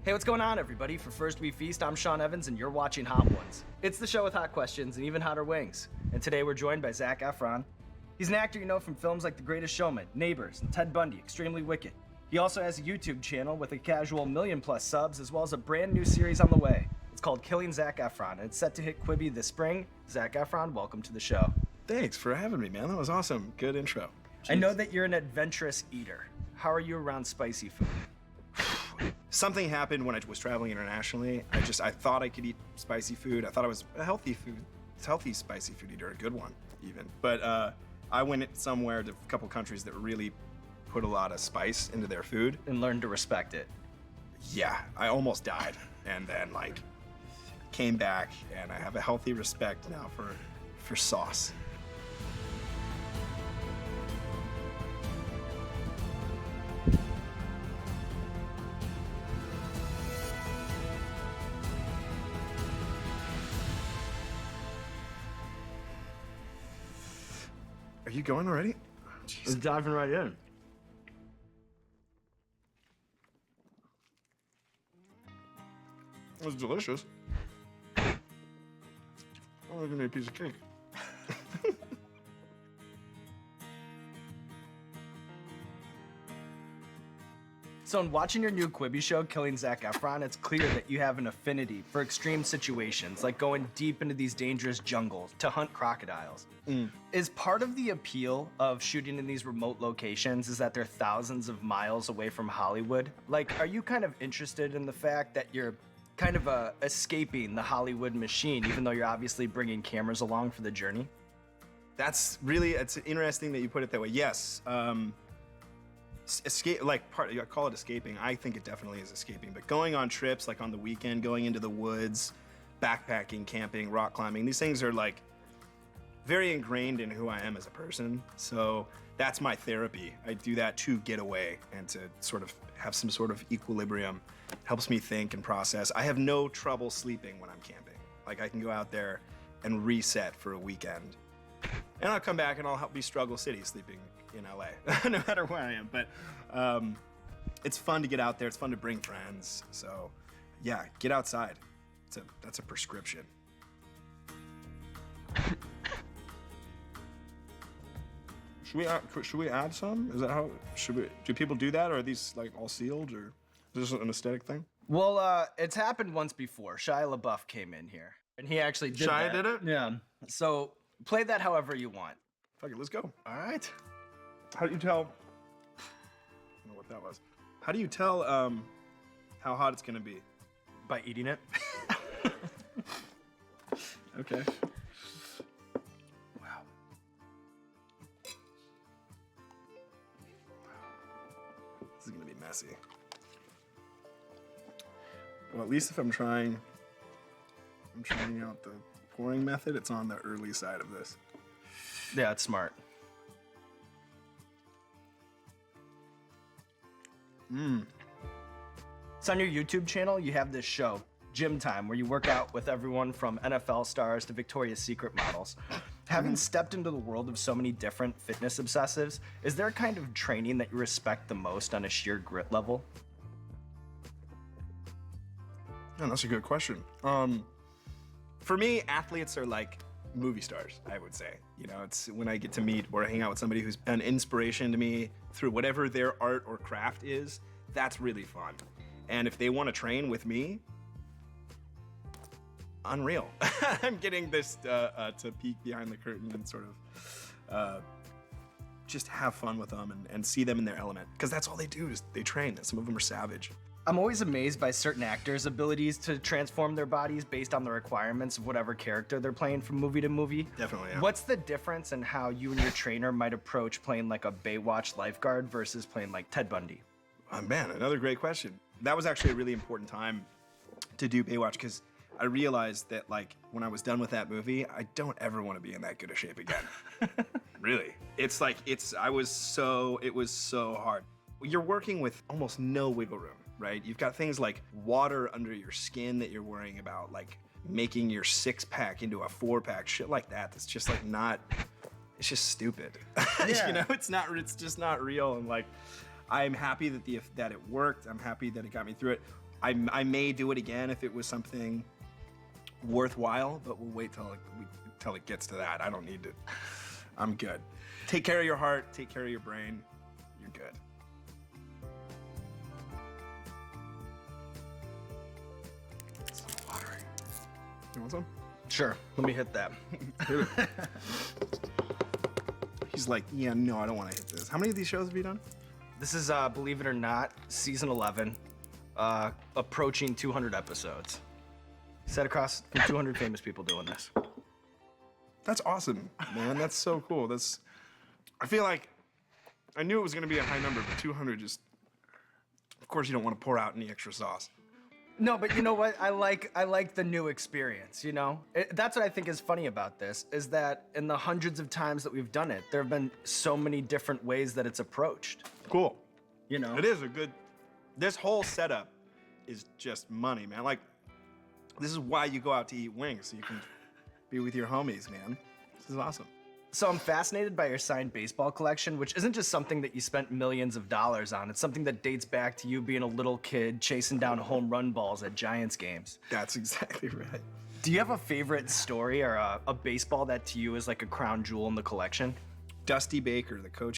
Hey, what's going on, everybody? For First We Feast, I'm Sean Evans, and you're watching Hot Ones. It's the show with hot questions and even hotter wings. And today we're joined by Zac Efron. He's an actor you know from films like The Greatest Showman, Neighbors, and Ted Bundy, Extremely Wicked. He also has a YouTube channel with a casual 1 million+ subs, as well as a brand new series on the way. It's called Killing Zac Efron, and it's set to hit Quibi this spring. Zac Efron, welcome to the show. Thanks for having me, man. That was awesome. Good intro. I know that you're an adventurous eater. How are you around spicy food? Something happened when I was traveling internationally. I thought I could eat spicy food. I thought I was a healthy spicy food eater, a good one even. But I went somewhere to a couple countries that really put a lot of spice into their food. And learned to respect it. Yeah, I almost died. And then came back, and I have a healthy respect now for sauce. Are you going already? Let's diving right in. It was delicious. Oh, give me a piece of cake. So in watching your new Quibi show, Killing Zac Efron, it's clear that you have an affinity for extreme situations, like going deep into these dangerous jungles to hunt crocodiles. Is part of the appeal of shooting in these remote locations is that they're thousands of miles away from Hollywood? Like, are you kind of interested in the fact that you're kind of escaping the Hollywood machine, even though you're obviously bringing cameras along for the journey? It's interesting that you put it that way. Yes. Escape, I call it escaping. I think it definitely is escaping. But going on trips, like on the weekend, going into the woods, backpacking, camping, rock climbing, these things are very ingrained in who I am as a person. So that's my therapy. I do that to get away and to sort of have some sort of equilibrium. Helps me think and process. I have no trouble sleeping when I'm camping. I can go out there and reset for a weekend. And I'll come back and I'll be struggle city sleeping in LA, no matter where I am. But it's fun to get out there. It's fun to bring friends. So yeah, get outside. That's a prescription. Should we add some? Is that how, do people do that? Or are these all sealed, or is this an aesthetic thing? Well, it's happened once before. Shia LaBeouf came in here, and he actually did Shia did it? Yeah. So play that however you want. Fuck it, let's go. All right. How do you tell? I don't know what that was. How do you tell how hot it's gonna be? By eating it. Okay. This is gonna be messy. Well, at least if I'm trying out the pouring method, it's on the early side of this. Yeah, it's smart. So on your YouTube channel, you have this show, Gym Time, where you work out with everyone from NFL stars to Victoria's Secret models. Having stepped into the world of so many different fitness obsessives, is there a kind of training that you respect the most on a sheer grit level? Yeah, that's a good question. For me, athletes are like movie stars, I would say. It's when I get to meet or hang out with somebody who's an inspiration to me through whatever their art or craft is, that's really fun. And if they want to train with me, unreal. I'm getting this to peek behind the curtain and sort of just have fun with them and see them in their element. Because that's all they do is they train. Some of them are savage. I'm always amazed by certain actors' abilities to transform their bodies based on the requirements of whatever character they're playing from movie to movie. Definitely, yeah. What's the difference in how you and your trainer might approach playing like a Baywatch lifeguard versus playing like Ted Bundy? Man, another great question. That was actually a really important time to do Baywatch because I realized that when I was done with that movie, I don't ever want to be in that good a shape again. Really. It was so hard. You're working with almost no wiggle room, right? You've got things like water under your skin that you're worrying about, like making your 6-pack into a 4-pack, shit like that. That's just not, it's just stupid. Yeah. It's just not real. And I'm happy that it worked. I'm happy that it got me through it. I may do it again if it was something worthwhile, but we'll wait till it gets to that. I don't need to. I'm good. Take care of your heart. Take care of your brain. You're good. Some water. You want some? Sure. Let me hit that. He's like, yeah, no, I don't want to hit this. How many of these shows have you done? This is, believe it or not, season 11, approaching 200 episodes. Set across from 200 famous people doing this. That's awesome, man. That's so cool. I feel like I knew it was going to be a high number, but 200 just, of course you don't want to pour out any extra sauce. No, but you know what? I like the new experience, you know? That's what I think is funny about this, is that in the hundreds of times that we've done it, there have been so many different ways that it's approached. Cool. You know? It is a good, this whole setup is just money, man. Like, this is why you go out to eat wings, so you can be with your homies, man. This is awesome. So I'm fascinated by your signed baseball collection, which isn't just something that you spent millions of dollars on. It's something that dates back to you being a little kid chasing down home run balls at Giants games. That's exactly right. Do you have a favorite story or a baseball that to you is like a crown jewel in the collection? Dusty Baker, the coach.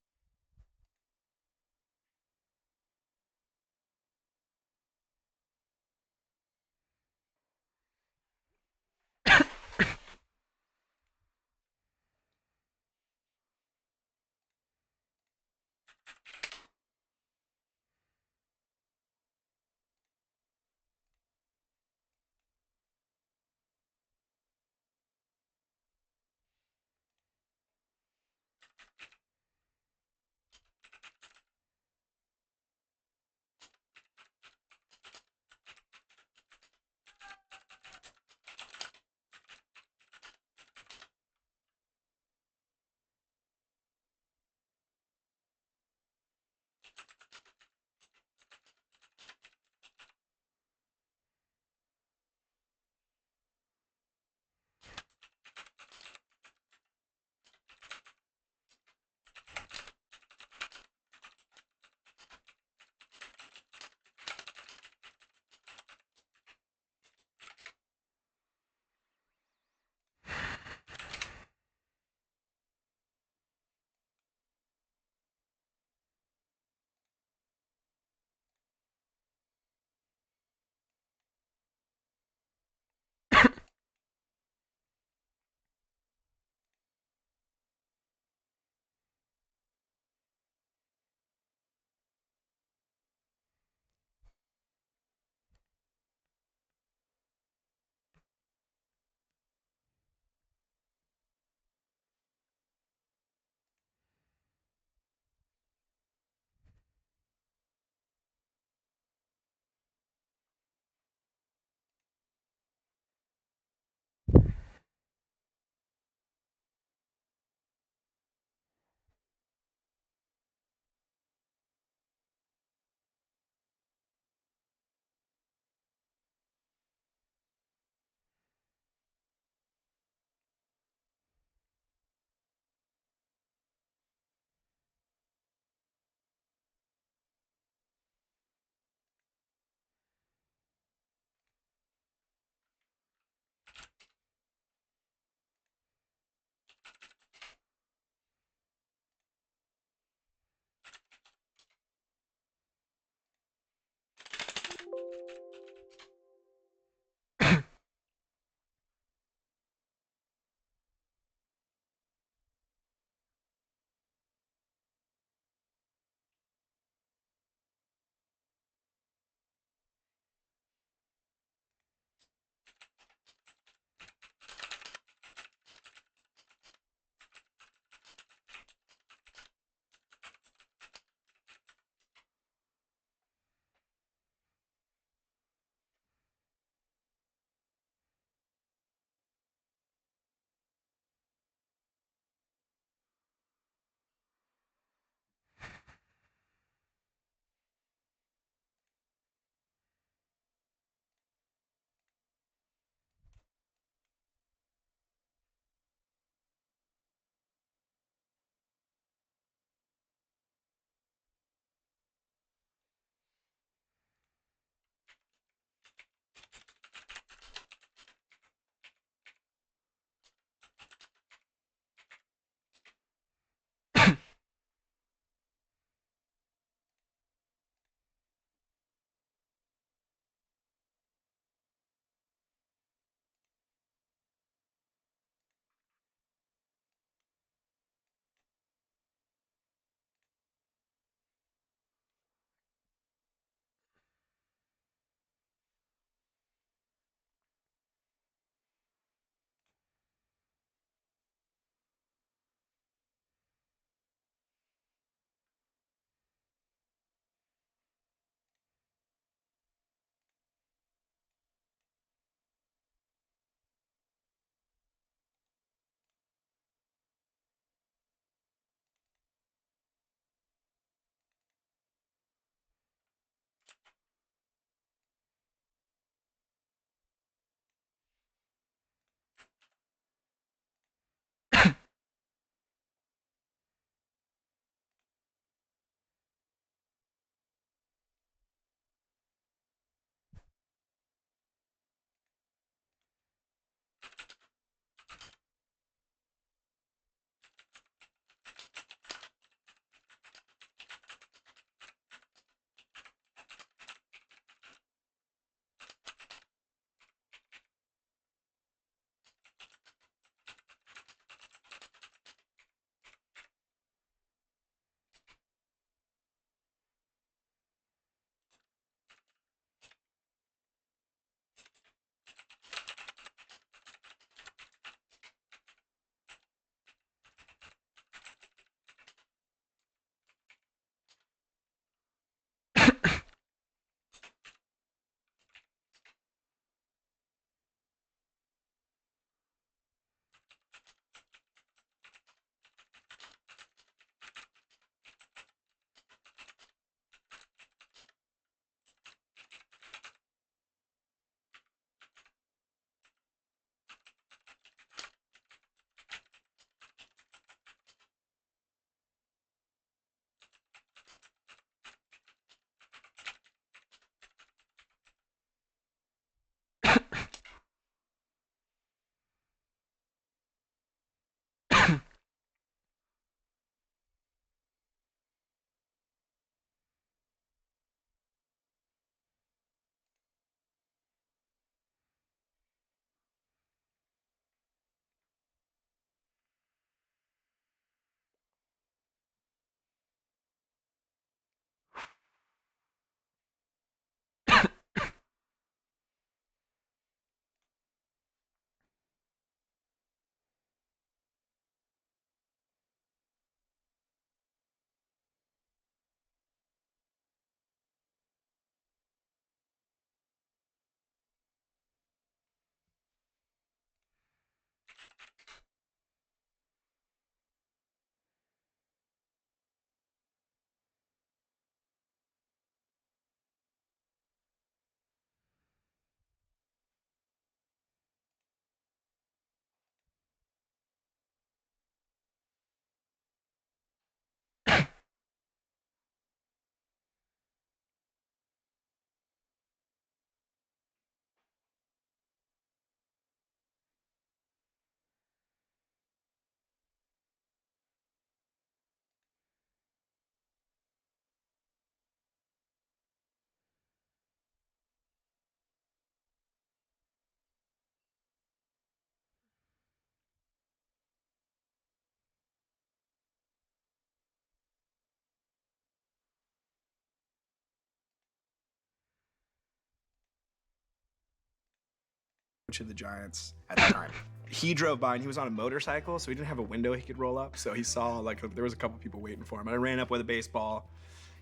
coach of the Giants at the time. He drove by and he was on a motorcycle, so he didn't have a window he could roll up. So he saw like there was a couple people waiting for him. And I ran up with a baseball,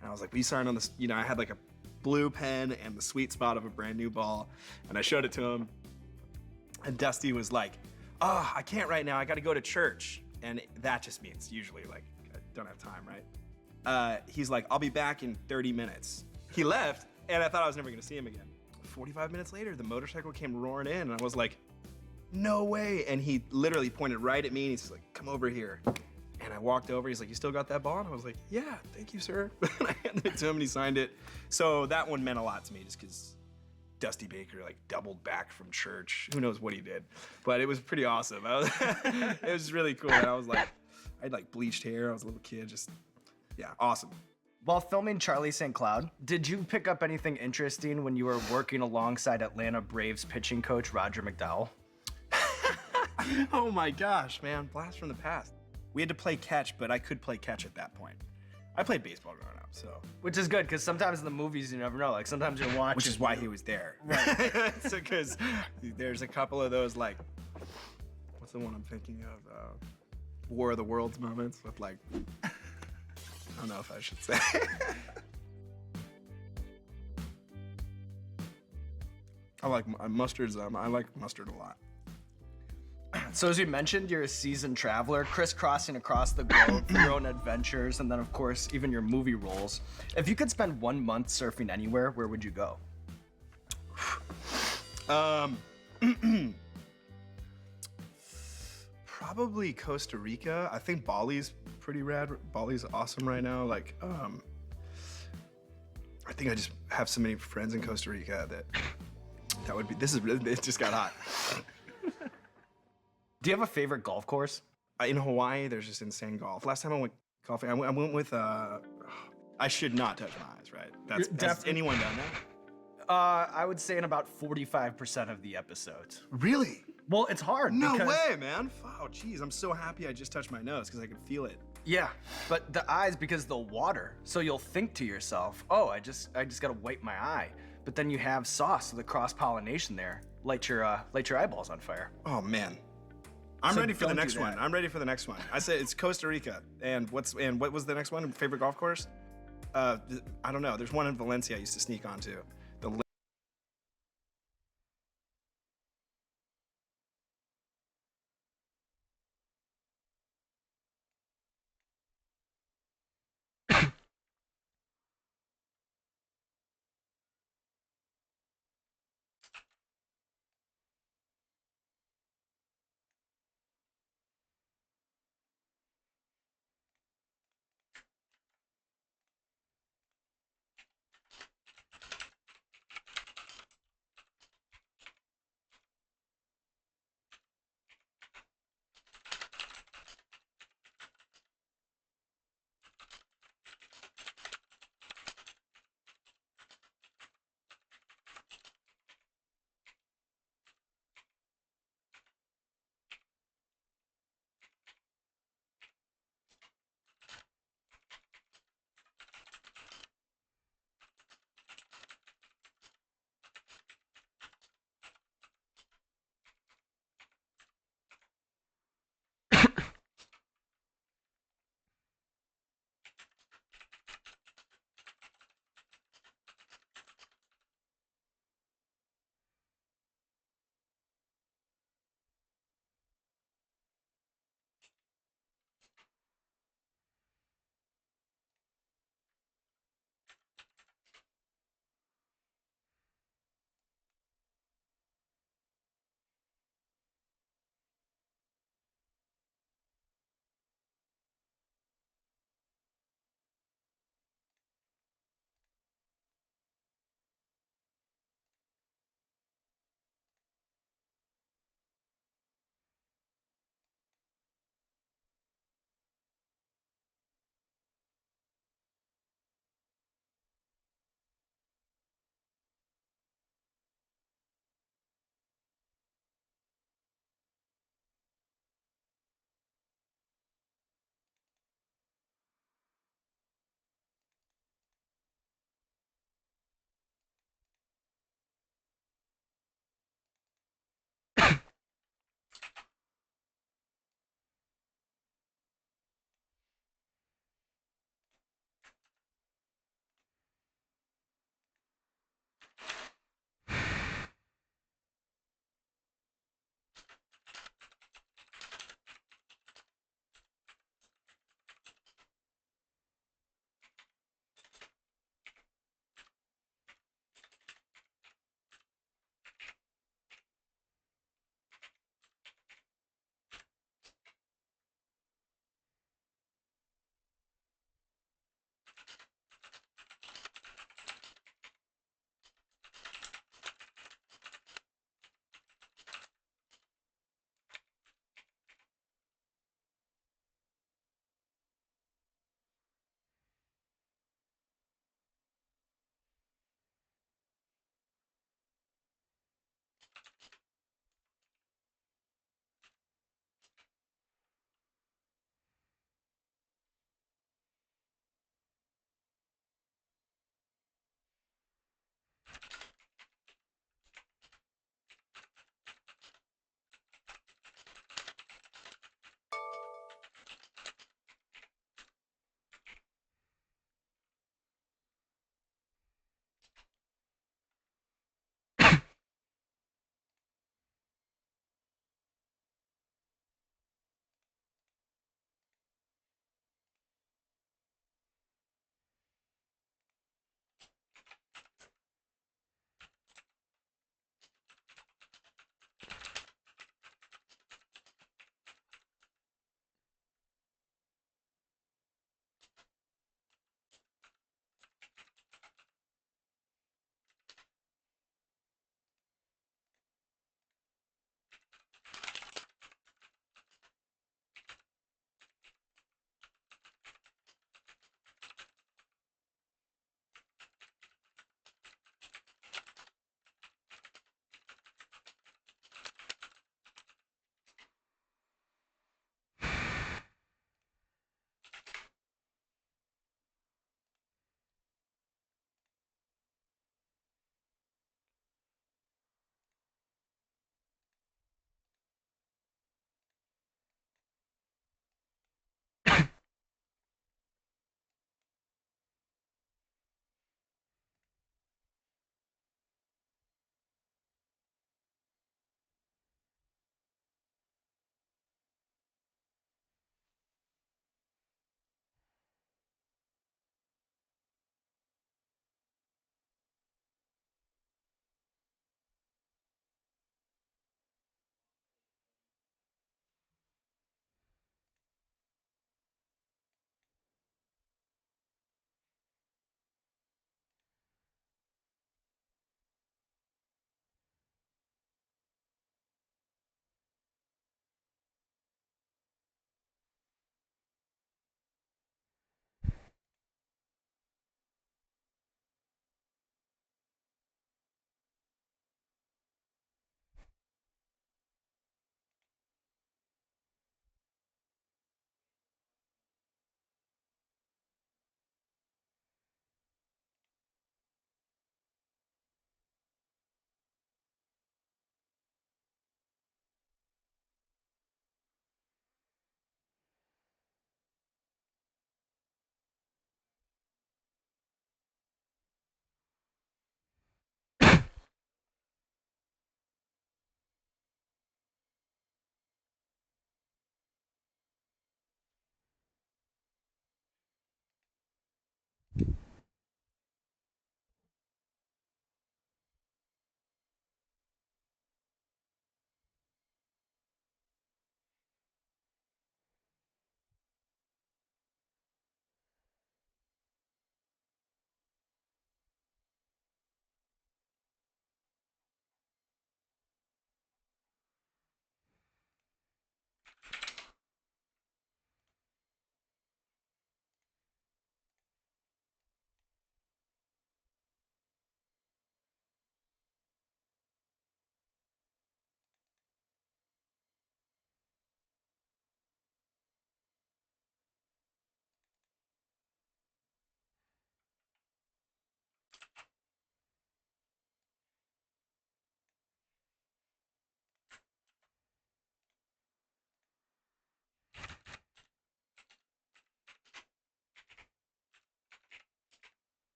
and I was like, "We signed on this." You know, I had like a blue pen and the sweet spot of a brand new ball, and I showed it to him. And Dusty was like, "Oh, I can't right now. I got to go to church." And that just means usually like I don't have time, right? He's like, "I'll be back in 30 minutes." He left, and I thought I was never gonna see him again. 45 minutes later, the motorcycle came roaring in, and I was like, "No way!" And he literally pointed right at me, and he's like, "Come over here." And I walked over. He's like, "You still got that ball?" And I was like, "Yeah, thank you, sir." And I handed it to him, and he signed it. So that one meant a lot to me, just because Dusty Baker like doubled back from church. Who knows what he did, but it was pretty awesome. It was really cool. And I was like, I had like bleached hair. I was a little kid. Just yeah, awesome. While filming Charlie St. Cloud, did you pick up anything interesting when you were working alongside Atlanta Braves pitching coach Roger McDowell? Oh my gosh, man. Blast from the past. We had to play catch, but I could play catch at that point. I played baseball growing up, so. Which is good, because sometimes in the movies you never know. Like sometimes you're watching. Which is why he was there. Right. So, because there's a couple of those, like, what's the one I'm thinking of? War of the Worlds moments with, like, I don't know if I should say. I like mustard's. I like mustard a lot. So as we mentioned, you're a seasoned traveler, crisscrossing across the globe for your own adventures, and then of course even your movie roles. If you could spend 1 month surfing anywhere, where would you go? Probably Costa Rica. I think Bali's pretty rad. Bali's awesome right now. Like, I think I just have so many friends in Costa Rica that would be. It just got hot. Do you have a favorite golf course? In Hawaii, there's just insane golf. Last time I went golfing, I went with. I should not touch my eyes, right? Has anyone done that? I would say in about 45% of the episodes. Really? Well, it's hard. No way, man. Oh, geez, I'm so happy I just touched my nose because I could feel it. Yeah, but the eyes, because the water, so you'll think to yourself, "Oh, I just gotta wipe my eye." But then you have sauce, so the cross-pollination there, light your eyeballs on fire. Oh man. I'm ready for the next one. I'm ready for the next one. I said it's Costa Rica. And what was the next one? Favorite golf course? I don't know. There's one in Valencia I used to sneak onto.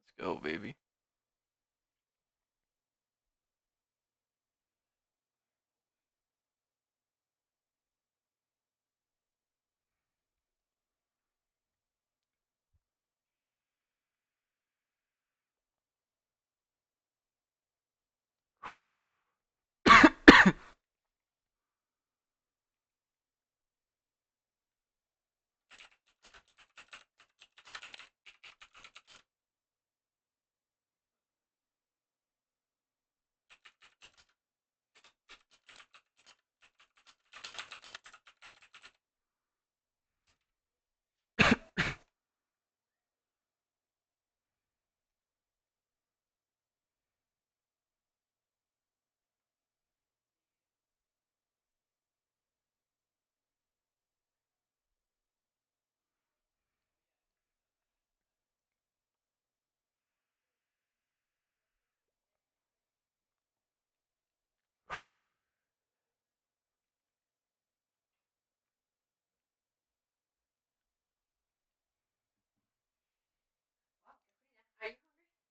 Let's go, baby.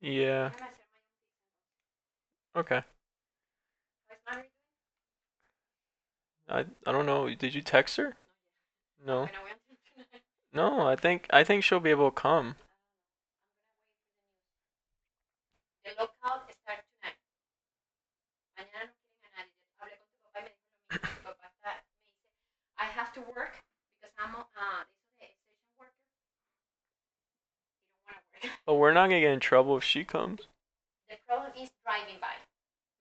Yeah. Okay. I don't know. Did you text her? No. No, I think she'll be able to come. I have to work because I'm station worker. But we're not gonna get in trouble if she comes. The problem is driving by.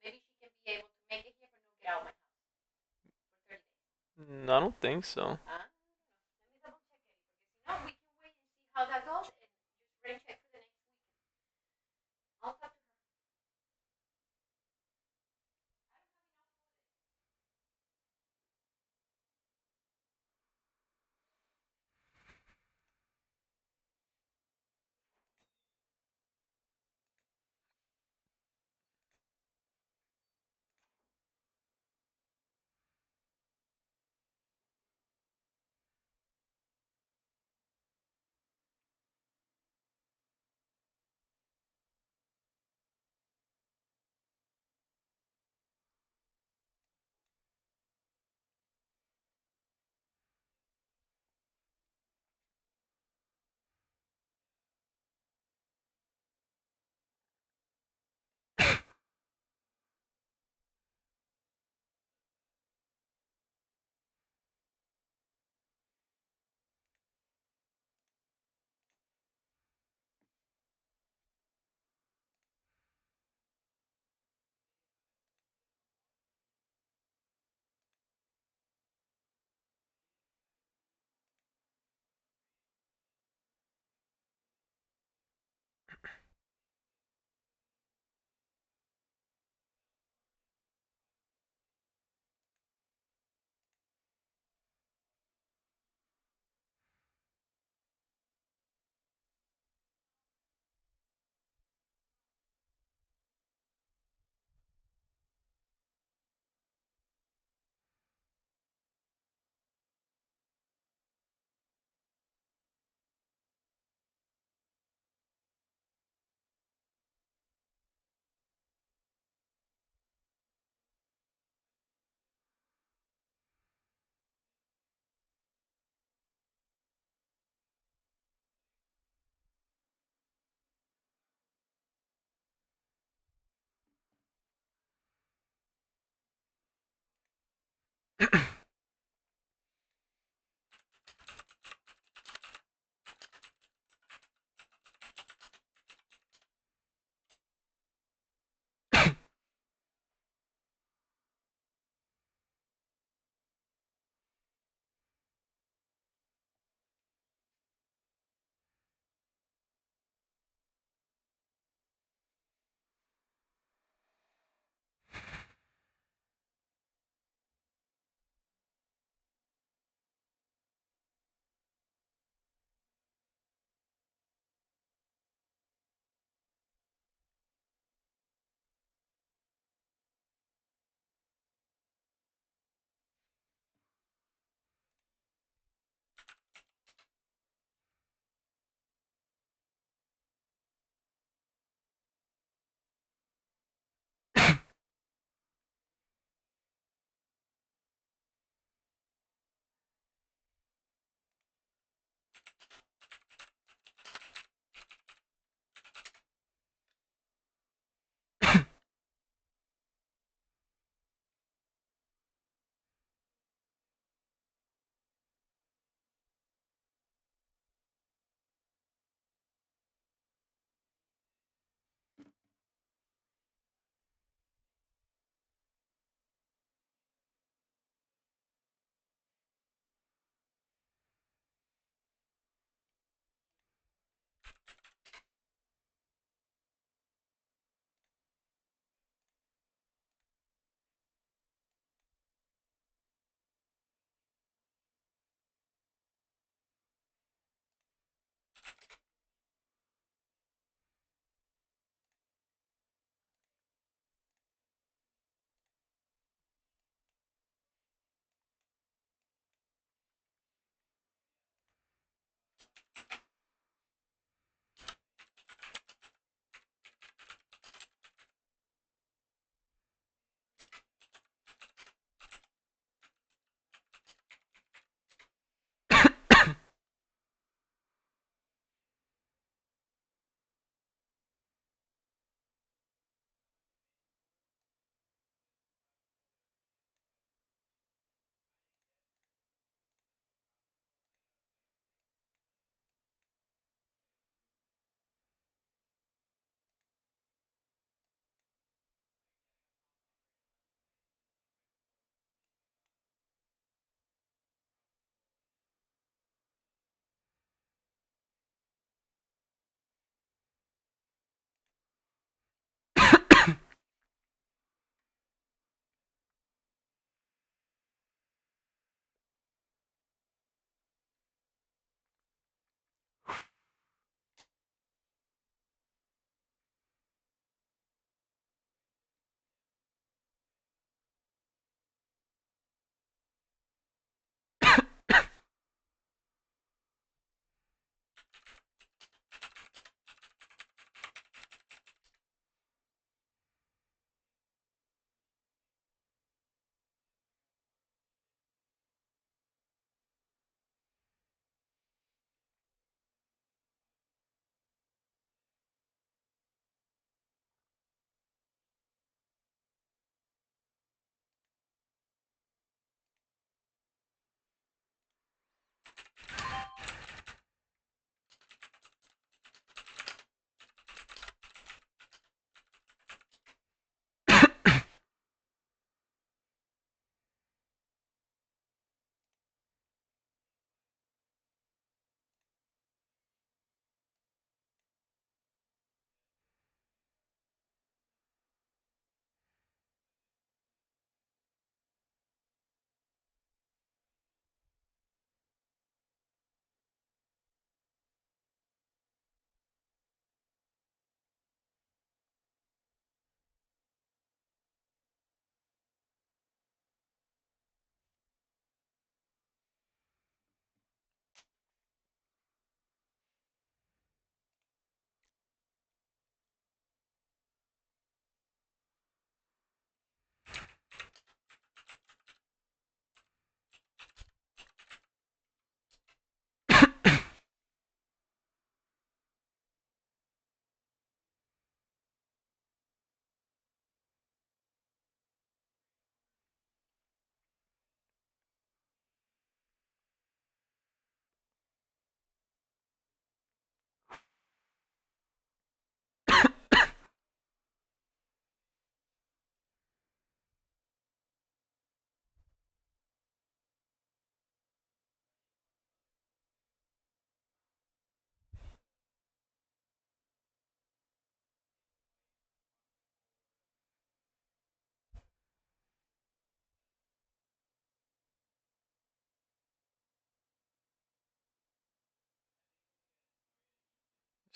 Maybe she can be able to make it here but not get out of my house. I don't think so. Let me double check it. No, we can wait and see how that goes and just rain check for the next weekend. I'll talk to her.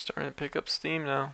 Starting to pick up steam now.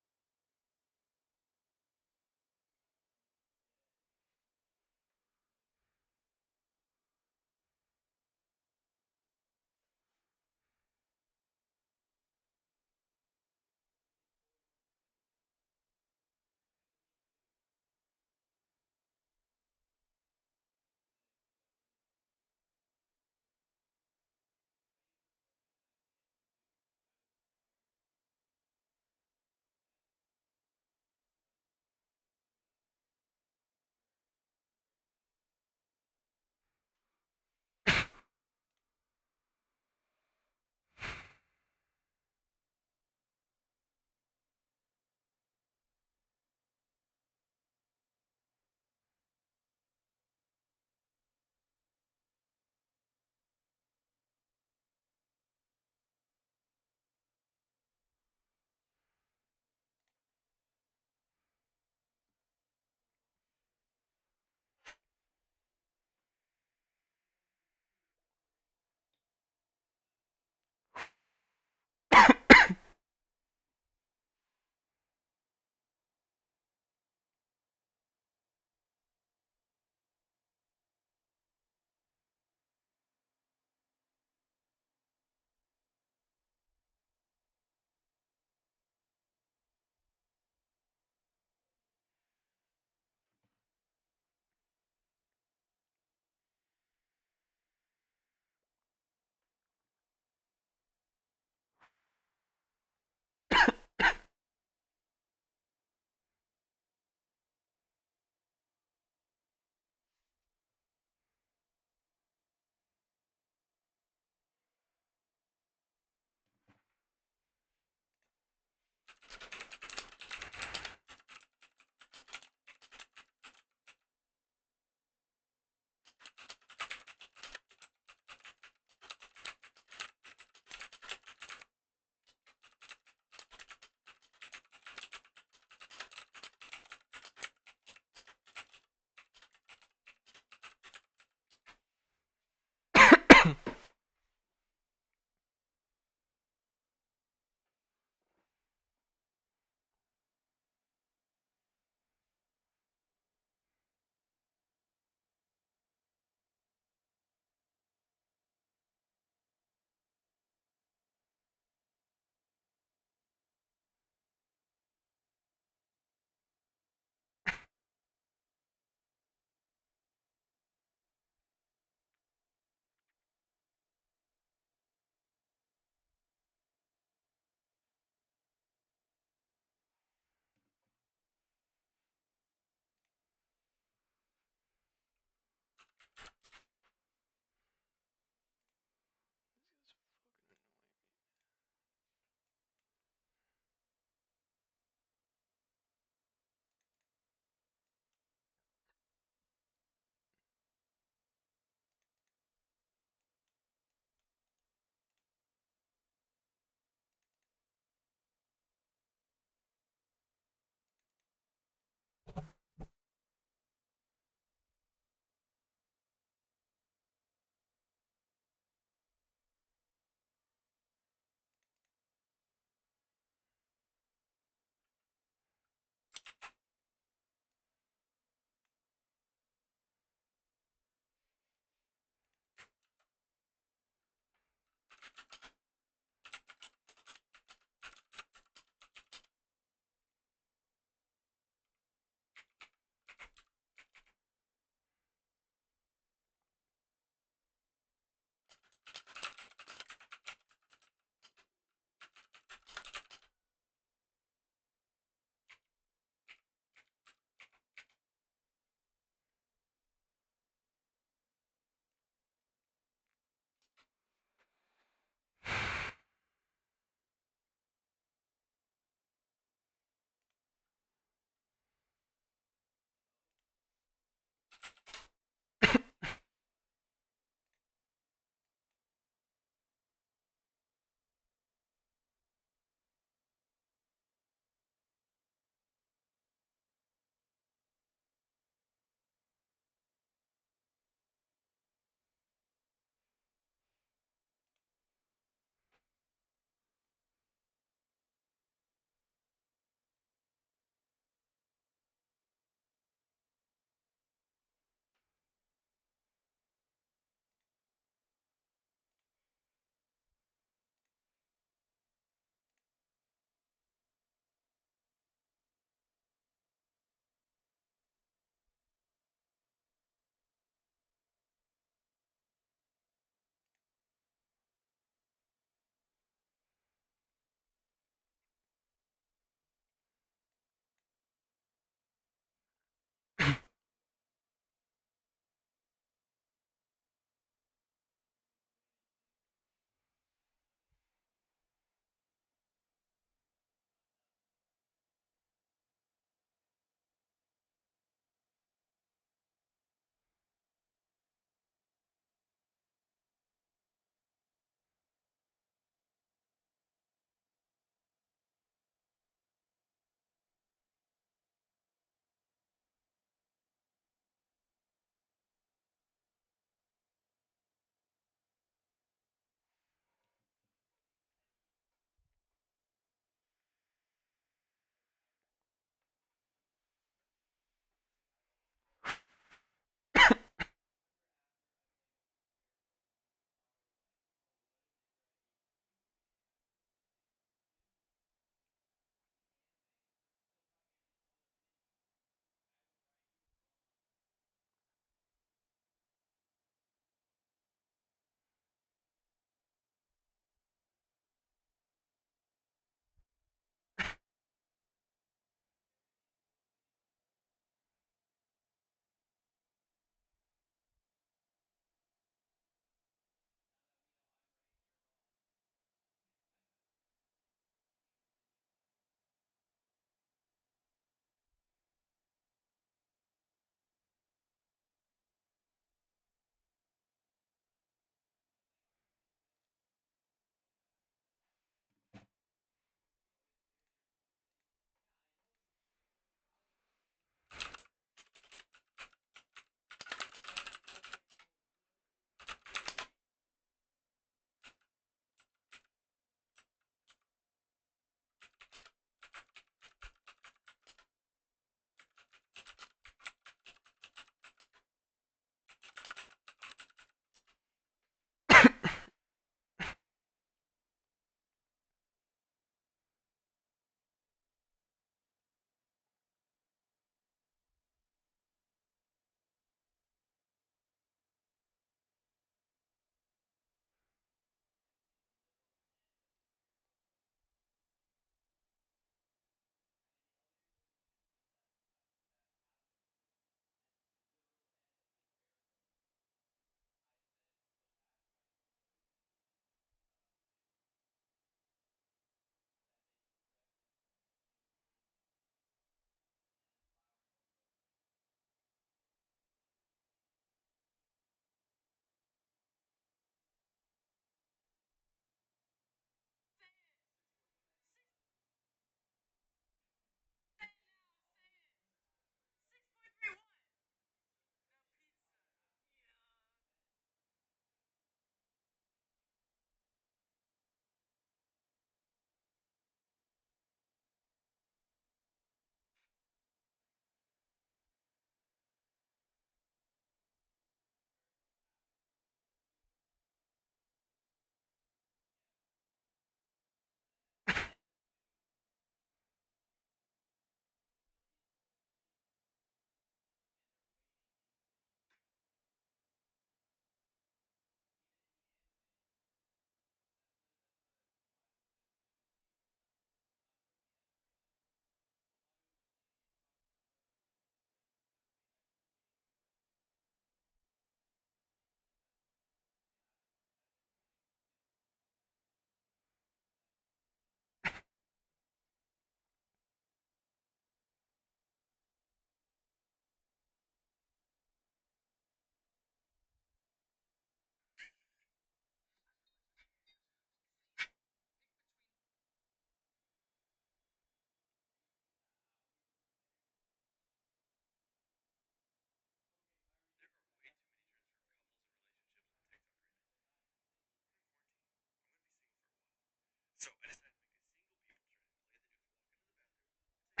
Temporarily stopped evictions, and Arizona's governor announced a $5 million fund to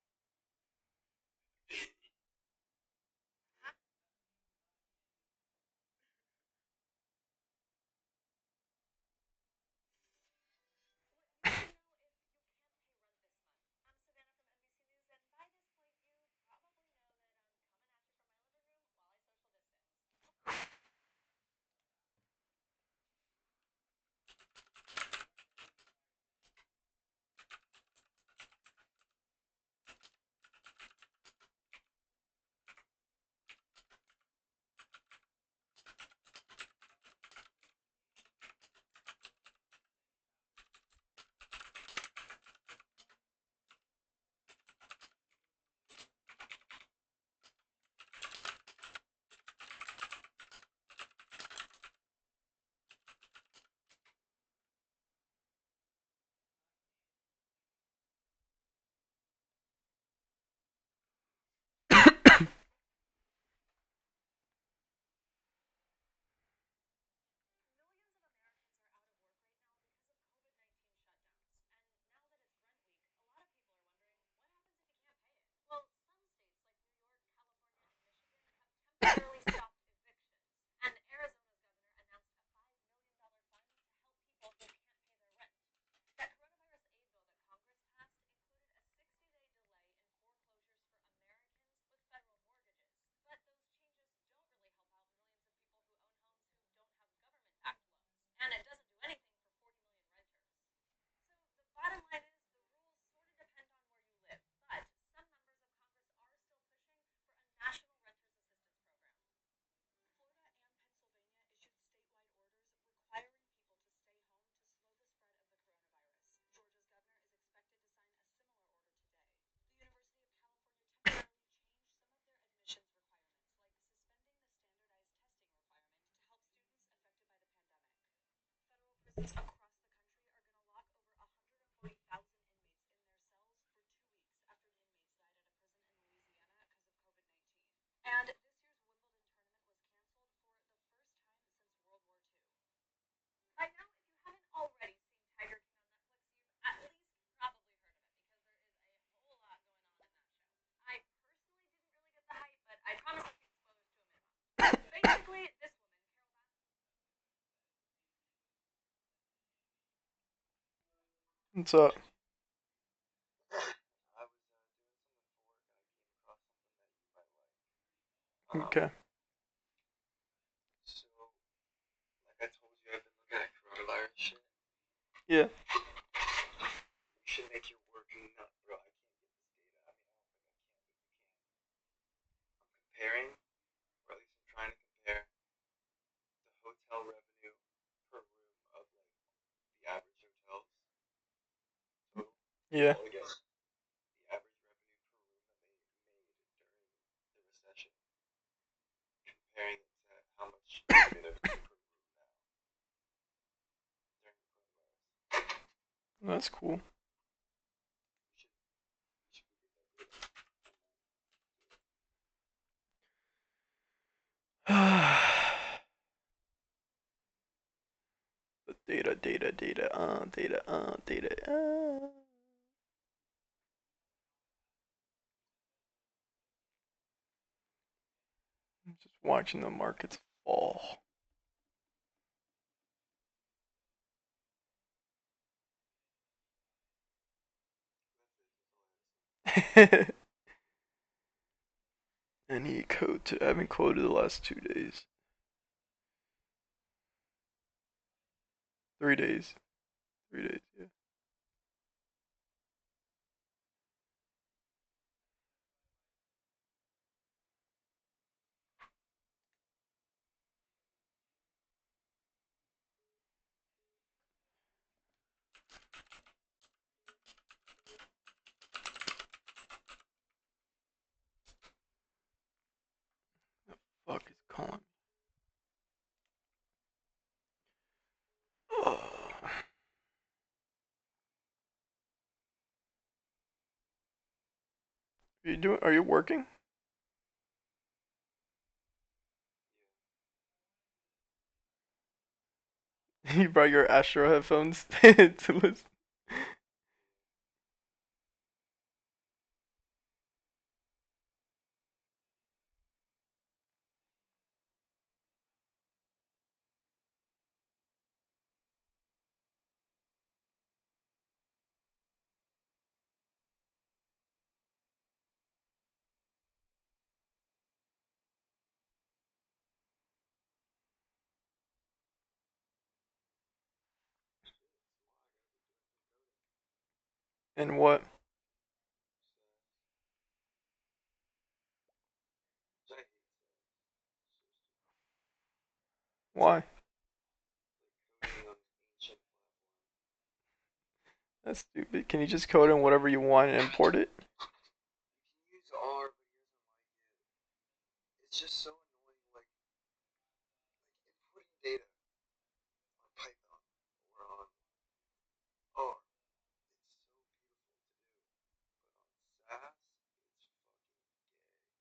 help people who can't pay their rent. That coronavirus aid bill that Congress passed included a 60-day delay in foreclosures for Americans with federal mortgages. But those changes don't really help out millions of people who own homes who don't have government-backed loans. And it doesn't do anything for 40 million renters. So the bottom line is the rules sort of depend on where you live. But some members of Congress are still pushing for a national renters assistance program. Florida and Pennsylvania issued statewide orders requiring people to stay home to slow the spread of the coronavirus. Georgia's governor is expected to sign a similar order today. The University of California temporarily changed some of their admissions requirements, like suspending the standardized testing requirement to help students affected by the pandemic. Federal prisons across the country are going to lock over 140,000 inmates in their cells for 2 weeks after the inmates died at a prison in Louisiana because of COVID-19. And this year's Wimbledon tournament was canceled for the first time since World War II. By now, if you haven't already seen Tiger King on Netflix, you've at least probably heard of it because there is a whole lot going on in that show. I personally didn't really get the hype, but I promise I'll keep spoilers to a minimum. Basically, this woman, Carol What's up? Okay. So, like I told you, I've been looking at coronavirus shit. Yeah. You should make your working nut, bro. I can't get this data. I mean, I don't think I can, but you can. I'm comparing, or at least I'm trying to compare, the hotel revenue per room of like the average hotels. Total. Yeah. All together. The average revenue per room that they made during the recession. Comparing it to how much they're gonna pay per room now during the coronavirus. That's cool. Data. I'm just watching the markets fall. I need a code to. I haven't quoted the last 2 days. 3 days. 3 days, yeah. Fuck is calling. Are you working? You brought your Astro headphones to listen. And what? Why? That's stupid. Can you just code in whatever you want and import it? Use R, but he doesn't like it. It's just so annoying, like inputting data on Python or on R. It's so beautiful to do, but on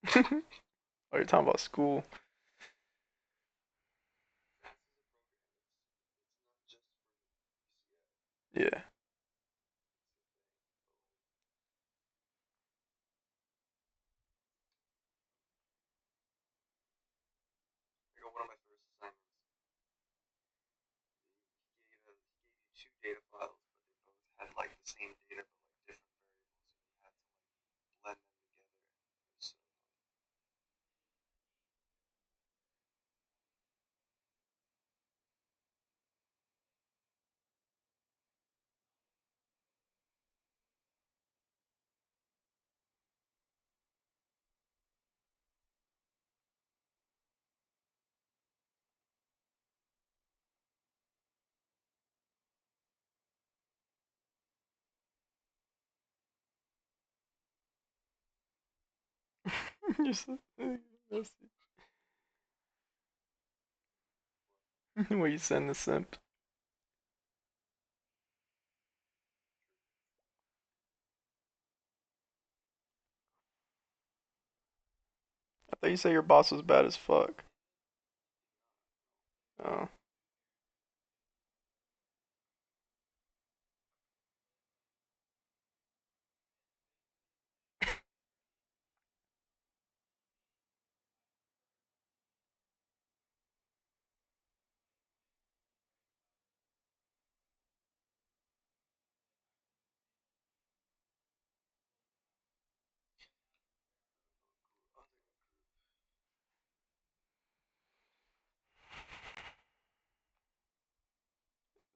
SAS, Oh, you're talking about school. Yeah. I got one of my first assignments. He gave you two data files, but they both had like the same data but like different variables, and you had to like blend them together. It was so You're so messy. Where you send the simp. I thought you said your boss was bad as fuck. Oh.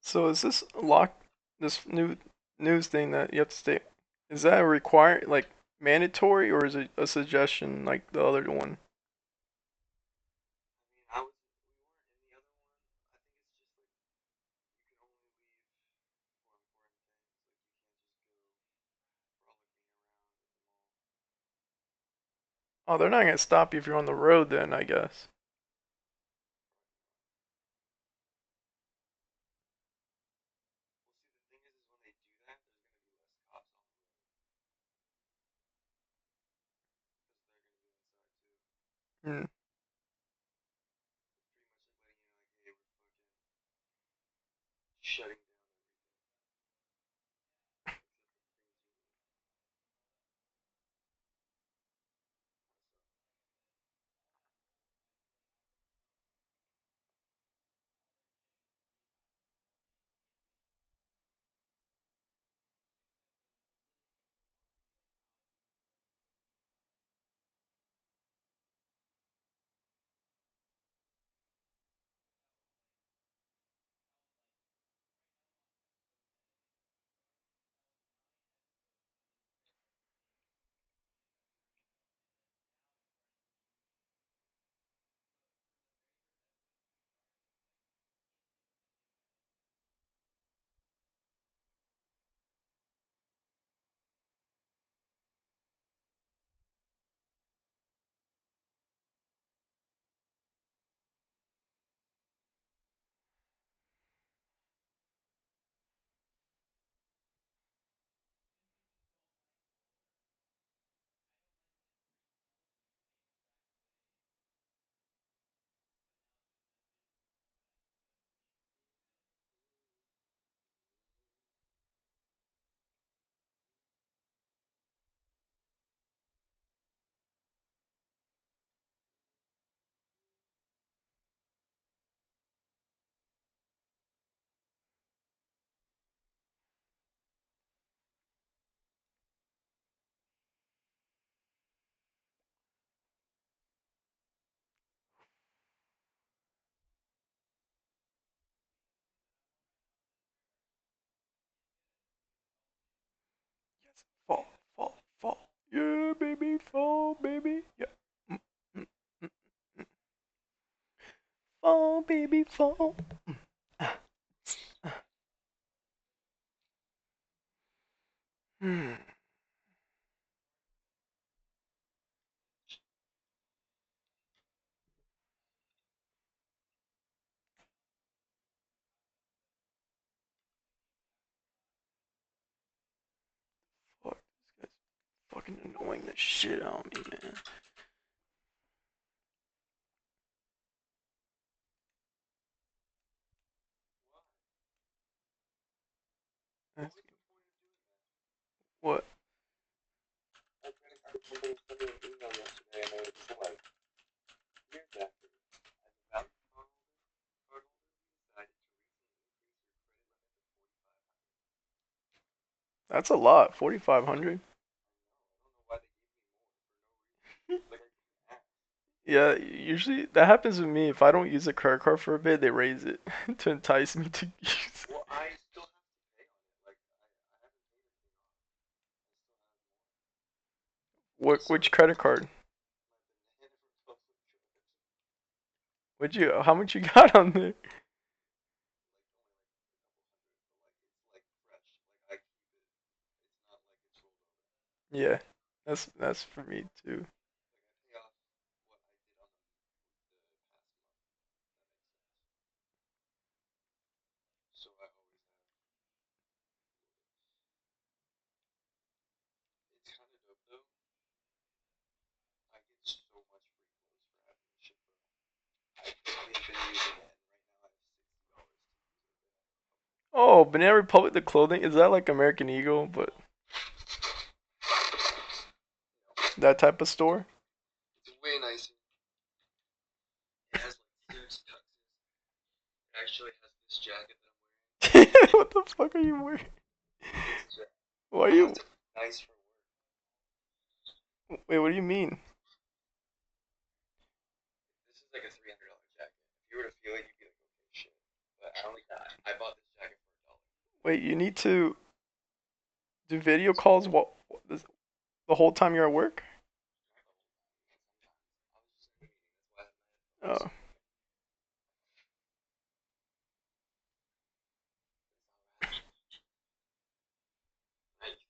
So is this lock, this new news thing that you have to stay, is that a require, like, mandatory, or is it a suggestion like the other one? Oh, they're not gonna stop you if you're on the road then, I guess. Hmm. shutting Fall, baby, fall. Hmm. Fuck, this guy's fucking annoying the shit out of me, man. What? That's a lot. 4,500. Yeah, usually that happens with me. If I don't use a credit card for a bit, they raise it to entice me to use it. Which credit card? How much you got on there? Yeah, that's for me too. Oh, Banana Republic, the clothing, is that like American Eagle, but that type of store? It's way nicer. It has like suits, tuxes. It actually has this jacket that I'm wearing. What the fuck are you wearing? Why are you? Nice for work. Wait, what do you mean? This is like a $300 jacket. If you were to feel it, you'd be like, okay, shit. But I only got. I bought this jacket for $1. Wait, you need to do video calls the whole time you're at work? Oh. You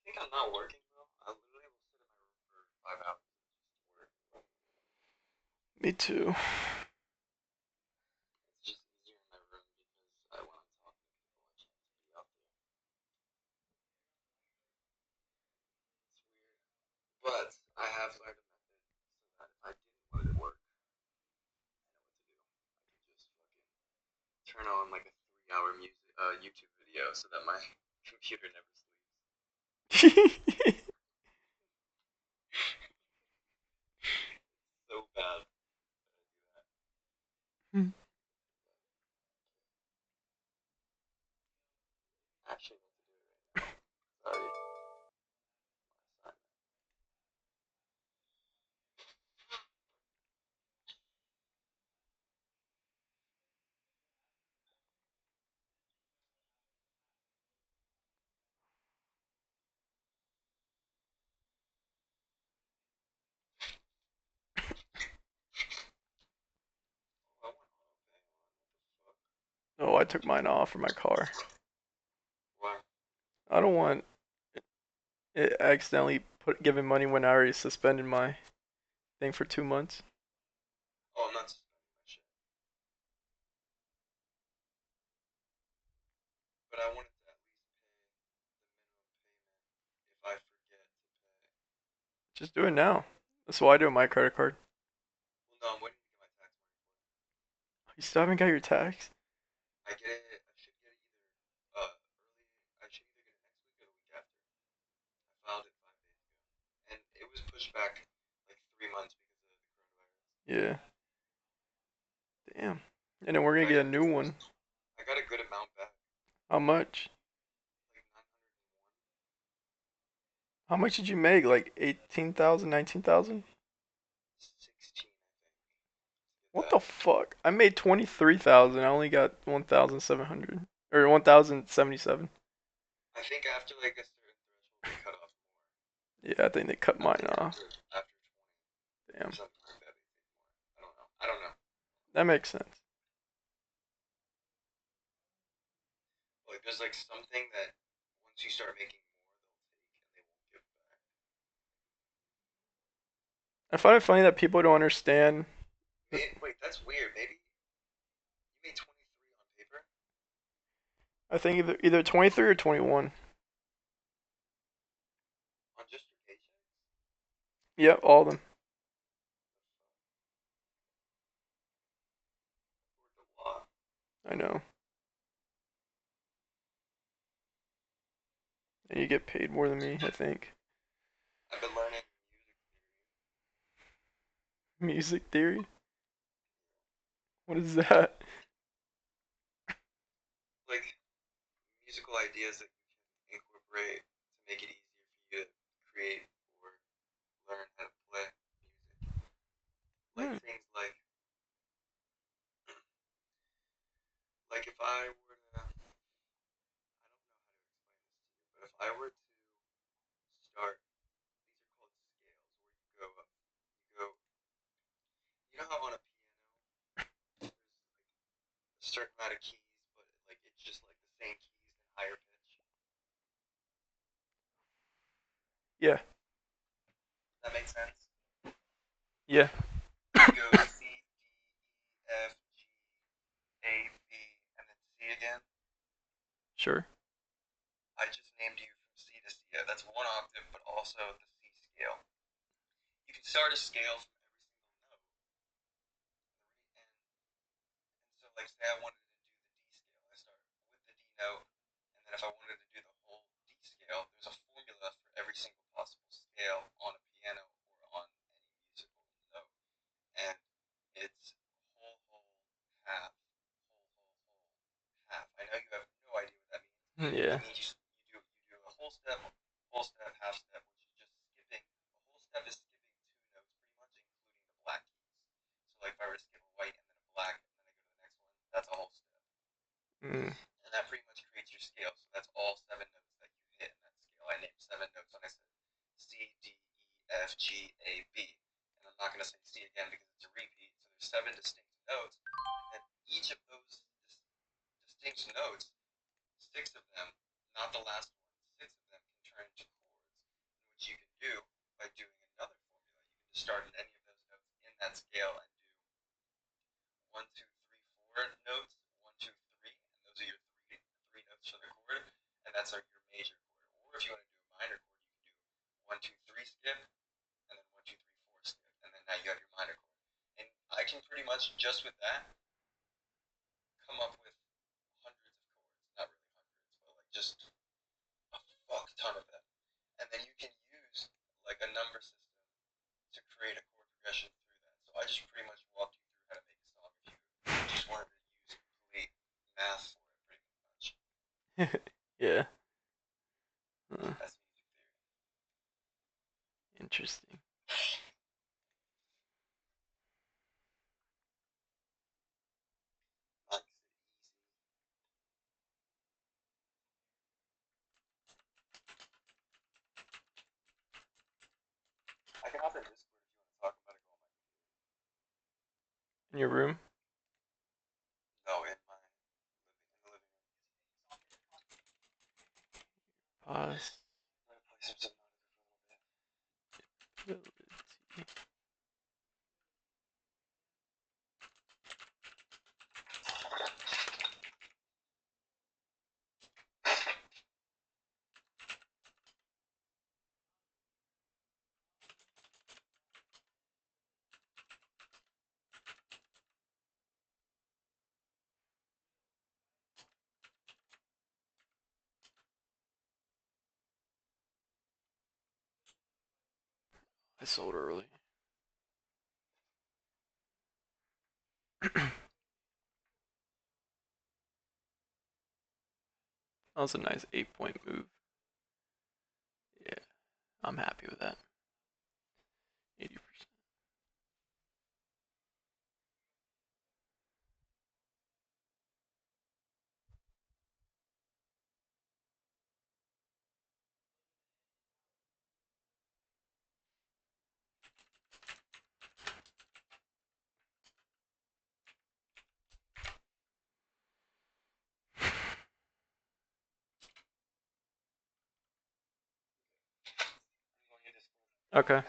think I'm not working, bro? I literally will sit in my room for 5 hours and just work. Me too. It's just easier in my room because I want to talk to people. I can't be out there. It's weird. But I have learned a method so that if I didn't want it to work, I know what to do. I can just fucking turn on like a 3-hour YouTube video so that my computer never sleeps. So bad. Actually, I need to do it right now. Sorry. Oh, I took mine off for my car. Why? I don't want it accidentally giving money when I already suspended my thing for 2 months. Oh, I'm not suspending my shit. But I wanted to at least pay the minimum payment if I forget to pay. Just do it now. That's why I do it with my credit card. Well, no, I'm waiting to get my tax money for it. You still haven't got your tax? I should get it either I should either get it next week or the week after. I filed it 5 days ago. And it was pushed back like 3 months because of the coronavirus. Yeah. Damn. And then we're gonna get a new one. I got a good amount back. How much? Like 901. How much did you make? Like 18,000, 19,000? 16, I think. What the fuck? I made 23,000. I only got 1,700 or 1,077. I think after like a certain threshold, they cut off more. Yeah, I think they cut mine off. After 20. Damn. Something like that. I don't know. That makes sense. there's like something that once you start making I find it funny that people don't understand. wait, that's weird. Maybe you made 23 on paper. I think either 23 or 21. On just your paycheck? Yeah, all of them. I know. And you get paid more than me, I think. I've been learning Music theory? What is that? like musical ideas that you can incorporate to make it easier for you to create or learn how to play music. Like things like if I were to, but if I were to start, these are called scales, where you go, you know how on a piano, there's like a certain amount of keys, but like it's just like the same keys in higher pitch. Yeah. That makes sense? Yeah. You go C, D, E, F, G, A, B, and then C again. Sure. I just named you from C to C. That's one octave, but also the C scale. You can start a scale from every single note. And so, like, say I wanted to do the D scale, I start with the D note, and then if I wanted to do the whole D scale, there's a formula for every single possible scale on a piano or on any musical note. And it's whole, half, half. I know you have no idea what that means. Yeah. It means you do a whole step, half step, which is just skipping. A whole step is skipping 2 notes pretty much, including the black keys. So like if I were to skip a white and then a black and then I go to the next one, that's a whole step. And that pretty much creates your scale. So that's all 7 notes that you hit in that scale. I named 7 notes when I said C, D, E, F, G, A, B. And I'm not going to say C again because it's a repeat. So there's 7 distinct notes. And then each of those distinct notes, 6 of them, not the last one, 6 of them can turn into chords, which you can do by doing another formula. You can just start in any of those notes in that scale and do 1, 2, 3, 4 notes, 1, 2, 3, and those are your three notes for the chord, and that's your major chord. Or if you want to do a minor chord, you can do 1, 2, 3 skip, and then 1, 2, 3, 4 skip, and then now you have your minor chord. And I can pretty much just with that come up with hundreds of chords, not really hundreds, but like just a fuck ton of them. And then you can use like a number system to create a chord progression through that. So I just pretty much walked you through how to make a song if you just wanted to use complete math for it pretty much. Yeah. That's music theory. Interesting. I can hop in Discord if you want to talk about it. In your room? No, in the living room. Pause. I'm gonna play some I sold early. That was a nice 8-point move. Yeah, I'm happy with that. 80%. Okay.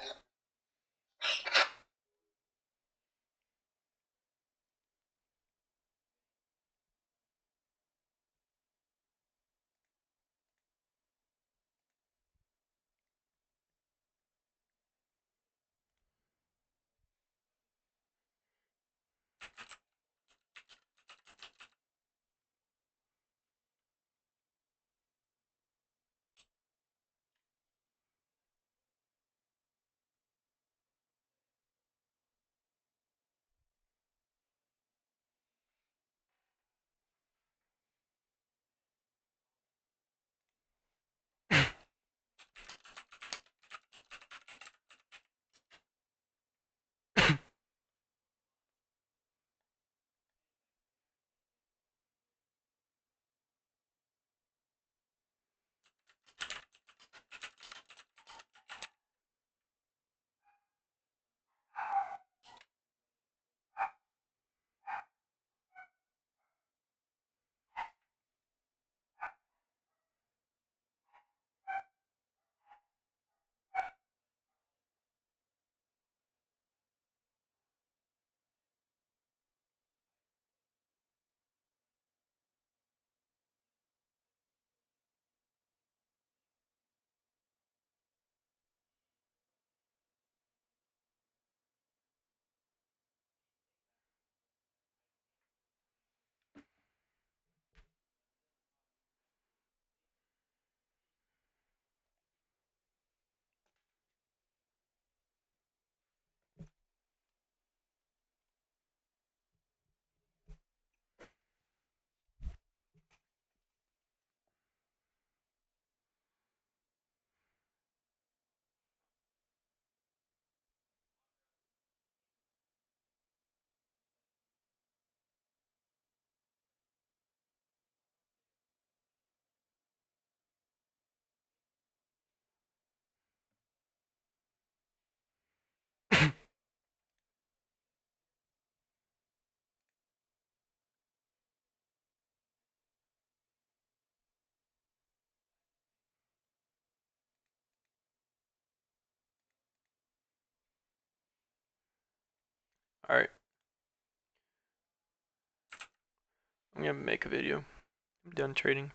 Alright. I'm gonna make a video. I'm done trading.